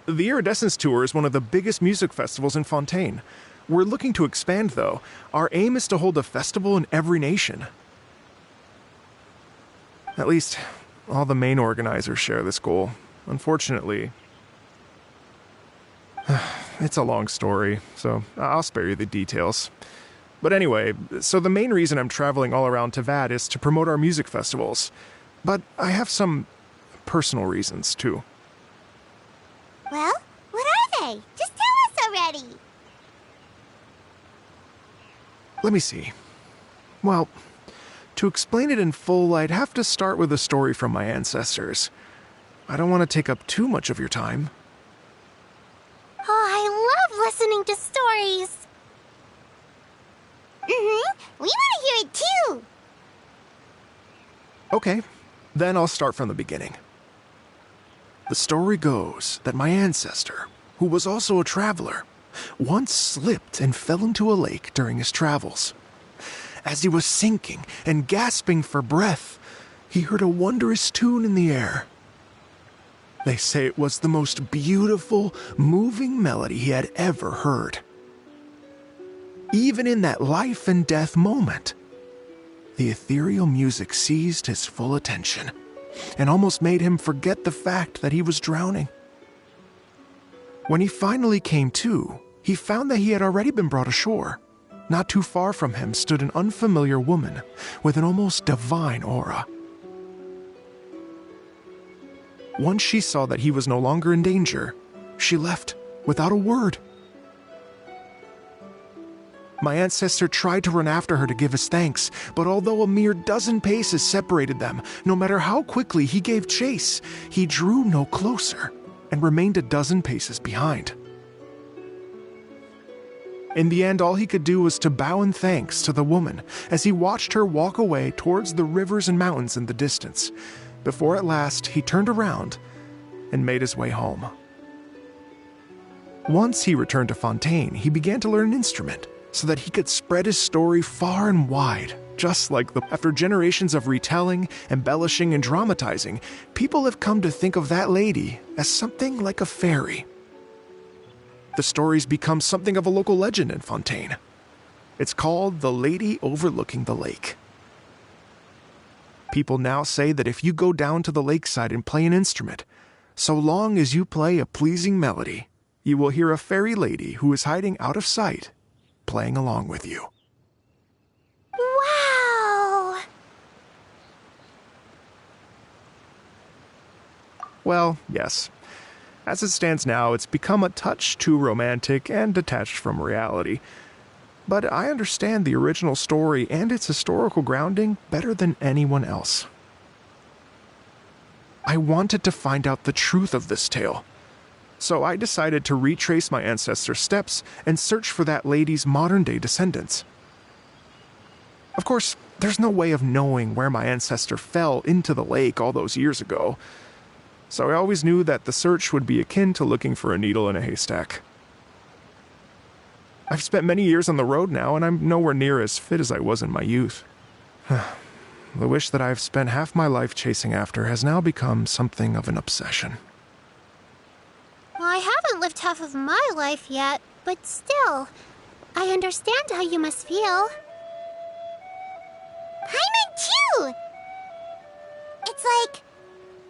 The Iridescence Tour is one of the biggest music festivals in Fontaine. We're looking to expand, though. Our aim is to hold a festival in every nation. At least, all the main organizers share this goal. Unfortunately, it's a long story, so I'll spare you the details. But anyway, so the main reason I'm traveling all around Tevad is to promote our music festivals. But I have some personal reasons, too. Well, what are they? Just tell us already. Let me see. Well, to explain it in full, I'd have to start with a story from my ancestors. I don't want to take up too much of your time. Oh, I love listening to stories. We want to hear it too. Okay, then I'll start from the beginning. The story goes that my ancestor, who was also a traveler, once slipped and fell into a lake during his travels. As he was sinking and gasping for breath, he heard a wondrous tune in the air. They say it was the most beautiful, moving melody he had ever heard. Even in that life and death moment, the ethereal music seized his full attention and almost made him forget the fact that he was drowning. When he finally came to, he found that he had already been brought ashore. Not too far from him stood an unfamiliar woman with an almost divine aura. Once she saw that he was no longer in danger, she left without a word. My ancestor tried to run after her to give his thanks, but although a mere dozen paces separated them, no matter how quickly he gave chase, he drew no closer and remained a dozen paces behind. In the end, all he could do was to bow in thanks to the woman as he watched her walk away towards the rivers and mountains in the distance, before at last he turned around and made his way home. Once he returned to Fontaine, he began to learn an instrument so that he could spread his story far and wide, just like after generations of retelling, embellishing, and dramatizing, people have come to think of that lady as something like a fairy. The story's become something of a local legend in Fontaine. It's called The Lady Overlooking the Lake. People now say that if you go down to the lakeside and play an instrument, so long as you play a pleasing melody, you will hear a fairy lady who is hiding out of sight, playing along with you. Wow! Well, yes. As it stands now, it's become a touch too romantic and detached from reality. But I understand the original story and its historical grounding better than anyone else. I wanted to find out the truth of this tale, so I decided to retrace my ancestors' steps and search for that lady's modern-day descendants. Of course, there's no way of knowing where my ancestor fell into the lake all those years ago, so I always knew that the search would be akin to looking for a needle in a haystack. I've spent many years on the road now, and I'm nowhere near as fit as I was in my youth. The wish that I've spent half my life chasing after has now become something of an obsession. Well, I haven't lived half of my life yet, but still, I understand how you must feel. Paimon too! It's like...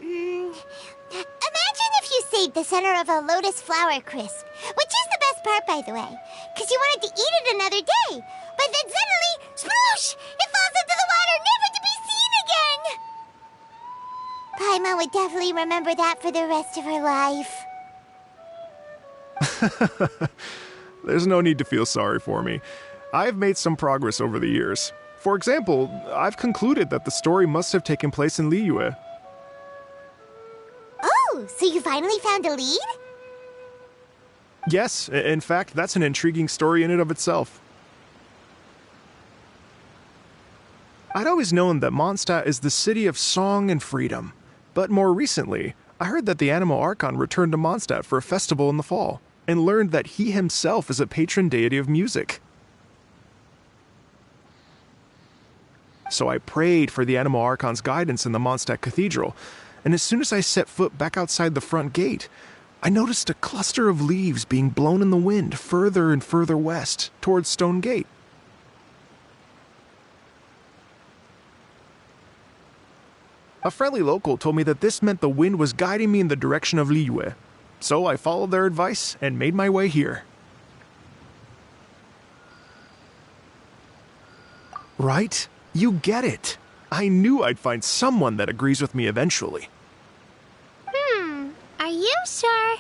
imagine if you saved the center of a lotus flower crisp, which is the best part, by the way, because you wanted to eat it another day, but then suddenly, sploosh! It falls into the water, never to be seen again! Paimon would definitely remember that for the rest of her life. There's no need to feel sorry for me. I've made some progress over the years. For example, I've concluded that the story must have taken place in Liyue. Oh, so you finally found a lead? Yes, in fact, that's an intriguing story in and of itself. I'd always known that Mondstadt is the city of song and freedom, but more recently, I heard that the Anemo Archon returned to Mondstadt for a festival in the fall, and learned that he himself is a patron deity of music. So I prayed for the Anemo Archon's guidance in the Mondstadt Cathedral, and as soon as I set foot back outside the front gate, I noticed a cluster of leaves being blown in the wind further and further west, towards Stone Gate. A friendly local told me that this meant the wind was guiding me in the direction of Liyue, so I followed their advice and made my way here. Right? You get it. I knew I'd find someone that agrees with me eventually. Are you sure?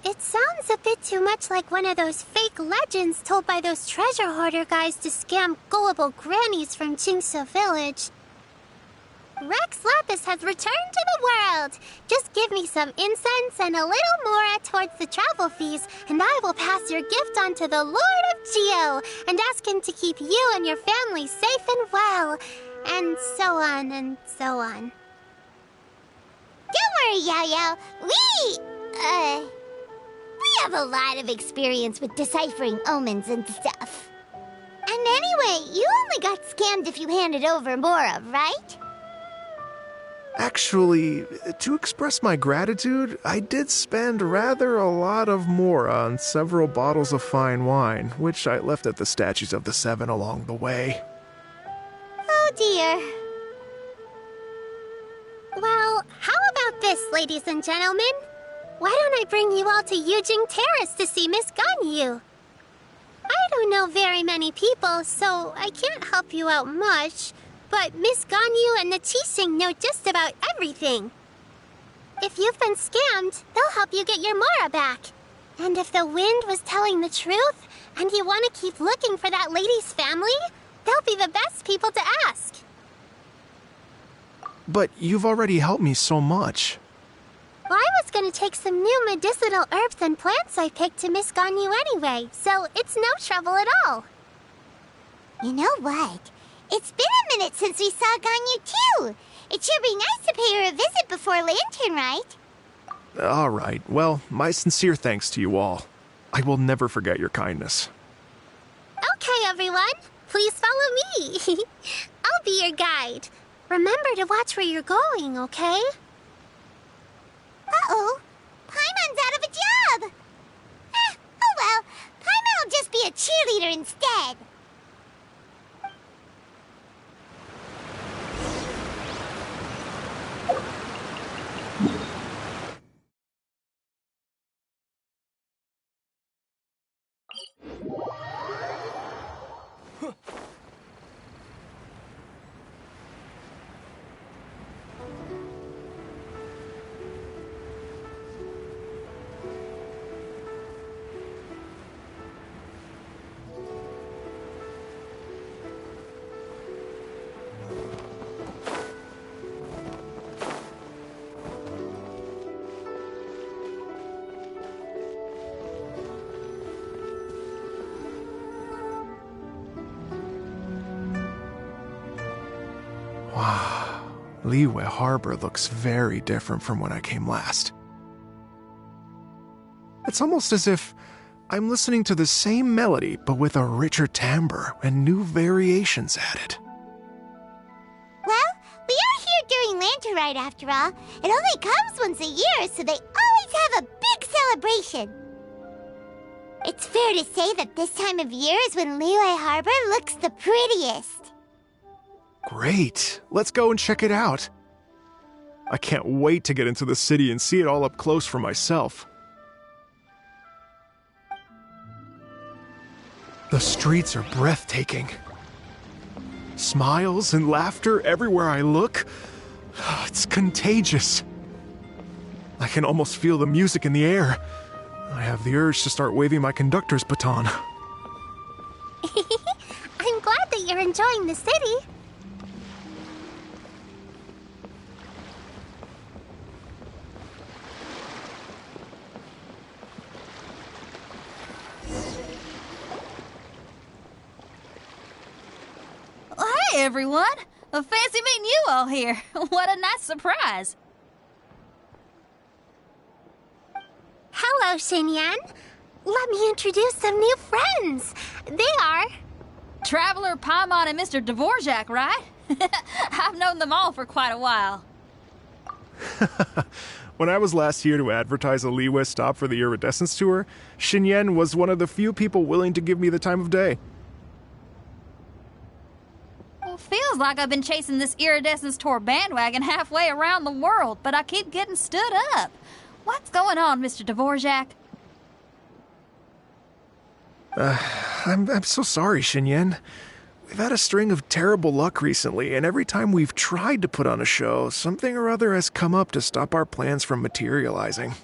It sounds a bit too much like one of those fake legends told by those treasure hoarder guys to scam gullible grannies from Jingsa Village. Rex Lapis has returned to the world. Just give me some incense and a little more towards the travel fees, and I will pass your gift on to the Lord of Geo and ask him to keep you and your family safe and well, and so on and so on. Don't worry, Yao Yao. We have a lot of experience with deciphering omens and stuff. And anyway, you only got scammed if you handed over Mora, right? Actually, to express my gratitude, I did spend rather a lot of Mora on several bottles of fine wine, which I left at the statues of the Seven along the way. Oh dear. Well, how about this, ladies and gentlemen? Why don't I bring you all to Yujing Terrace to see Miss Ganyu? I don't know very many people, so I can't help you out much, but Miss Ganyu and the Qixing know just about everything. If you've been scammed, they'll help you get your Mora back. And if the wind was telling the truth, and you want to keep looking for that lady's family, they'll be the best people to ask. But you've already helped me so much. Well, I was gonna take some new medicinal herbs and plants I picked to Miss Ganyu anyway, so it's no trouble at all. You know what? It's been a minute since we saw Ganyu too. It should be nice to pay her a visit before Lantern, right? All right. Well, my sincere thanks to you all. I will never forget your kindness. Okay, everyone. Please follow me. I'll be your guide. Remember to watch where you're going, okay? Uh-oh. Paimon's out of a job. Oh well. Paimon will just be a cheerleader instead. Wow, Liyue Harbor looks very different from when I came last. It's almost as if I'm listening to the same melody, but with a richer timbre and new variations added. Well, we are here during Lantern Rite after all. It only comes once a year, so they always have a big celebration. It's fair to say that this time of year is when Liyue Harbor looks the prettiest. Great, let's go and check it out. I can't wait to get into the city and see it all up close for myself. The streets are breathtaking. Smiles and laughter everywhere I look. It's contagious. I can almost feel the music in the air. I have the urge to start waving my conductor's baton. I'm glad that you're enjoying the city. Hey, everyone! Fancy meeting you all here. What a nice surprise. Hello, Xinyan. Let me introduce some new friends. They are... Traveler, Paimon, and Mr. Dvorak, right? I've known them all for quite a while. When I was last here to advertise a Liyue stop for the Iridescence Tour, Xinyan was one of the few people willing to give me the time of day. Well, feels like I've been chasing this Iridescence Tour bandwagon halfway around the world, but I keep getting stood up. What's going on, Mr. Dvorak? I'm so sorry, Xinyan. We've had a string of terrible luck recently, and every time we've tried to put on a show, something or other has come up to stop our plans from materializing.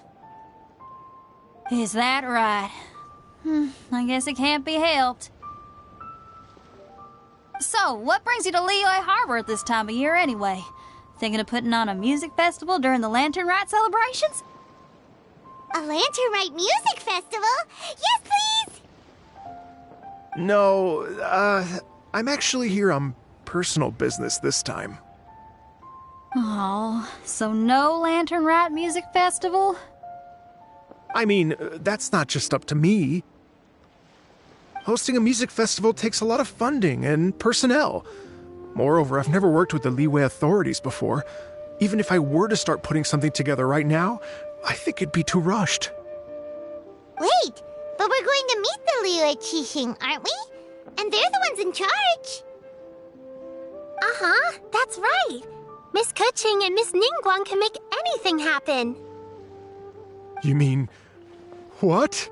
Is that right? I guess it can't be helped. So, what brings you to Liyue Harbor at this time of year anyway? Thinking of putting on a music festival during the Lantern Rite celebrations? A Lantern Rite music festival? Yes, please! No, I'm actually here on personal business this time. Oh, so no Lantern Rite music festival? I mean, that's not just up to me. Hosting a music festival takes a lot of funding and personnel. Moreover, I've never worked with the Liyue authorities before. Even if I were to start putting something together right now, I think it'd be too rushed. Wait, but we're going to meet the Liyue Qixing, aren't we? And they're the ones in charge. Uh-huh, that's right. Miss Keqing and Miss Ningguang can make anything happen. You mean... what?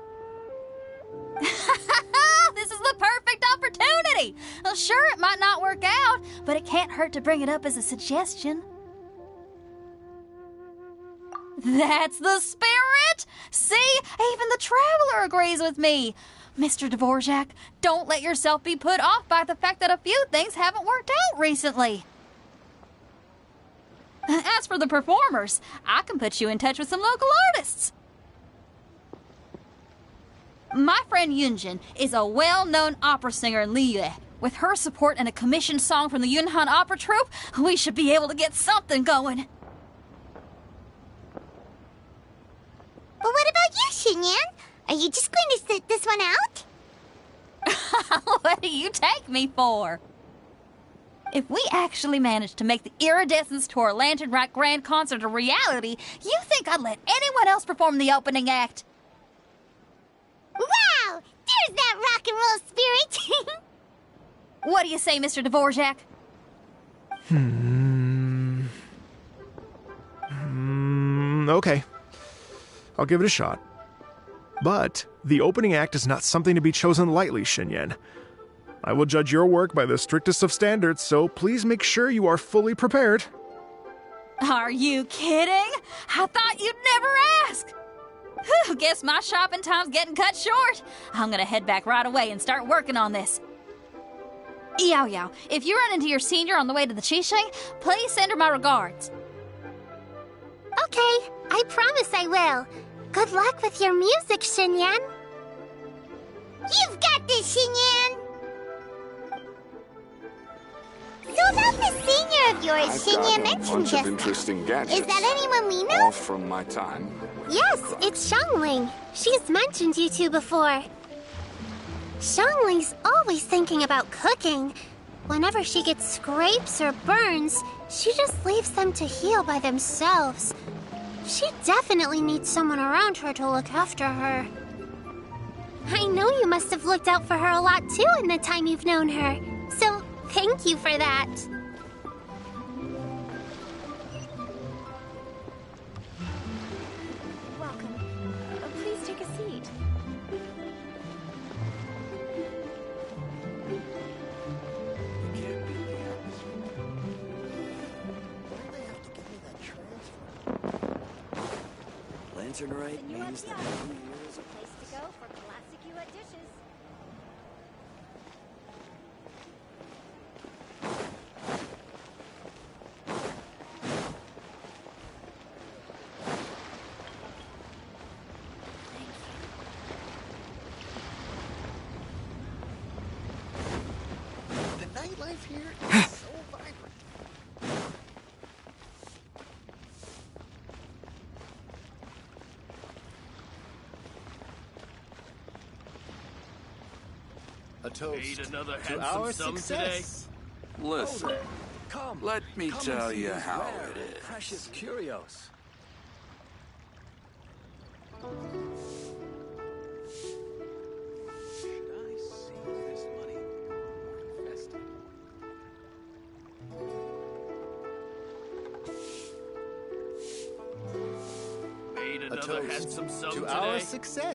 This is the perfect opportunity! Well, sure, it might not work out, but it can't hurt to bring it up as a suggestion. That's the spirit! See? Even the Traveler agrees with me. Mr. Dvorak, don't let yourself be put off by the fact that a few things haven't worked out recently. As for the performers, I can put you in touch with some local artists. My friend Yunjin is a well-known opera singer in Liyue. With her support and a commissioned song from the Yunhan Opera Troupe, we should be able to get something going. But what about you, Xinyan? Are you just going to sit this one out? What do you take me for? If we actually manage to make the Iridescence Tour Lantern Rock Grand Concert a reality, you think I'd let anyone else perform the opening act? Wow! There's that rock and roll spirit! What do you say, Mr. Dvorak? Okay. I'll give it a shot. But the opening act is not something to be chosen lightly, Xinyan. I will judge your work by the strictest of standards, so please make sure you are fully prepared. Are you kidding? I thought you'd never ask. Whew, guess my shopping time's getting cut short. I'm gonna head back right away and start working on this. Yao Yao, if you run into your senior on the way to the Qixing, please send her my regards. Okay, I promise I will. Good luck with your music, Xinyan. You've got this, Xinyan! So about the senior of yours, Xinyan mentioned just interesting now. gadgets. Is that anyone we know? All from my time. Yes, it's Xiangling. She's mentioned you two before. Xiangling's always thinking about cooking. Whenever she gets scrapes or burns, she just leaves them to heal by themselves. She definitely needs someone around her to look after her. I know you must have looked out for her a lot too in the time you've known her. So, thank you for that. Welcome. Please take a seat. Lanternite means that Place to go for classic UA dishes. The nightlife here is so vibrant. A toast another to our success. Listen, Come, let me come tell and see you these how rare it and is. precious curios. Should I save this money or invest it? A toast to our success.